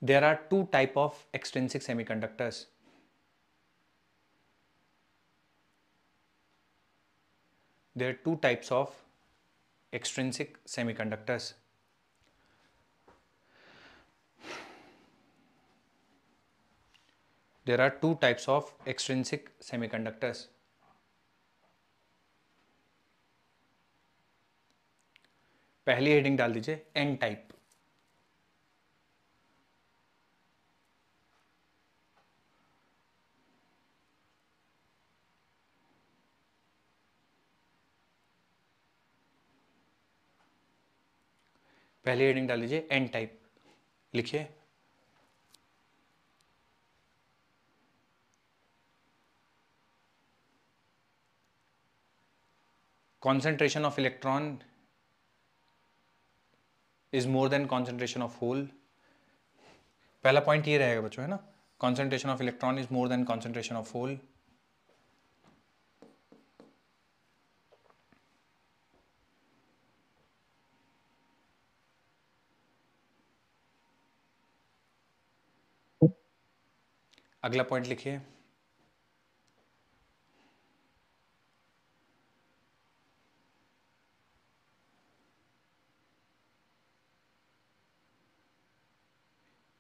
there are two type of extrinsic semiconductors. There are two types of extrinsic semiconductors. There are two types of extrinsic semiconductors. पहली heading डाल दीजिए N type. पहली heading डाल दीजिए N type. लिखिए, concentration of electron is more than concentration of hole. पहला point ये रहेगा बच्चों, है ना, concentration of electron is more than concentration of hole. अगला पॉइंट लिखिए,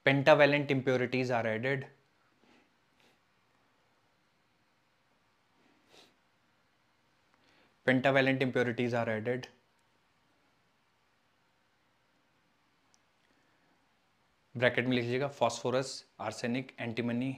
pentavalent impurities are added. Pentavalent impurities are added. Bracket में लिख लीजिएगा फॉस्फोरस, आर्सेनिक, एंटीमनी.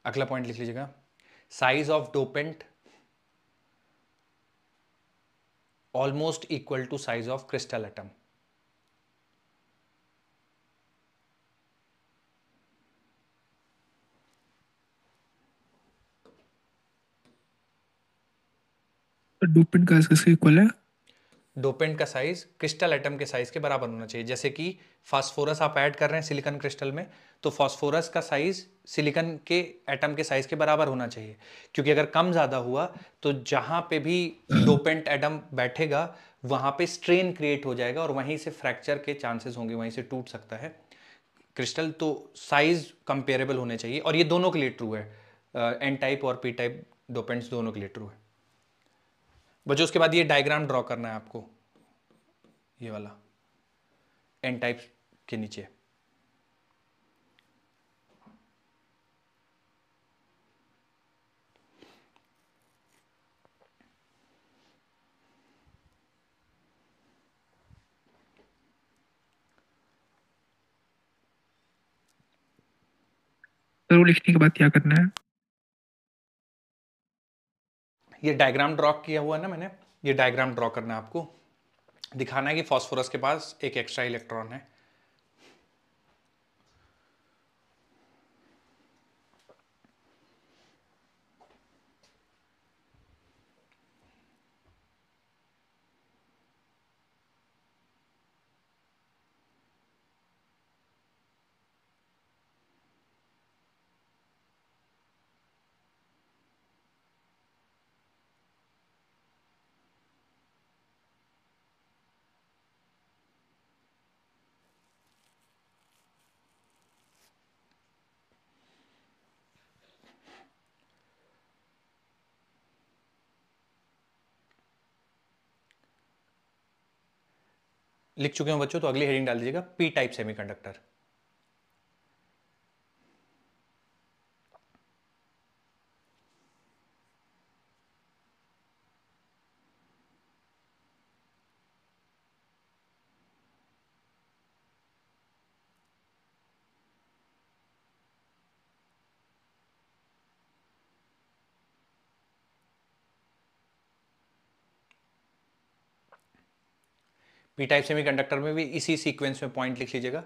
अगला पॉइंट लिख लीजिएगा, size of dopant almost equal to size of crystal atom. Dopant का किसके इक्वल है? डोपेंट का साइज क्रिस्टल एटम के साइज के बराबर होना चाहिए. जैसे कि फास्फोरस आप ऐड कर रहे हैं सिलिकॉन क्रिस्टल में, तो फास्फोरस का साइज सिलिकॉन के एटम के साइज के बराबर होना चाहिए. क्योंकि अगर कम ज़्यादा हुआ तो जहाँ पे भी डोपेंट एटम बैठेगा वहाँ पे स्ट्रेन क्रिएट हो जाएगा और वहीं से फ्रैक्चर के चांसेस होंगे, वहीं से टूट सकता है क्रिस्टल. तो साइज कंपेरेबल होने चाहिए और ये दोनों के लिए ट्रू है, एन टाइप और पी टाइप डोपेंट्स दोनों के लिए ट्रू है. बच्चों उसके बाद ये डायग्राम ड्रॉ करना है आपको, ये वाला एन टाइप के नीचे. तो वो लिखने के बाद क्या करना है? ये डायग्राम ड्रॉ किया हुआ है ना मैंने, ये डायग्राम ड्रॉ करना है आपको. दिखाना है कि फॉस्फोरस के पास एक एक्स्ट्रा इलेक्ट्रॉन है। लिख चुके हो बच्चों, तो अगली हेडिंग डाल दीजिएगा P type semiconductor. P type semiconductor में भी इसी सीक्वेंस में पॉइंट लिख लीजिएगा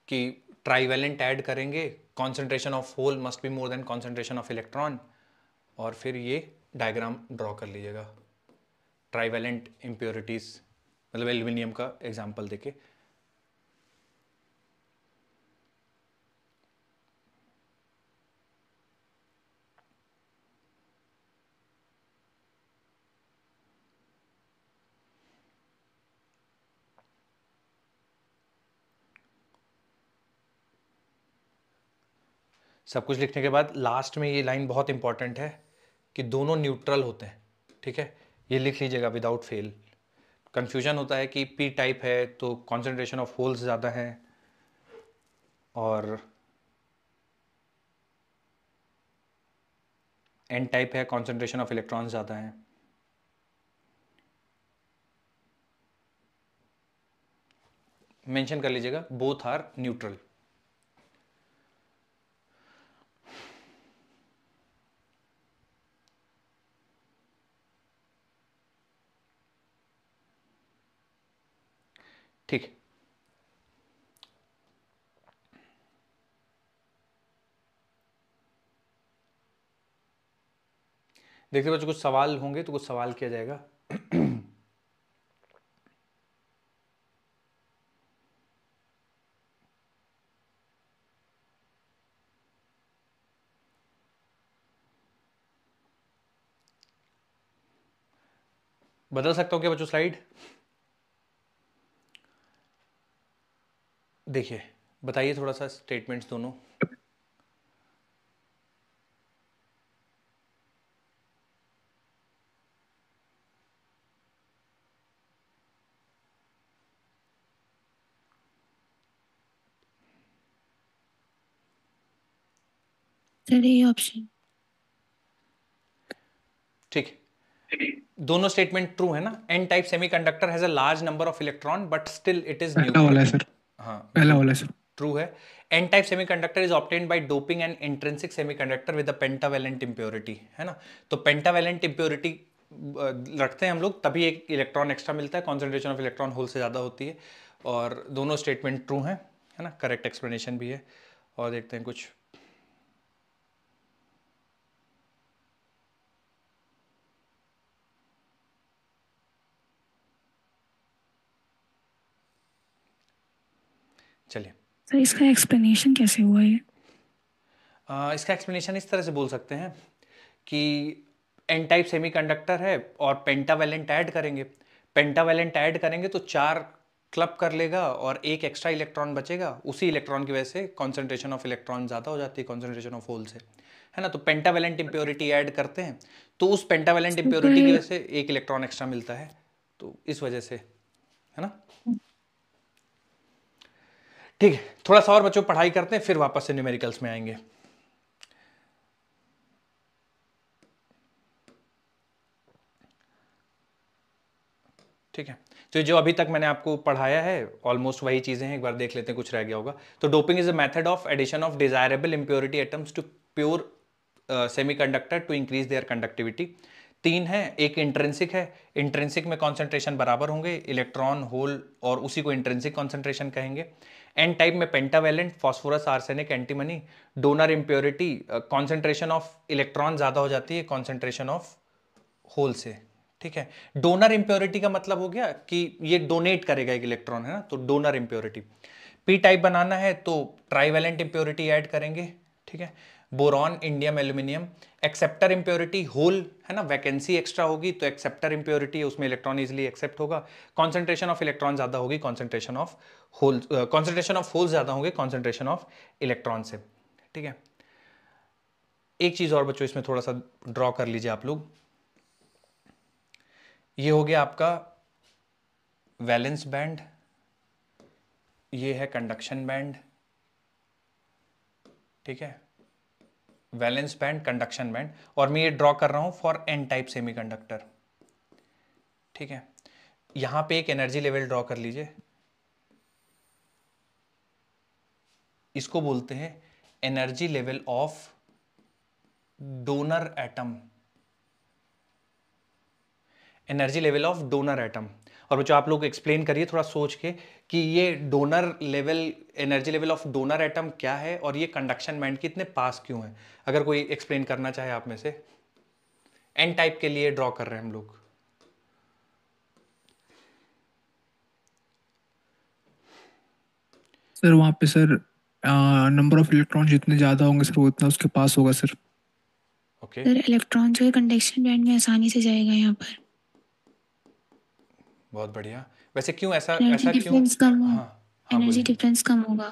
कि ट्राईवैलेंट ऐड करेंगे, concentration of hole must be more than concentration of electron, और फिर ये डायग्राम ड्रॉ कर लीजिएगा ट्राईवैलेंट इम्प्योरिटीज, मतलब एल्यूमिनियम का एग्जाम्पल देके। सब कुछ लिखने के बाद लास्ट में ये लाइन बहुत इंपॉर्टेंट है कि दोनों न्यूट्रल होते हैं, ठीक है, ये लिख लीजिएगा विदाउट फेल। कंफ्यूजन होता है कि पी टाइप है तो कॉन्सेंट्रेशन ऑफ होल्स ज़्यादा है, और एन टाइप है कॉन्सेंट्रेशन ऑफ इलेक्ट्रॉन ज़्यादा है। मेंशन कर लीजिएगा बोथ आर न्यूट्रल। ठीक है, देखते बच्चों कुछ सवाल होंगे तो कुछ सवाल किया जाएगा। बदल सकता हूं क्या बच्चों स्लाइड? देखिए बताइए थोड़ा सा स्टेटमेंट्स दोनों। सर ये ऑप्शन। ठीक, दोनों स्टेटमेंट ट्रू है ना। N type semiconductor has a large number of electron but still it is पहला वाला है न्यूट्रल। सर, हाँ पहला वाला है सर। ट्रू है। N type semiconductor is obtained by doping an intrinsic semiconductor with a pentavalent impurity, है ना। तो पेंटावैलेंट इंप्योरिटी रखते हैं हम लोग, तभी एक इलेक्ट्रॉन एक्स्ट्रा मिलता है, कॉन्सेंट्रेशन ऑफ इलेक्ट्रॉन होल से ज़्यादा होती है। और दोनों स्टेटमेंट ट्रू हैं, है ना, करेक्ट एक्सप्लेनेशन भी है। और देखते हैं कुछ। चलिए, सर इसका एक्सप्लेनेशन कैसे हुआ ये? इसका एक्सप्लेनेशन इस तरह से बोल सकते हैं कि एन टाइप सेमीकंडक्टर है और पेंटावैलेंट ऐड करेंगे। पेंटावैलेंट ऐड करेंगे तो 4 क्लब कर लेगा और एक एक्स्ट्रा इलेक्ट्रॉन बचेगा। उसी इलेक्ट्रॉन की वजह से कॉन्सेंट्रेशन ऑफ इलेक्ट्रॉन ज़्यादा हो जाती है कॉन्सेंट्रेशन ऑफ होल से, है ना। तो पेंटावैलेंट इम्प्योरिटी ऐड करते हैं तो उस पेंटावैलेंट इम्प्योरिटी की वजह से एक इलेक्ट्रॉन एक्स्ट्रा मिलता है, तो इस वजह से, है ना। ठीक है, थोड़ा सा और बच्चों पढ़ाई करते हैं, फिर वापस से न्यूमेरिकल्स में आएंगे। ठीक है, तो जो अभी तक मैंने आपको पढ़ाया है ऑलमोस्ट वही चीजें हैं, एक बार देख लेते हैं कुछ रह गया होगा। तो doping is a method of addition of desirable impurity atoms to pure semiconductor to increase their conductivity. तीन है, एक इंट्रिंसिक है, इंट्रिंसिक में कॉन्सेंट्रेशन बराबर होंगे, इलेक्ट्रॉन होल, और उसी को इंट्रिंसिक कॉन्सेंट्रेशन कहेंगे। एन टाइप में pentavalent, phosphorus arsenic antimony, donor impurity, concentration of electron ज्यादा हो जाती है कॉन्सेंट्रेशन ऑफ होल से, ठीक है। डोनर इम्प्योरिटी का मतलब हो गया कि ये डोनेट करेगा एक इलेक्ट्रॉन, है ना, तो डोनर इम्प्योरिटी। पी टाइप बनाना है तो ट्राईवेलेंट इम्प्योरिटी ऐड करेंगे, ठीक है। Boron, indium, aluminium. Acceptor impurity hole, है ना, वैकेंसी एक्स्ट्रा होगी तो एक्सेप्टर इम्प्योरिटी, उसमें इलेक्ट्रॉन इजीली एक्सेप्ट होगा। कॉन्सेंट्रेशन ऑफ इलेक्ट्रॉन ज्यादा होगी concentration of hole, concentration of hole ज्यादा होंगे कॉन्सेंट्रेशन ऑफ इलेक्ट्रॉन से, ठीक है। एक चीज और बच्चों इसमें थोड़ा सा ड्रॉ कर लीजिए आप लोग। ये हो गया आपका वैलेंस बैंड, ये है कंडक्शन बैंड, ठीक है, वैलेंस बैंड, कंडक्शन बैंड, और मैं ये ड्रॉ कर रहा हूं फॉर एन टाइप सेमीकंडक्टर, ठीक है। यहां पे एक एनर्जी लेवल ड्रॉ कर लीजिए, इसको बोलते हैं energy level of donor atom, energy level of donor atom. और बच्चों आप लोग एक्सप्लेन करिए थोड़ा सोच के कि ये donor level, energy level of donor atom क्या है और ये कंडक्शन बैंड के इतने पास क्यों है। अगर कोई एक्सप्लेन करना चाहे आप में से। एन टाइप के लिए ड्रॉ कर रहे हैं हम लोग। सर वहाँ पे सर नंबर ऑफ इलेक्ट्रॉन जितने ज़्यादा होंगे सर उतना उसके पास होगा सर। ओके, सर इलेक्ट्रॉन जो है कंडक्शन बैंड में आसानी से जाएगा यहाँ पर। बहुत बढ़िया। वैसे क्यों ऐसा एनर्जी ऐसा क्यों? डिफरेंस कम हो, हाँ हाँ एनर्जी बोलिए। डिफरेंस कम होगा।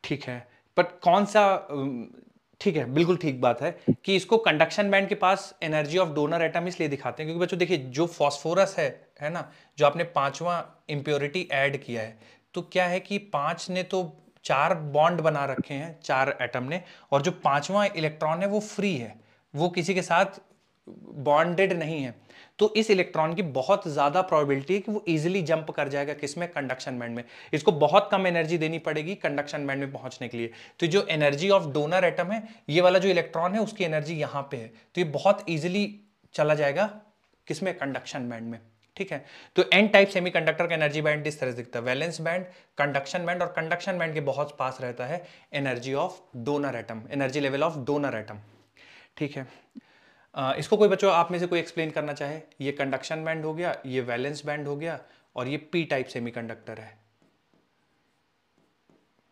ठीक है, बट कौन सा ठीक है, बिल्कुल ठीक बात है कि इसको कंडक्शन बैंड के पास एनर्जी ऑफ डोनर एटम इसलिए दिखाते हैं क्योंकि बच्चों देखिए जो फॉस्फोरस है ना, जो आपने पांचवा इंप्योरिटी ऐड किया है, तो क्या है कि पांच ने तो चार बॉन्ड बना रखे हैं, चार एटम ने, और जो पांचवा इलेक्ट्रॉन है वो फ्री है, वो किसी के साथ बॉन्डेड नहीं है। तो इस इलेक्ट्रॉन की बहुत ज्यादा प्रोबेबिलिटी है कि वो इजीली जंप कर जाएगा किसमें, कंडक्शन बैंड में। इसको बहुत कम एनर्जी देनी पड़ेगी कंडक्शन बैंड में पहुंचने के लिए। तो जो एनर्जी ऑफ डोनर एटम है, ये वाला जो इलेक्ट्रॉन है उसकी एनर्जी यहां पे है, तो ये बहुत इजीली चला जाएगा किसमें, कंडक्शन बैंड में, ठीक है। तो एन टाइप सेमीकंडक्टर का एनर्जी बैंड इस तरह से दिखता है, वैलेंस बैंड, कंडक्शन बैंड, और कंडक्शन बैंड के बहुत पास रहता है energy of donor atom, energy level of donor atom, ठीक है। इसको कोई बच्चों आप में से कोई एक्सप्लेन करना चाहे। ये कंडक्शन बैंड हो गया, ये वैलेंस बैंड हो गया, और ये पी टाइप सेमीकंडक्टर है।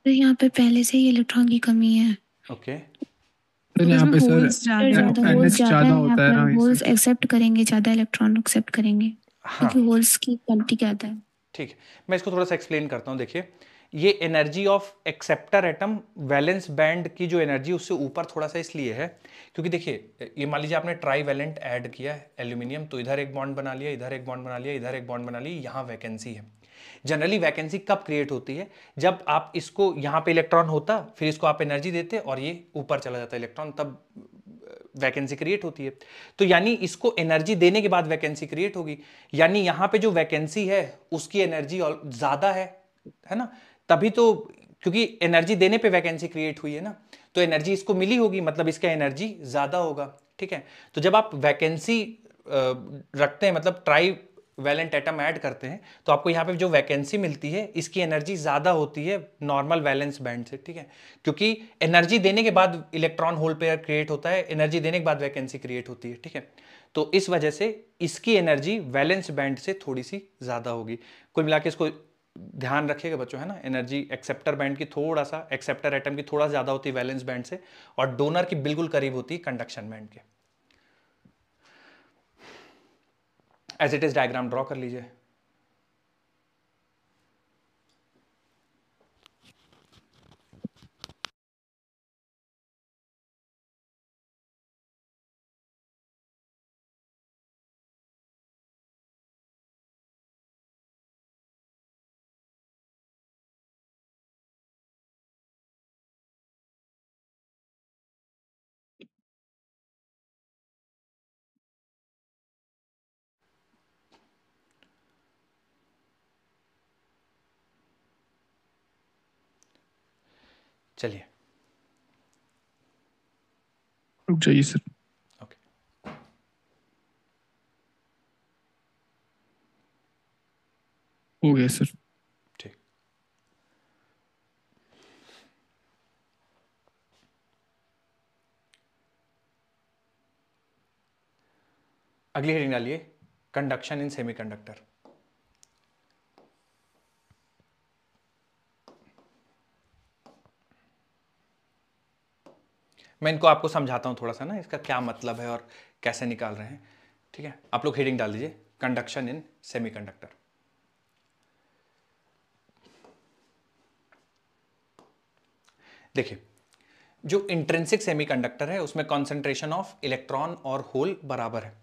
तो यहाँ पे पहले से ही इलेक्ट्रॉन की कमी है। ओके, सर यहाँ पे सर होल्स ज्यादा ज्यादा है। होल्स NH ज्यादा ज़्यादा है यहाँ होता है पर, ना होल्स इससे। एक्सेप्ट करेंगे, ज्यादा इलेक्ट्रॉन एक्सेप्ट करेंगे हाँ क्योंकि होल्स की क्वालिटी ज्यादा है। ठीक है, मैं इसको थोड़ा सा एक्सप्लेन करता हूँ। देखिए, ये energy of acceptor atom valence band की जो एनर्जी उससे ऊपर थोड़ा सा इसलिए है क्योंकि देखिए, ये मान लीजिए आपने ट्राई वैलेंट ऐड किया है एल्यूमिनियम, तो इधर एक बॉन्ड बना लिया, इधर एक बॉन्ड बना लिया, इधर एक बॉन्ड बना लिया, यहाँ वैकेंसी है। जनरली वैकेंसी कब क्रिएट होती है, जब आप इसको यहाँ पे इलेक्ट्रॉन होता, फिर इसको आप एनर्जी देते और ये ऊपर चला जाता इलेक्ट्रॉन, तब वैकेंसी क्रिएट होती है। तो यानी इसको एनर्जी देने के बाद वैकेंसी क्रिएट होगी, यानी यहां पे जो वैकेंसी है उसकी एनर्जी ज्यादा है ना, तभी तो, क्योंकि एनर्जी देने पे वैकेंसी क्रिएट हुई है ना, तो एनर्जी इसको मिली होगी, मतलब इसका एनर्जी ज्यादा होगा, ठीक है। तो जब आप वैकेंसी रखते हैं, मतलब ट्राई वैलेंट एटम ऐड करते हैं, तो आपको यहाँ पे जो वैकेंसी मिलती है इसकी एनर्जी ज्यादा होती है नॉर्मल वैलेंस बैंड से, ठीक है। क्योंकि एनर्जी देने के बाद इलेक्ट्रॉन होल पेयर क्रिएट होता है, एनर्जी देने के बाद वैकेंसी क्रिएट होती है, ठीक है। तो इस वजह से इसकी एनर्जी वैलेंस बैंड से थोड़ी सी ज्यादा होगी। कुल मिला के इसको ध्यान रखिएगा बच्चों, है ना, एनर्जी एक्सेप्टर बैंड की थोड़ा सा, एक्सेप्टर एटम की थोड़ा ज्यादा होती है वैलेंस बैंड से, और डोनर की बिल्कुल करीब होती है कंडक्शन बैंड के। As it is diagram draw कर लीजिए। चलिए, रुक जाइए सर। हो गया सर। ठीक। अगली हेडिंग डालिए, कंडक्शन इन सेमीकंडक्टर। मैं इनको आपको समझाता हूं थोड़ा सा ना, इसका क्या मतलब है और कैसे निकाल रहे हैं। ठीक है, आप लोग हेडिंग डाल दीजिए, कंडक्शन इन सेमीकंडक्टर। देखिए, जो इंट्रिंसिक सेमीकंडक्टर है उसमें कॉन्सेंट्रेशन ऑफ इलेक्ट्रॉन और होल बराबर है,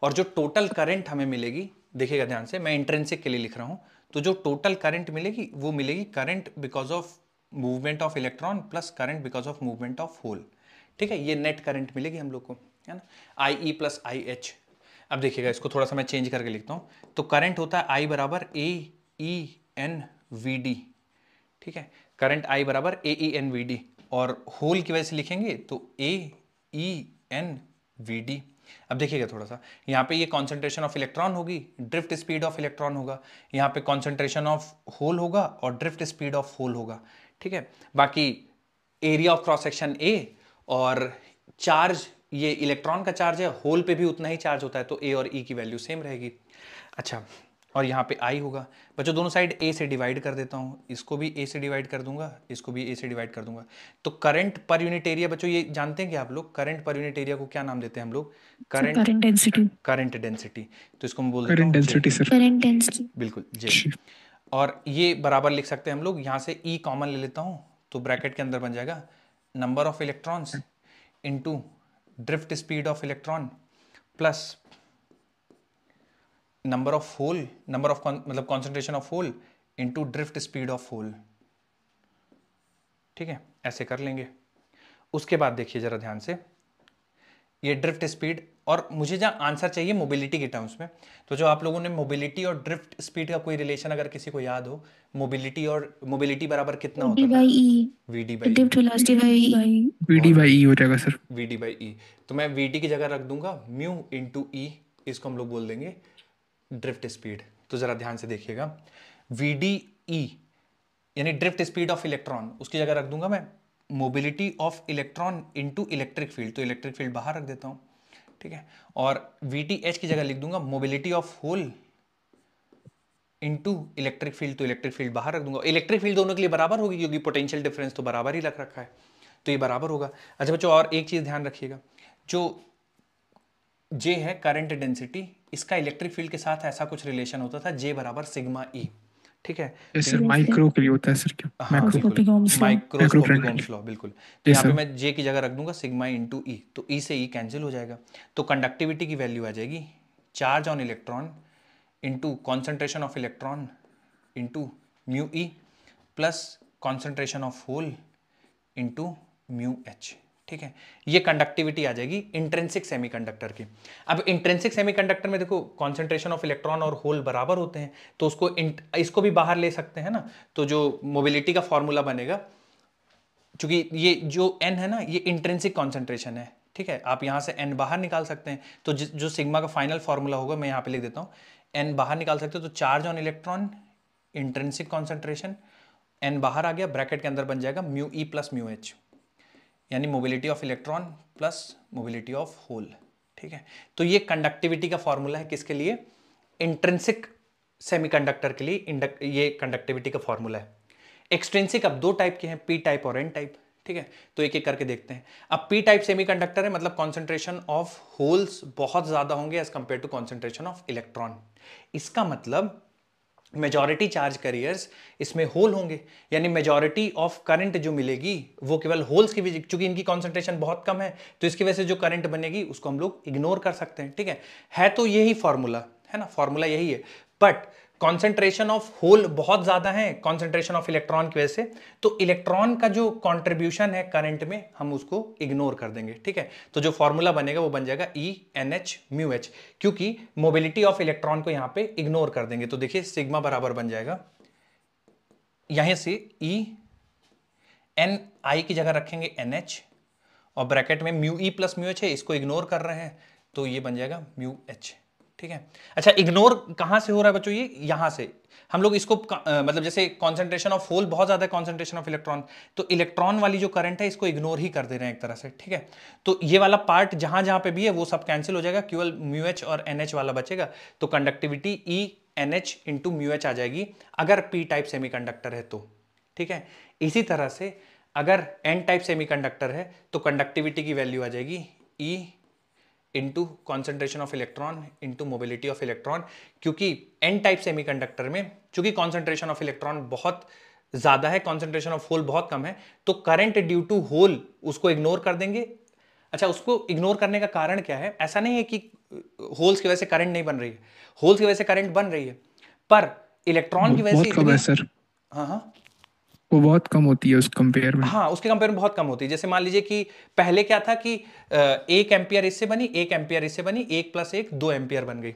और जो टोटल करंट हमें मिलेगी, देखिएगा ध्यान से, मैं इंट्रिंसिक के लिए लिख रहा हूं, तो जो टोटल करंट मिलेगी वो मिलेगी current because of movement of electron plus current because of movement of hole. ठीक है, ये नेट करंट मिलेगी हम लोग को, है ना, आई ई प्लस आई एच। अब देखिएगा, इसको थोड़ा सा मैं चेंज करके लिखता हूं, तो करंट होता है आई बराबर ए ई एन वी डी। ठीक है, करंट आई बराबर ए ई एन वी डी, और होल की वजह से लिखेंगे तो ए ई एन वी डी। अब देखिएगा थोड़ा सा, यहाँ पे ये कॉन्सेंट्रेशन ऑफ इलेक्ट्रॉन होगी, ड्रिफ्ट स्पीड ऑफ इलेक्ट्रॉन होगा, यहाँ पे कॉन्सेंट्रेशन ऑफ होल होगा और ड्रिफ्ट स्पीड ऑफ होल होगा। ठीक है, बाकी area of cross section A, और चार्ज, ये इलेक्ट्रॉन का चार्ज है, होल पे भी उतना ही चार्ज होता है, तो ए और ई की वैल्यू सेम रहेगी। अच्छा, और यहाँ पे आई होगा। बच्चों दोनों साइड ए से डिवाइड कर देता हूँ, इसको भी ए से डिवाइड कर दूंगा, इसको भी ए से डिवाइड कर दूंगा, तो करंट पर यूनिट एरिया, बच्चों ये जानते हैं कि आप लोग करंट पर यूनिट एरिया को क्या नाम देते हैं हम लोग? Current density. Current density. तो इसको हम बोल देता करंट हूँ डेंसिटी सर। Current density. बिल्कुल जे। और ये बराबर लिख सकते हैं हम लोग, यहाँ से ई कॉमन ले लेता हूँ, तो ब्रैकेट के अंदर बन जाएगा number of electrons into drift speed of electron plus number of hole, number of मतलब concentration of hole into drift speed of hole. ठीक है, ऐसे कर लेंगे। उसके बाद देखिए जरा ध्यान से, ये ड्रिफ्ट स्पीड, और मुझे जहां आंसर चाहिए मोबिलिटी के टर्म्स में, तो जो आप लोगों ने मोबिलिटी और ड्रिफ्ट स्पीड का कोई रिलेशन अगर किसी को याद हो, मोबिलिटी बराबर कितना होता है? V D by drift velocity by V D by E हो जाएगा सर। वीडी बाई ई। तो मैं वीडी की जगह रख दूंगा म्यू इंटू ई, इसको हम लोग बोल देंगे ड्रिफ्ट स्पीड। तो जरा ध्यान से देखिएगा, वीडी ई यानी ड्रिफ्ट स्पीड ऑफ इलेक्ट्रॉन, उसकी जगह रख दूंगा मैं mobility of electron into electric field, तो इलेक्ट्रिक फील्ड बाहर रख देता हूं। ठीक है, और वीटी एच की जगह लिख दूंगा mobility of hole into electric field, तो इलेक्ट्रिक फील्ड बाहर रख दूंगा। इलेक्ट्रिक फील्ड दोनों के लिए बराबर होगी क्योंकि पोटेंशियल डिफरेंस तो बराबर ही रख रखा है, तो ये बराबर होगा। अच्छा बच्चों, और एक चीज ध्यान रखिएगा, जो जे है करंट डेंसिटी, इसका इलेक्ट्रिक फील्ड के साथ ऐसा कुछ रिलेशन होता था, जे बराबर सिग्मा ई। ठीक है, यस सर, माइक्रो के लिए होता है सर। क्यों? Microscopic Ohm's law. Microscopic Ohm's law, बिल्कुल। तो Yes, यहाँ पे sir. मैं जे की जगह रख दूंगा सिग्मा इंटू ई, तो ई से ई कैंसिल हो जाएगा, तो कंडक्टिविटी की वैल्यू आ जाएगी charge on electron into concentration of electron into mu E plus concentration of hole into mu H. ठीक है, ये कंडक्टिविटी आ जाएगी इंट्रिंसिक सेमीकंडक्टर की। अब इंट्रिंसिक सेमीकंडक्टर में देखो कॉन्सेंट्रेशन ऑफ इलेक्ट्रॉन और होल बराबर होते हैं, तो उसको इसको भी बाहर ले सकते हैं ना, तो जो मोबिलिटी का फॉर्मूला बनेगा, चूंकि ये जो n है ना, ये इंट्रिंसिक कॉन्सेंट्रेशन है। ठीक है, आप यहां से n बाहर निकाल सकते हैं, तो जो सिग्मा का फाइनल फॉर्मूला होगा मैं यहां पे लिख देता हूं, n बाहर निकाल सकते हो, तो charge on electron intrinsic concentration, n बाहर आ गया, ब्रैकेट के अंदर बन जाएगा mu E plus mu H, यानी mobility of electron plus mobility of hole. ठीक है, तो ये कंडक्टिविटी का फॉर्मूला है किसके लिए? इंट्रिंसिक सेमीकंडक्टर के लिए ये कंडक्टिविटी का फॉर्मूला है। एक्सट्रिंसिक अब दो टाइप के हैं, पी टाइप और एन टाइप। ठीक है, तो एक एक करके देखते हैं। अब पी टाइप सेमीकंडक्टर है, मतलब कॉन्सेंट्रेशन ऑफ होल्स बहुत ज्यादा होंगे as compare to concentration of electron. इसका मतलब मेजॉरिटी चार्ज कैरियर्स इसमें होल होंगे, यानी मेजॉरिटी ऑफ करंट जो मिलेगी वो केवल होल्स की वजह, चूंकि इनकी कॉन्सेंट्रेशन बहुत कम है, तो इसकी वजह से जो करंट बनेगी उसको हम लोग इग्नोर कर सकते हैं। ठीक है तो यही फॉर्मूला है ना, फॉर्मूला यही है, बट कॉन्सेंट्रेशन ऑफ होल बहुत ज्यादा है कॉन्सेंट्रेशन ऑफ इलेक्ट्रॉन की वजह से, तो इलेक्ट्रॉन का जो कॉन्ट्रीब्यूशन है करंट में हम उसको इग्नोर कर देंगे। ठीक है, तो जो फॉर्मूला बनेगा वो बन जाएगा E N H mu H, क्योंकि मोबिलिटी ऑफ इलेक्ट्रॉन को यहां पे इग्नोर कर देंगे। तो देखिए सिग्मा बराबर बन जाएगा, यहां से ई एन आई की जगह रखेंगे एन एच, और ब्रैकेट में mu E plus mu H है, इसको इग्नोर कर रहे हैं, तो ये बन जाएगा म्यू एच। ठीक है। अच्छा, इग्नोर कहां से हो रहा है बच्चों? ये यहां से हम लोग इसको मतलब जैसे कॉन्सेंट्रेशन ऑफ होल बहुत ज्यादा है, कॉन्सेंट्रेशन ऑफ इलेक्ट्रॉन, तो इलेक्ट्रॉन वाली जो करंट है इसको इग्नोर ही कर दे रहे हैं एक तरह से, ठीक है। तो ये वाला पार्ट जहां जहां पे भी है वो सब कैंसिल हो जाएगा, केवल म्यू एच और एन एच वाला बचेगा। तो conductivity E N H into mu H आ जाएगी अगर पी टाइप सेमीकंडक्टर है तो, ठीक है। इसी तरह से अगर एन टाइप सेमीकंडक्टर है तो कंडक्टिविटी की वैल्यू आ जाएगी E into concentration of electron into mobility of electron, क्योंकि एन टाइप सेमीकंडक्टर में चूंकि कॉन्सेंट्रेशन ऑफ इलेक्ट्रॉन बहुत ज्यादा है, कॉन्सेंट्रेशन ऑफ होल बहुत कम है, तो करंट ड्यू टू होल उसको इग्नोर कर देंगे। अच्छा, उसको इग्नोर करने का कारण क्या है? ऐसा नहीं है कि होल्स की वजह से करंट नहीं बन रही है, होल्स की वजह से करंट बन रही है, पर इलेक्ट्रॉन की वजह से बहुत कम है सर, हाँ हाँ वो बहुत कम होती है उस कंपेयर में। हाँ, उसके कंपेयर में बहुत कम होती है। जैसे मान लीजिए कि पहले क्या था कि 1 एम्पियर इससे बनी, 1 एम्पियर इससे बनी, 1 + 1 2 एम्पियर बन गई।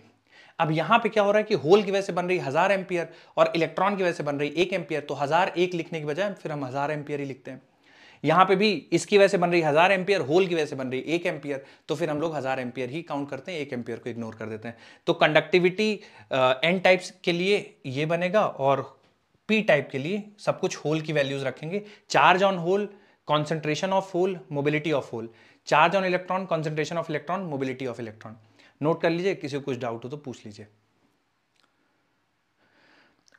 अब यहां पे क्या हो रहा है कि होल की वजह से बन रही 1000 एम्पियर और इलेक्ट्रॉन की वजह से बन रही 1 एम्पियर, तो 1001 लिखने की बजाय फिर हम 1000 एम्पियर ही लिखते हैं। यहां पे भी इसकी वजह से बन रही 1000 एम्पियर, होल की वजह से बन रही 1 एम्पियर, तो फिर हम लोग 1000 एम्पियर ही काउंट करते हैं, 1 एम्पियर को इग्नोर कर देते हैं। तो कंडक्टिविटी एन टाइप्स के लिए ये बनेगा और पी टाइप के लिए सब कुछ होल की वैल्यूज रखेंगे। Charge on hole, concentration of hole, mobility of hole, charge on electron, concentration of electron, mobility of electron. Note कर लीजिए, किसी को कुछ डाउट हो तो पूछ लीजिए।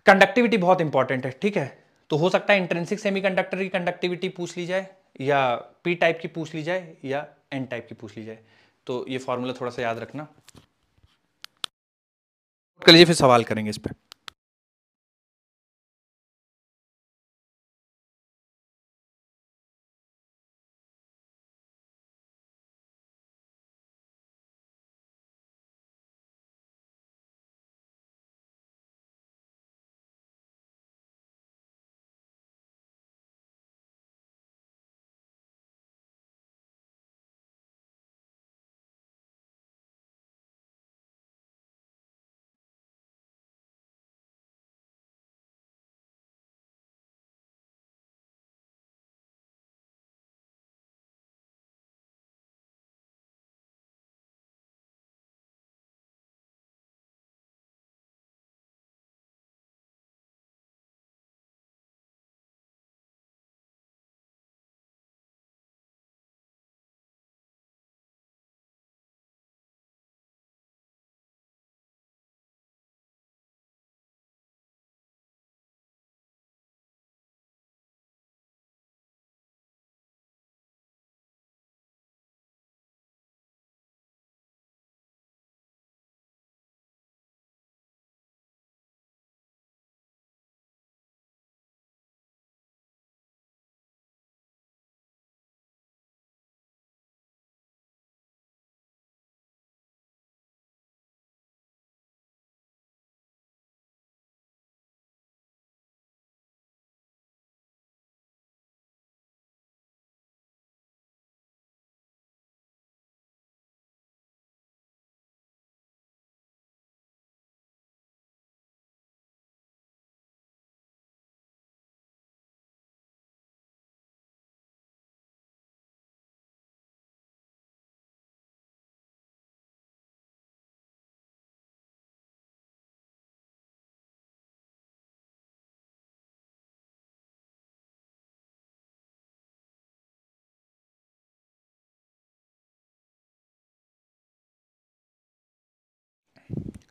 कंडक्टिविटी बहुत इंपॉर्टेंट है, ठीक है। तो हो सकता है इंट्रिंसिक सेमीकंडक्टर की कंडक्टिविटी पूछ ली जाए, या पी टाइप की पूछ ली जाए, या एन टाइप की पूछ ली जाए। तो ये फॉर्मूला थोड़ा सा याद रखना, कर लीजिए, फिर सवाल करेंगे इस पर।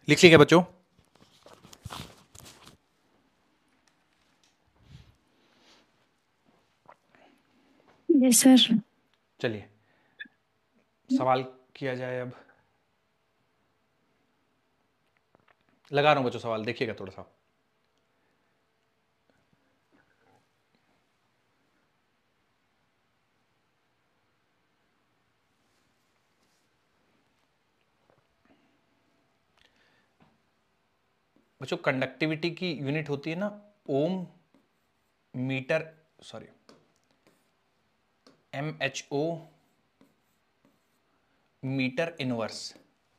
लिख लीजिए बच्चों। Yes sir. चलिए सवाल किया जाए। अब लगा रहा हूं बच्चों सवाल, देखिएगा थोड़ा सा। बच्चों कंडक्टिविटी की यूनिट होती है ना ohm metre, sorry MHO metre inverse,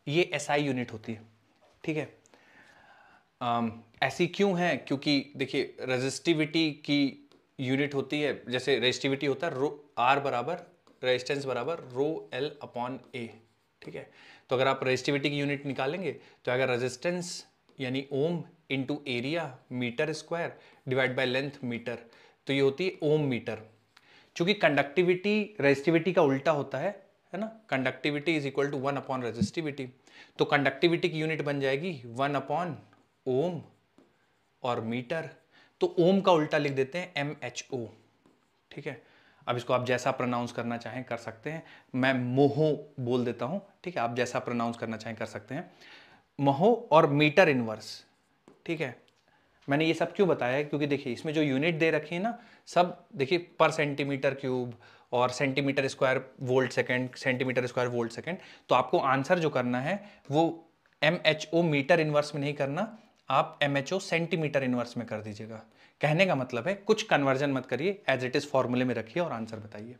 ये SI यूनिट होती है, ठीक है। ऐसी क्यों है? क्योंकि देखिए रेजिस्टिविटी की यूनिट होती है, जैसे रेजिस्टिविटी होता है रो R बराबर रेजिस्टेंस बराबर रो L/A, ठीक है। तो अगर आप रेजिस्टिविटी की यूनिट निकालेंगे तो अगर रेजिस्टेंस यानी ohm into area metre square divide by length metre, तो ये होती है ओम मीटर। चूंकि कंडक्टिविटी रेजिस्टिविटी का उल्टा होता है ना, conductivity is equal to 1 upon resistivity, तो कंडक्टिविटी की यूनिट बन जाएगी 1 अपॉन ओम और मीटर, तो ओम का उल्टा लिख देते हैं MHO। ठीक है, अब इसको आप जैसा प्रोनाउंस करना चाहें कर सकते हैं, मैं मोहो बोल देता हूं। ठीक है, आप जैसा प्रोनाउंस करना चाहें कर सकते हैं, मोहो और मीटर इनवर्स। ठीक है, मैंने ये सब क्यों बताया है, क्योंकि देखिए इसमें जो यूनिट दे रखी है ना, सब देखिए पर सेंटीमीटर क्यूब और centimetre square volt second, centimetre square volt second, तो आपको आंसर जो करना है वो MHO मीटर इनवर्स में नहीं करना, आप MHO सेंटीमीटर इनवर्स में कर दीजिएगा। कहने का मतलब है कुछ कन्वर्जन मत करिए, एज इट इज फॉर्मूले में रखिए और आंसर बताइए।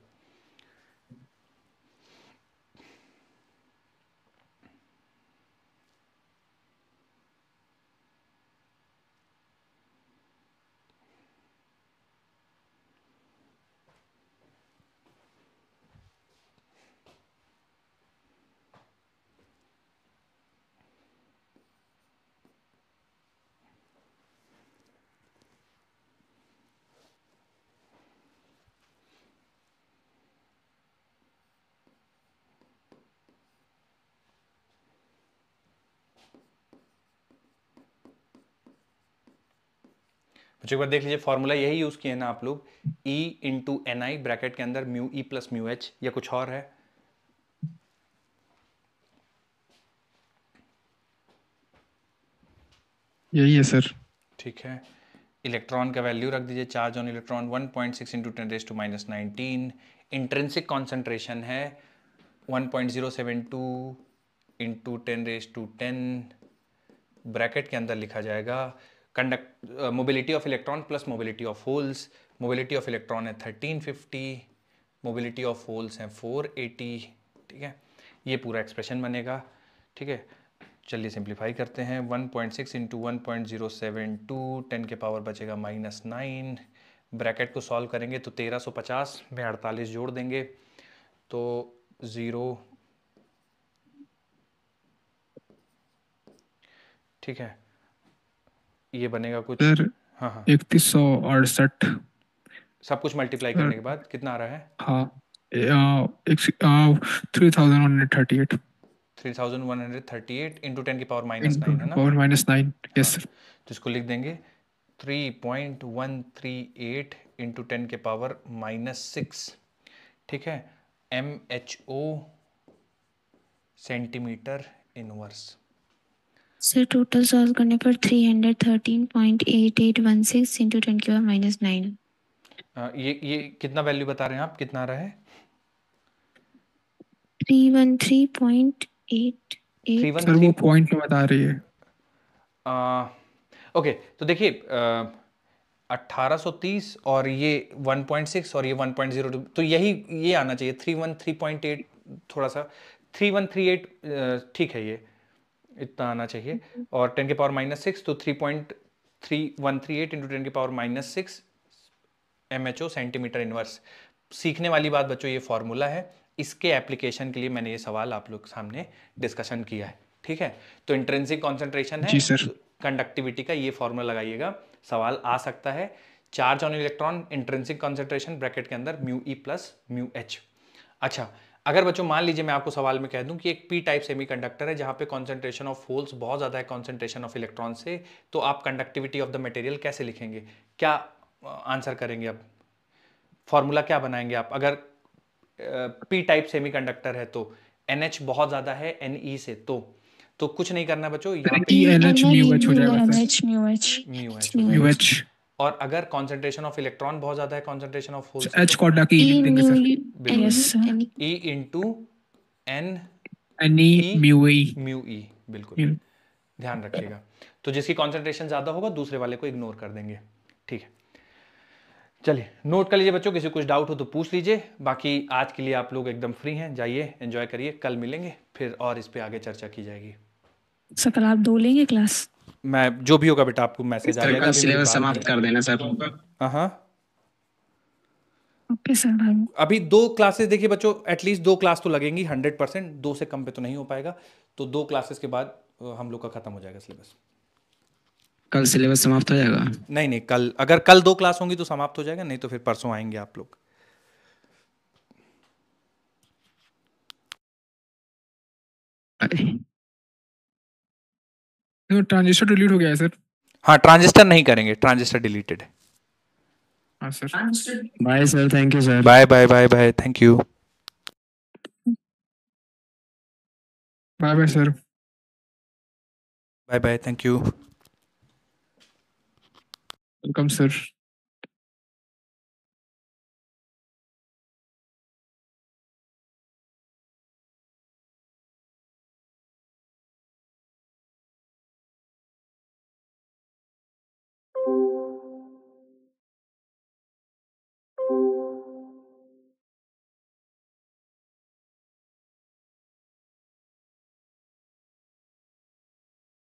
एक बार देख लीजिए, फॉर्मूला यही यूज किए ना आप लोग, E इंटू NI ब्रैकेट के अंदर mu E plus mu H, या कुछ और है? यही है सर। ठीक है, इलेक्ट्रॉन का वैल्यू रख दीजिए, charge on electron 1.6 into 10⁻⁻19, intrinsic concentration है 1.072 इंटू 10⁻10, ब्रैकेट के अंदर लिखा जाएगा mobility of electron plus mobility of holes. Mobility of electron है 1350, मोबिलिटी ऑफ होल्स है 480। ठीक है, ये पूरा एक्सप्रेशन बनेगा। ठीक है, चलिए सिंप्लीफाई करते हैं, 1.6 इंटू 1.072, 10 के पावर बचेगा -9, ब्रैकेट को सॉल्व करेंगे तो 1350 में 48 जोड़ देंगे तो 0। ठीक है, ये बनेगा कुछ, हाँ हाँ 3168 सब कुछ मल्टीप्लाई करने के बाद कितना आ रहा है? हाँ 3138 3138 इंटू 10 की पावर -9 है ना, पावर -9। Yes sir. तो इसको लिख देंगे 3.138 इंटू 10 के पावर -6। ठीक है, MHO centimetre inverse. Sir total solve करने पर 313.8816 इंटू 10 की पावर -9। ये कितना वैल्यू बता रहे हैं आप, कितना आ रहा है? 313.88। सर वो पॉइंट में बता रही है। ओके, तो देखिए 1830 और ये 1.6 और ये 1.02, तो ये आना चाहिए 313.8, थोड़ा सा 3138, ठीक है, ये इतना आना चाहिए, और 10 के पावर -6 तो 3.3138 इंटू 10 के पावर -6 MHO सेंटीमीटर इनवर्स। सीखने वाली बात बच्चों, ये फॉर्मूला है, इसके एप्लीकेशन के लिए मैंने ये सवाल आप लोग सामने डिस्कशन किया है। ठीक है, तो इंट्रिंसिक कॉन्सेंट्रेशन है, कंडक्टिविटी का ये फॉर्मूला लगाइएगा, सवाल आ सकता है। Charge on electron intrinsic concentration bracket के अंदर mu E plus mu H। अच्छा, अगर बच्चों मान लीजिए मैं आपको सवाल में कह दूं कि एक P टाइप सेमीकंडक्टर है जहां पे कॉन्सेंट्रेशन ऑफ होल्स बहुत ज़्यादा है कॉन्सेंट्रेशन ऑफ इलेक्ट्रॉन से, तो आप कंडक्टिविटी ऑफ द मटेरियल कैसे लिखेंगे, क्या आंसर करेंगे? अब फॉर्मूला क्या बनाएंगे आप? अगर P टाइप सेमीकंडक्टर है तो NH बहुत ज़्यादा है Ne से, तो कुछ नहीं करना बच्चों, यहाँ पे NH म्यू H हो जाएगा म्यू H। और अगर कॉन्सेंट्रेशन ऑफ इलेक्ट्रॉन बहुत ज्यादा है कॉन्सेंट्रेशन ऑफ होल्स, H को हटा के E लिख देंगे sir. E into N mu E, बिल्कुल ध्यान रखिएगा। तो जिसकी कॉन्सेंट्रेशन ज्यादा होगा दूसरे वाले को इग्नोर कर देंगे। ठीक है, चलिए नोट कर लीजिए बच्चों, किसी कुछ डाउट हो तो पूछ लीजिए, बाकी आज के लिए आप लोग एकदम फ्री हैं, जाइए एंजॉय करिए, कल मिलेंगे फिर और इस पे आगे चर्चा की जाएगी। सर कल आप 2 लेंगे क्लास? मैं जो भी होगा बेटा आपको मैसेज आ जाएगा, सिलेबस समाप्त कर देना सर। हाँ, ओके सर, बाय। अभी 2 क्लासेस देखिए बच्चों, एटलीस्ट 2 क्लास तो लगेंगी 100%, 2 से कम पे तो नहीं हो पाएगा। तो 2 क्लासेस के बाद हम लोग का खत्म हो जाएगा सिलेबस। कल सिलेबस समाप्त हो जाएगा? नहीं नहीं, कल अगर कल 2 क्लास होंगी तो समाप्त हो जाएगा, नहीं तो फिर परसों आएंगे आप लोग। ट्रांजिस्टर डिलीट हो गया है सर। हाँ, ट्रांजिस्टर नहीं करेंगे, ट्रांजिस्टर डिलीटेड है। हाँ sir. Bye sir, thank you sir. Bye bye bye bye, thank you. Bye bye sir. Bye bye, thank you. Welcome sir.